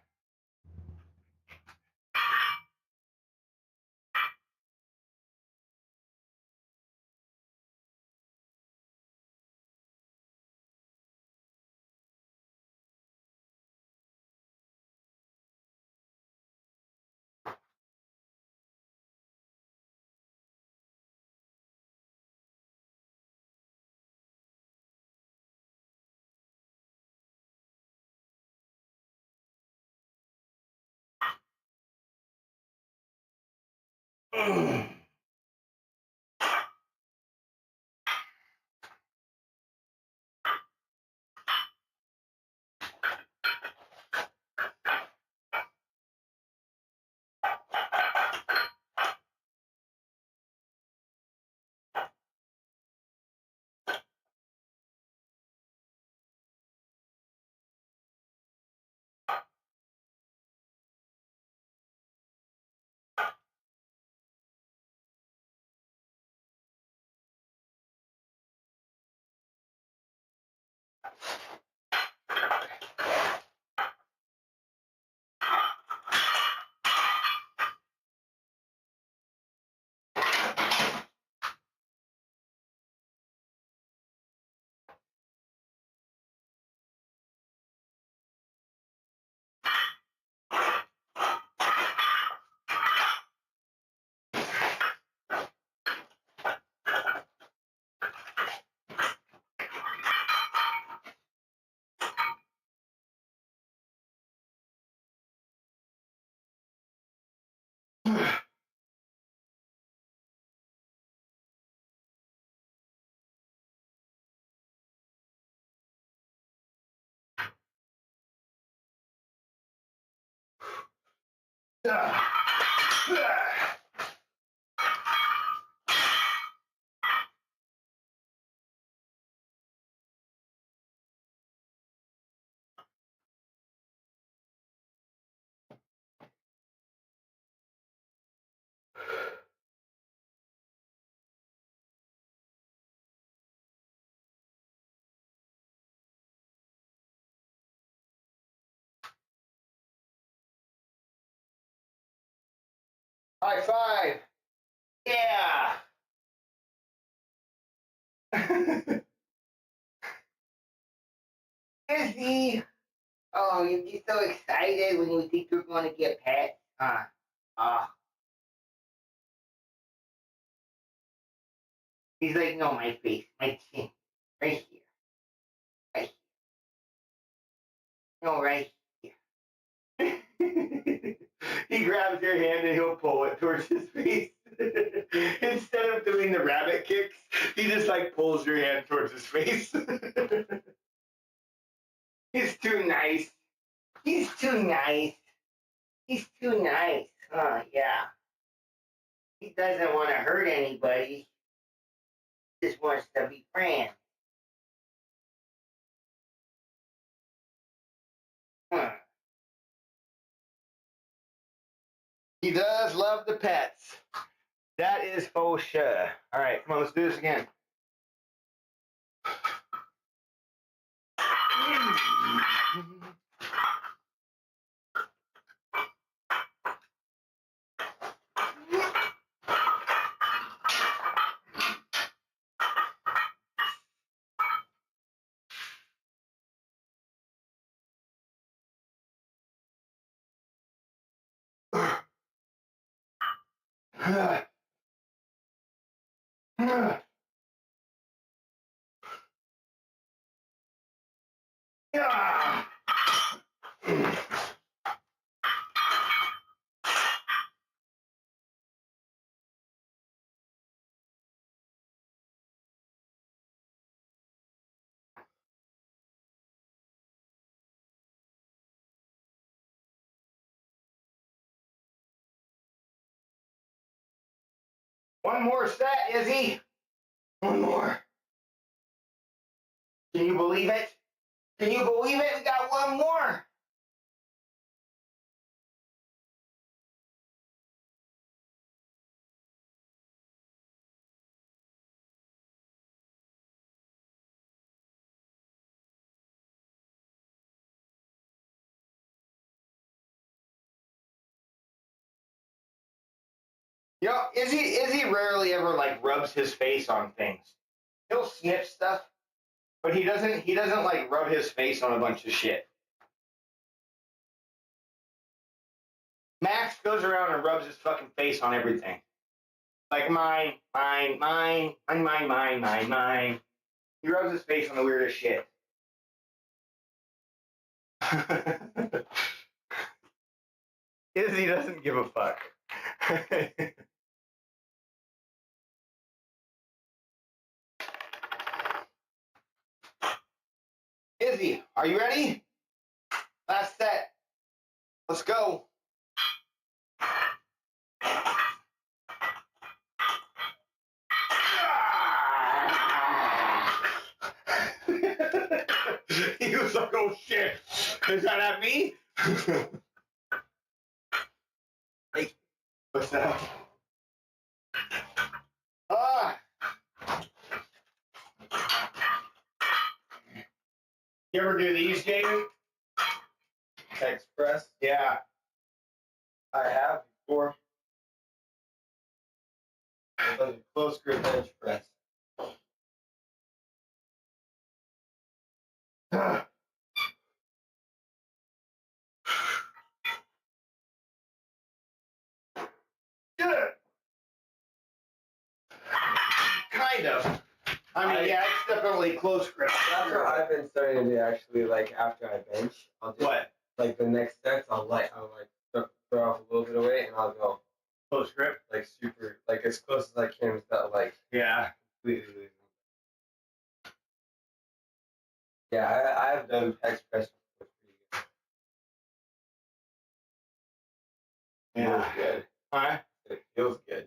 High five. Yeah. Izzy. Oh, you'd be so excited when you think you're going to get pets. He's like, no, my face, my chin, right here, right here. No, right here. He grabs your hand and he'll pull it towards his face. Instead of doing the rabbit kicks, he just like pulls your hand towards his face. He's too nice. He's too nice. He's too nice. Yeah. He doesn't want to hurt anybody. He just wants to be friends. Huh. He does love the pets. That is for sure. All right, come on, let's do this again. One more set, Izzy. One more. Can you believe it? Can you believe it? We got one more. You know, Izzy rarely ever like rubs his face on things. He'll sniff stuff, but he doesn't like rub his face on a bunch of shit. Max goes around and rubs his fucking face on everything. Like mine, mine, mine, mine, mine, mine, mine, mine. He rubs his face on the weirdest shit. Izzy doesn't give a fuck. Izzy, are you ready? Last set. Let's go. He was like, oh shit. Is that at me? Hey, what's that? Ah. You ever do these, Jaden?
Express.
Yeah.
I have before. It was a close grip bench press.
Kind of. I mean, yeah, it's definitely close grip.
That's what I've been starting to do actually. Like after I bench, I'll just
What?
like the next sets. I'll throw off a little bit of weight and I'll go
Close grip?
like super like as close as I can without like
Yeah.
completely losing. Yeah, I've done express before.
Yeah.
Feels good.
Alright.
It feels good.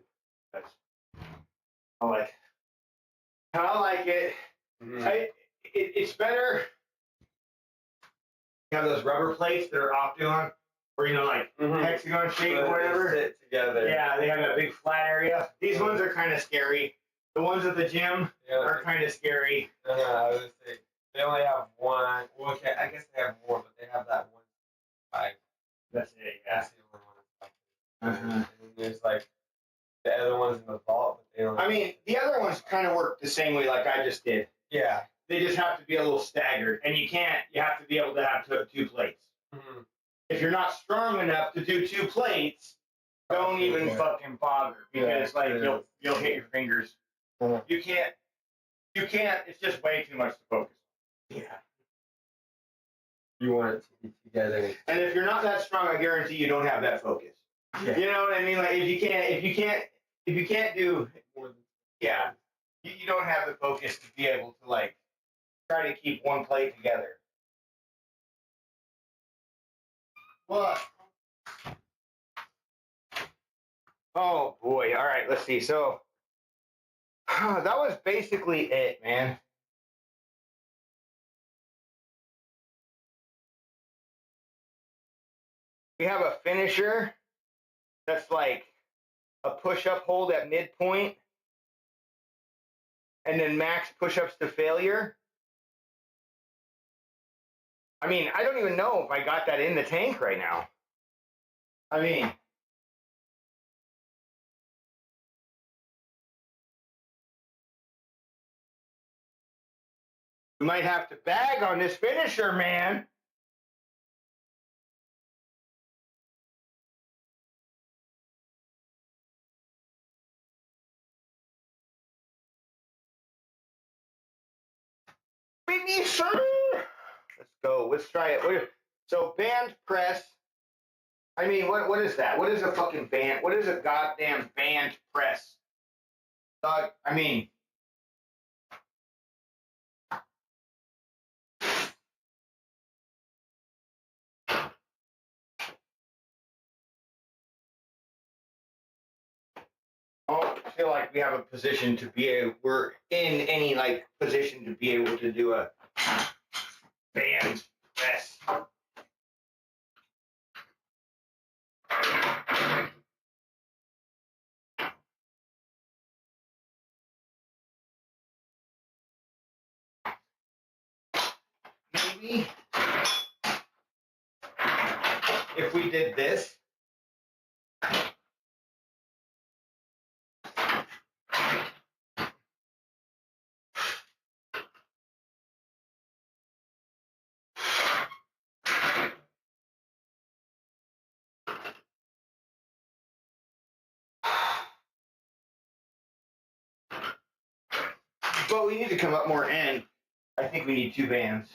I like it. I like it.
Mhm.
It's better. You have those rubber plates that are opulent, or like
Mhm.
hexagon shape or
But they
whatever.
sit together.
Yeah, they have that big flat area. These ones are kind of scary. The ones at the gym
Yeah.
are kind of scary.
I was gonna say they only have one. Well, okay, I guess they have more, but they have that one. Like
That's it.
that's the only one.
Uh-huh.
And there's like the other ones in the vault, but they don't.
I mean, the other ones kind of work the same way, like I just did.
Yeah.
They just have to be a little staggered, and you can't. You have to be able to have two plates.
Mm-hmm.
If you're not strong enough to do 2 plates, don't even fucking bother, because like you'll hit your fingers. You can't. It's just way too much to focus. Yeah.
You want it to be together.
And if you're not that strong, I guarantee you don't have that focus.
Yeah.
You know what I mean? Like if you can't do more than, yeah, you don't have the focus to be able to like try to keep one plate together. What? Oh boy! All right, let's see. So that was basically it, man. We have a finisher that's like a push-up hold at midpoint, and then max push-ups to failure. I mean, I don't even know if I got that in the tank right now. I mean, we might have to bag on this finisher, man. Baby, sir. Let's go. Let's try it. So band press. I mean, what is that? What is a fucking band? What is a goddamn band press? I mean, I don't feel like we have a position to be able. We're in any like position to be able to do a band press. Maybe if we did this. But we need to come up more, and I think we need 2 bands.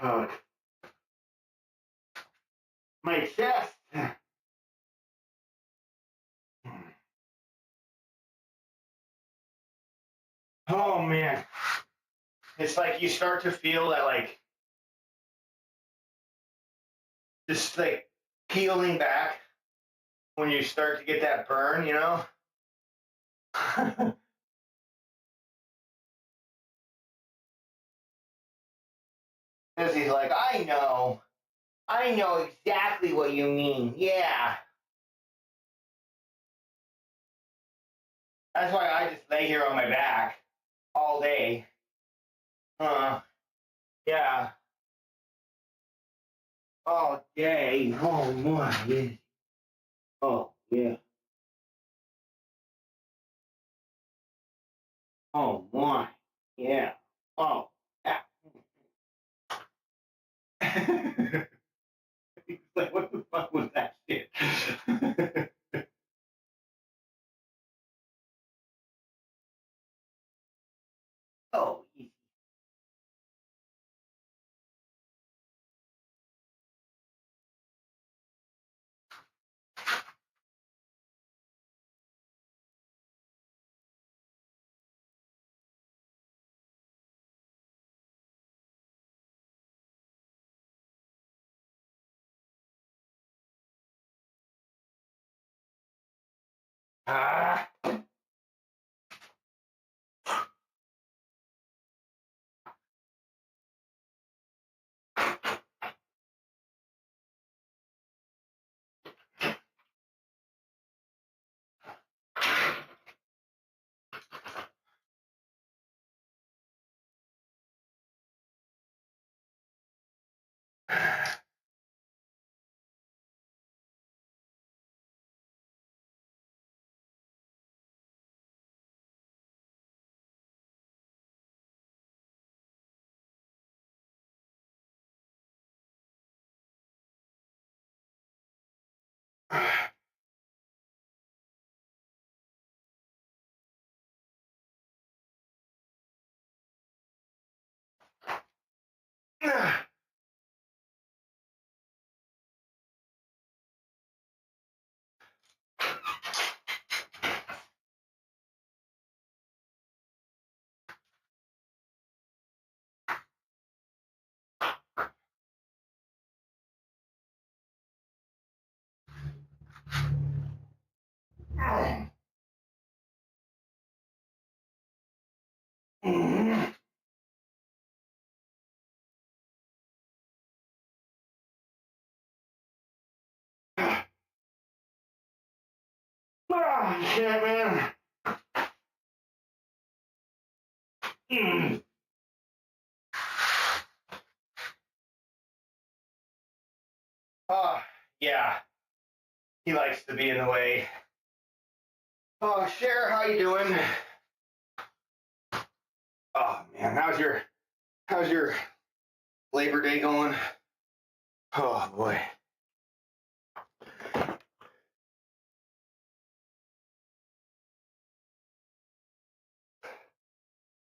My chest. Oh man. It's like you start to feel that like just like peeling back when you start to get that burn, you know? Because he's like, I know exactly what you mean. Yeah. That's why I just lay here on my back all day. Yeah. All day. Oh my. Yeah. Oh yeah. Oh my. Yeah. Oh. Yeah. He's like, what the fuck was that shit? Oh. Ah. Oh, shit, man. Oh, yeah. He likes to be in the way. Oh, Cher, how you doing? Oh man, how's your Labor Day going? Oh boy.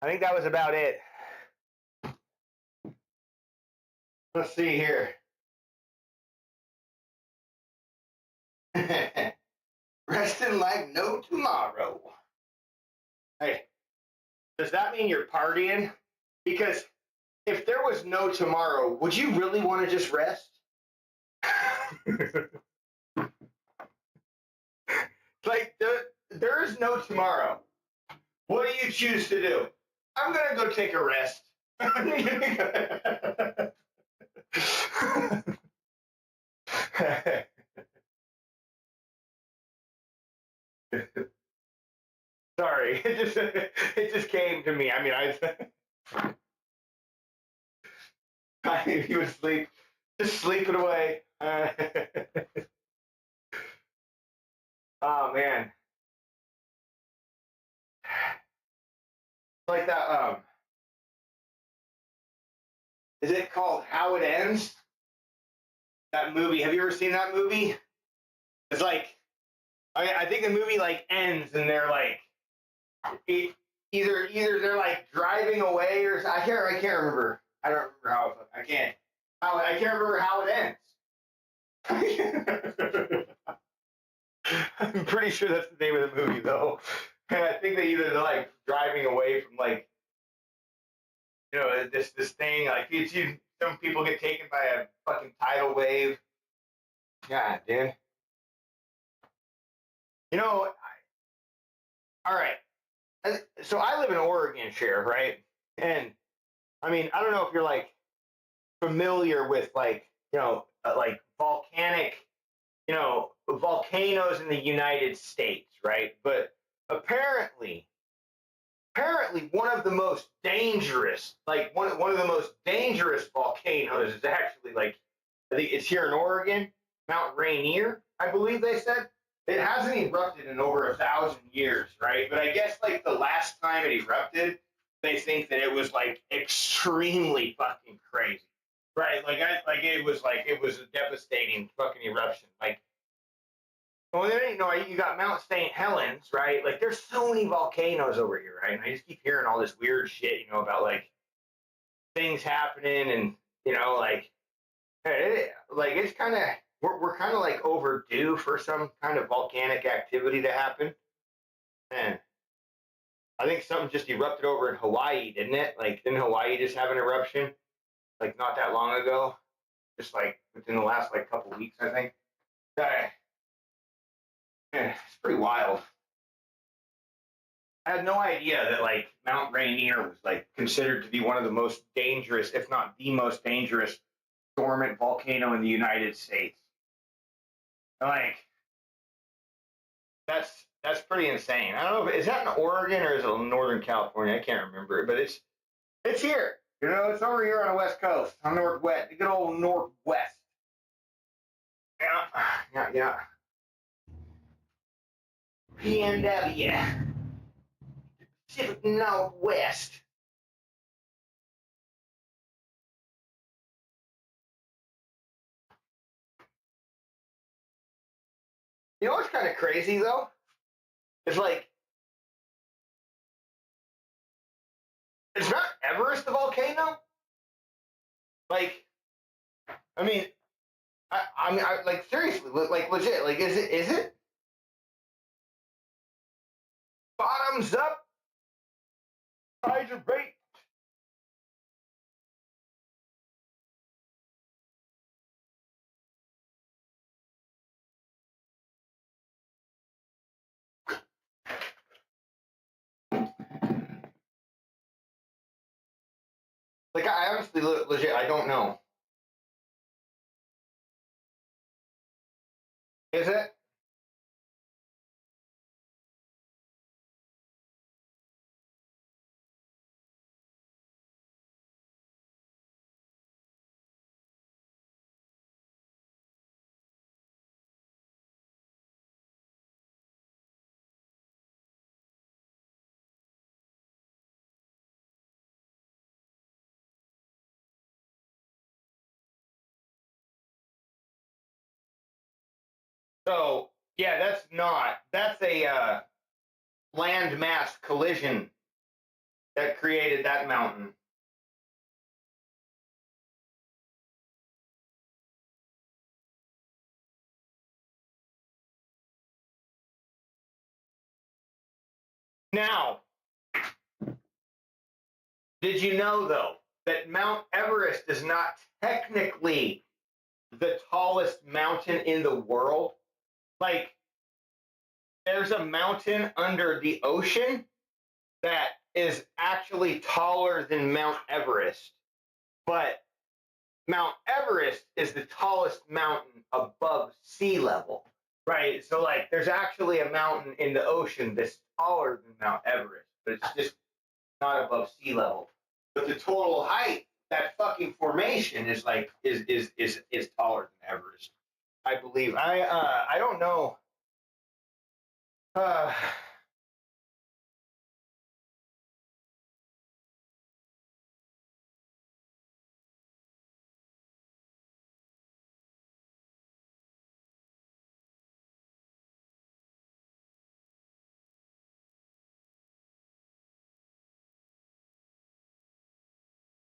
I think that was about it. Let's see here. Resting like no tomorrow. Hey, does that mean you're partying? Because if there was no tomorrow, would you really want to just rest? Like, there is no tomorrow. What do you choose to do? I'm going to go take a rest. Sorry, it just came to me. I mean, I he was sleep, just sleeping away. Oh man, like that. Is it called How It Ends? That movie. Have you ever seen that movie? It's like I think the movie like ends and they're like either they're like driving away or I can't remember. I don't remember how. I can't. I can't remember how it ends. I'm pretty sure that's the name of the movie, though. And I think they either like driving away from like this thing like some people get taken by a fucking tidal wave. God, dude. All right. So I live in Oregon, Share, right? And I mean, I don't know if you're like familiar with like volcanic, volcanoes in the United States, right? But apparently, one of the most dangerous, like one of the most dangerous volcanoes is actually like, I think it's here in Oregon, Mount Rainier, I believe they said. It hasn't erupted in over 1,000 years, right? But I guess like the last time it erupted, they think that it was like extremely fucking crazy, right? It was a devastating fucking eruption. Like, well, then you got Mount St. Helens, right? Like, there's so many volcanoes over here, right? And I just keep hearing all this weird shit, about like things happening, and like, it's kind of we're kind of like overdue for some kind of volcanic activity to happen. And I think something just erupted over in Hawaii, didn't it? Like, didn't Hawaii just have an eruption like not that long ago? Just like within the last like couple weeks, I think. It's pretty wild. I had no idea that like Mount Rainier was like considered to be one of the most dangerous, if not the most dangerous, dormant volcano in the United States. Like, that's pretty insane. I don't know, is that in Oregon or is it in Northern California? I can't remember, but it's here. It's over here on the West Coast, on Northwest, the good old Northwest. Yeah. PNW, Pacific Northwest. What's kind of crazy though? It's like, it's not Everest the volcano. Like, I mean, I like seriously, like legit, like is it bottoms up, tides are bait? Like, I honestly, legit, I don't know. Is it? So yeah, that's not. That's a landmass collision that created that mountain. Now, did you know though that Mount Everest is not technically the tallest mountain in the world? Like, there's a mountain under the ocean that is actually taller than Mount Everest, but Mount Everest is the tallest mountain above sea level, right? So, like, there's actually a mountain in the ocean that's taller than Mount Everest, but it's just not above sea level. But the total height, that fucking formation is like is taller than Everest, I believe. I don't know. Uh,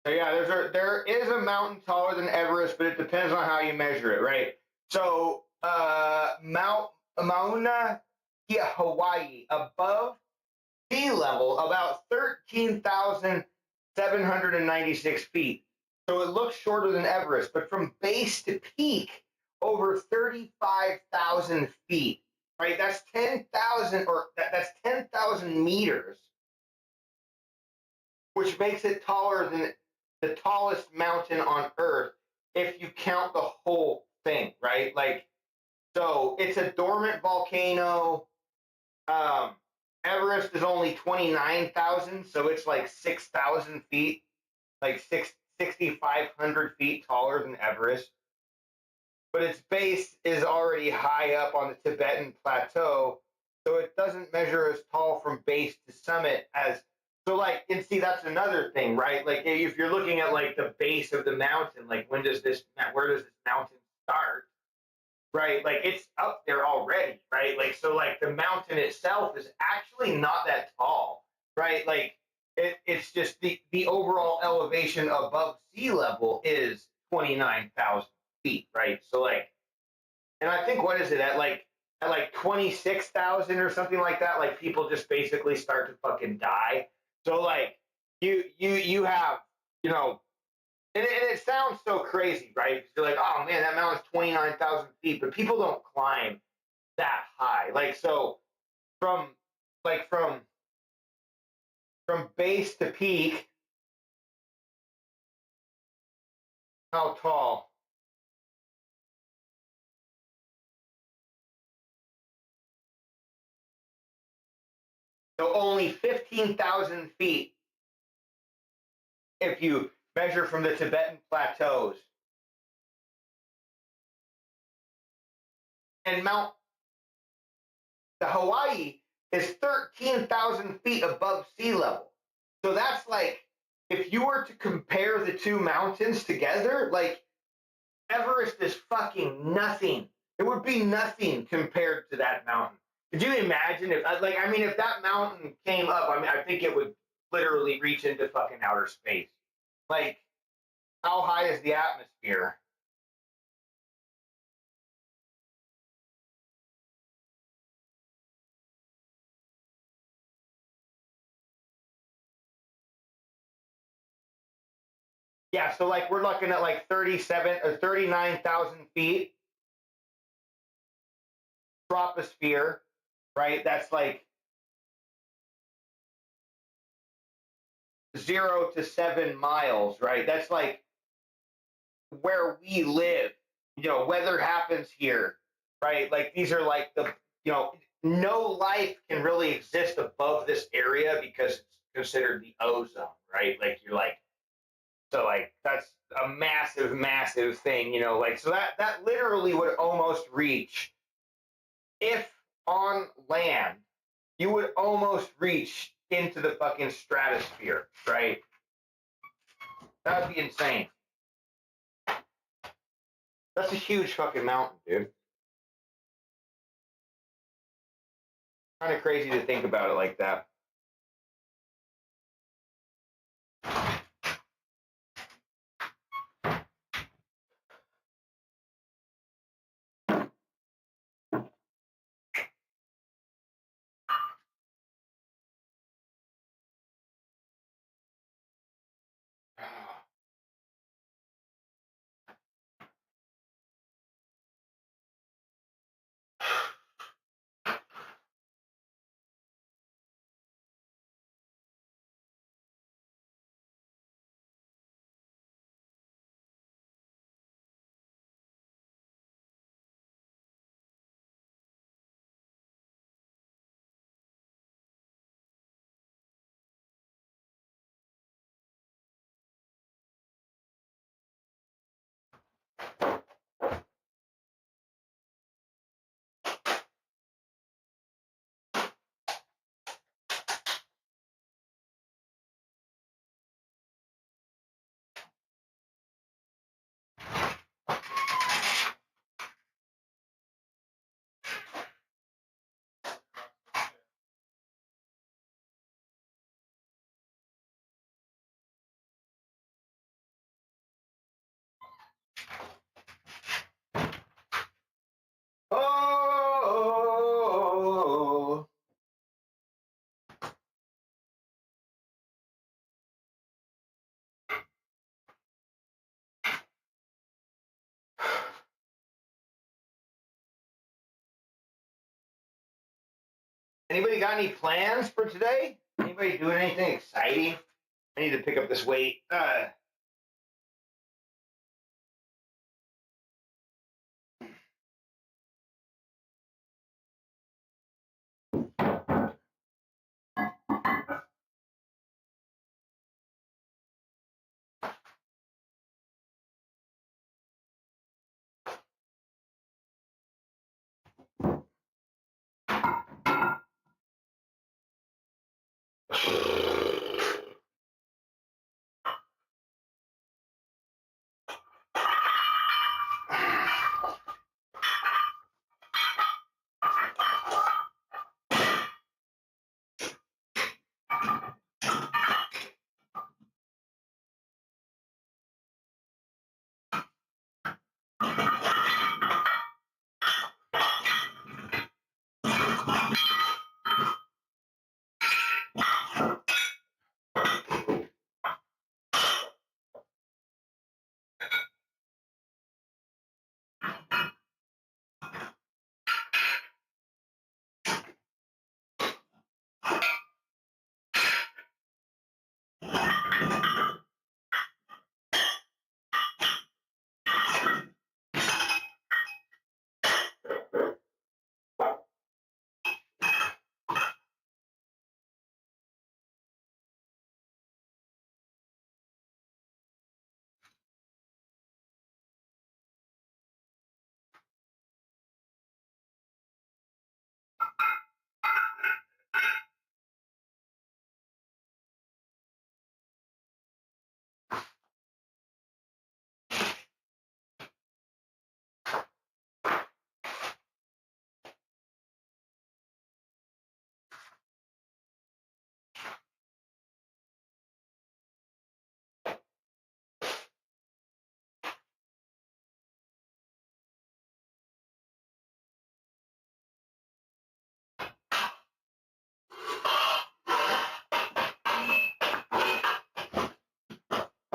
So yeah, there is a mountain taller than Everest, but it depends on how you measure it, right? So Mount Mauna Kea, Hawaii, above sea level, about 13,796 feet. So it looks shorter than Everest, but from base to peak, over 35,000 feet. Right, that's 10,000, or that's 10,000 meters, which makes it taller than the tallest mountain on Earth if you count the whole thing, right? Like, so it's a dormant volcano. Everest is only 29,000, so it's like 6,000 feet, like 6,500 feet taller than Everest. But its base is already high up on the Tibetan Plateau, so it doesn't measure as tall from base to summit as. So, like, and see, that's another thing, right? Like, if you're looking at like the base of the mountain, like, where does this mountain start? Right, like it's up there already, right? Like, so, like, the mountain itself is actually not that tall, right? Like, it's just the overall elevation above sea level is 29,000 feet, right? So, like, and I think, what is it, at like 26,000 or something like that? Like, people just basically start to fucking die. So, like, you have, you know, and it sounds so crazy, right? Because you're like, oh man, that mountain's 29,000 feet, but people don't climb that high. Like, so from like from base to peak, how tall? So only 15,000 feet if you measure from the Tibetan plateaus. And the Hawaii is 13,000 feet above sea level. So that's like, if you were to compare the two mountains together, like, Everest is fucking nothing. It would be nothing compared to that mountain. Could you imagine if, like, I mean, if that mountain came up, I mean, I think it would literally reach into fucking outer space. Like, how high is the atmosphere? Yeah, so like we're looking at like 37 or 39,000 feet troposphere, right? That's like 0 to 7 miles, right? That's like where we live. You know, weather happens here, right? Like, these are like you know, no life can really exist above this area because it's considered the ozone, right? Like, you're like, so like that's a massive, massive thing, you know, like, so that literally would almost reach, if on land, you would almost reach into the fucking stratosphere, right? That'd be insane. That's a huge fucking mountain, dude. Kind of crazy to think about it like that. Anybody got any plans for today? Anybody doing anything exciting? I need to pick up this weight.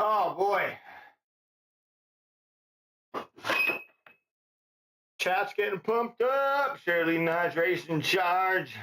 Oh boy. Chat's getting pumped up. Shirley hydration charge.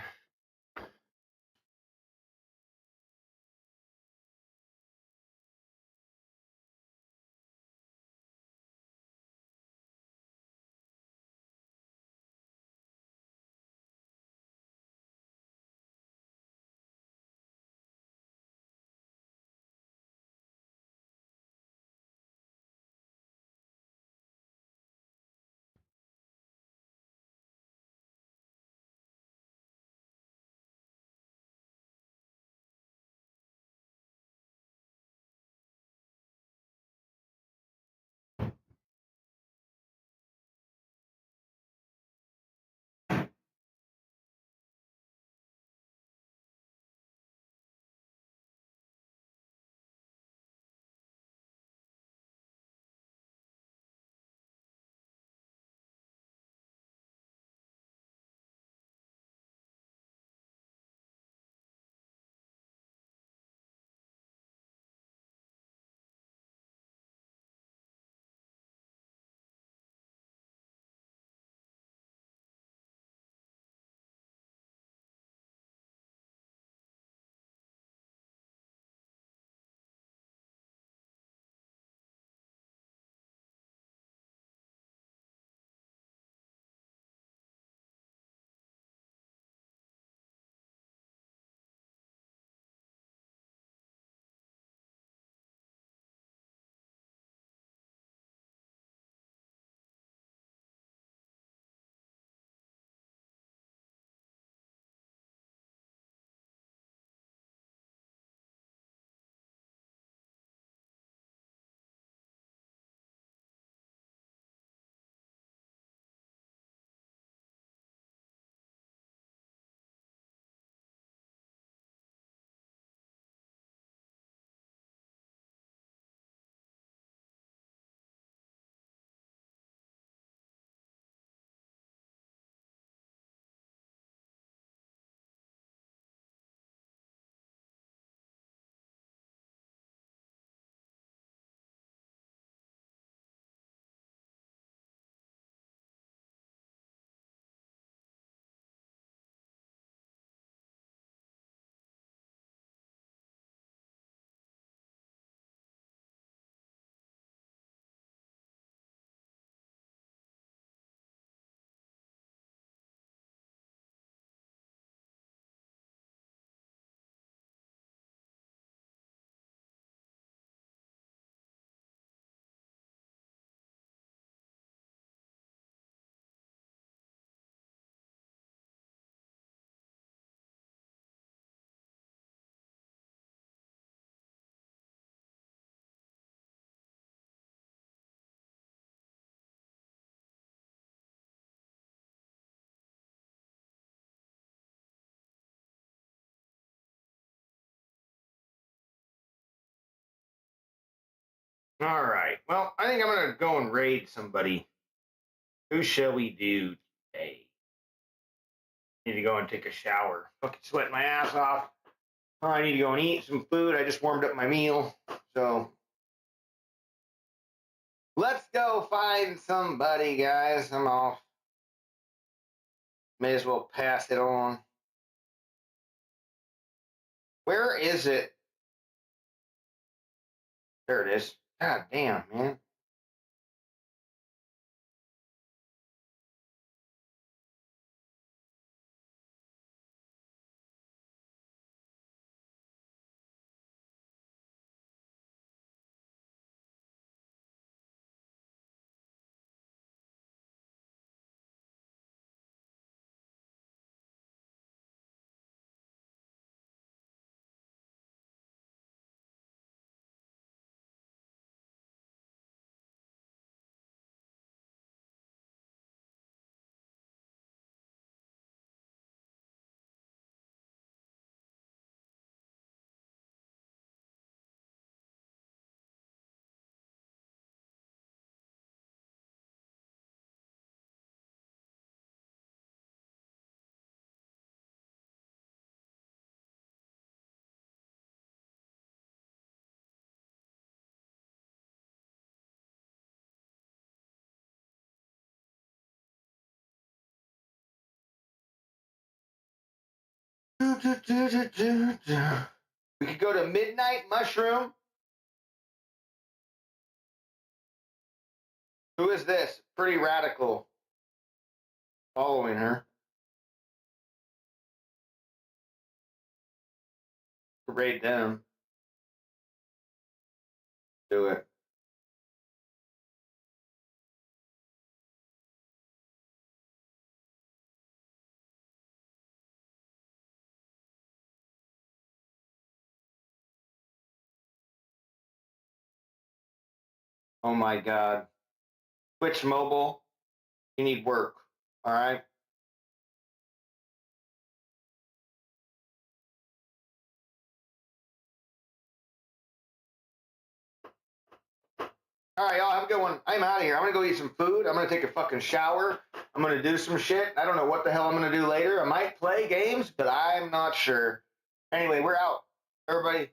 All right. Well, I think I'm gonna go and raid somebody. Who shall we do today? Need to go and take a shower. Fucking sweat my ass off. Oh, I need to go and eat some food. I just warmed up my meal. So let's go find somebody, guys. I'm off. May as well pass it on. Where is it? There it is. God damn, man. We could go to Midnight Mushroom. Who is this? Pretty radical. Following her. Raid them. Do it. Oh my God. Twitch Mobile. You need work. All right. All right, y'all have a good one. I'm out of here. I'm going to go eat some food. I'm going to take a fucking shower. I'm going to do some shit. I don't know what the hell I'm going to do later. I might play games, but I'm not sure. Anyway, we're out. Everybody,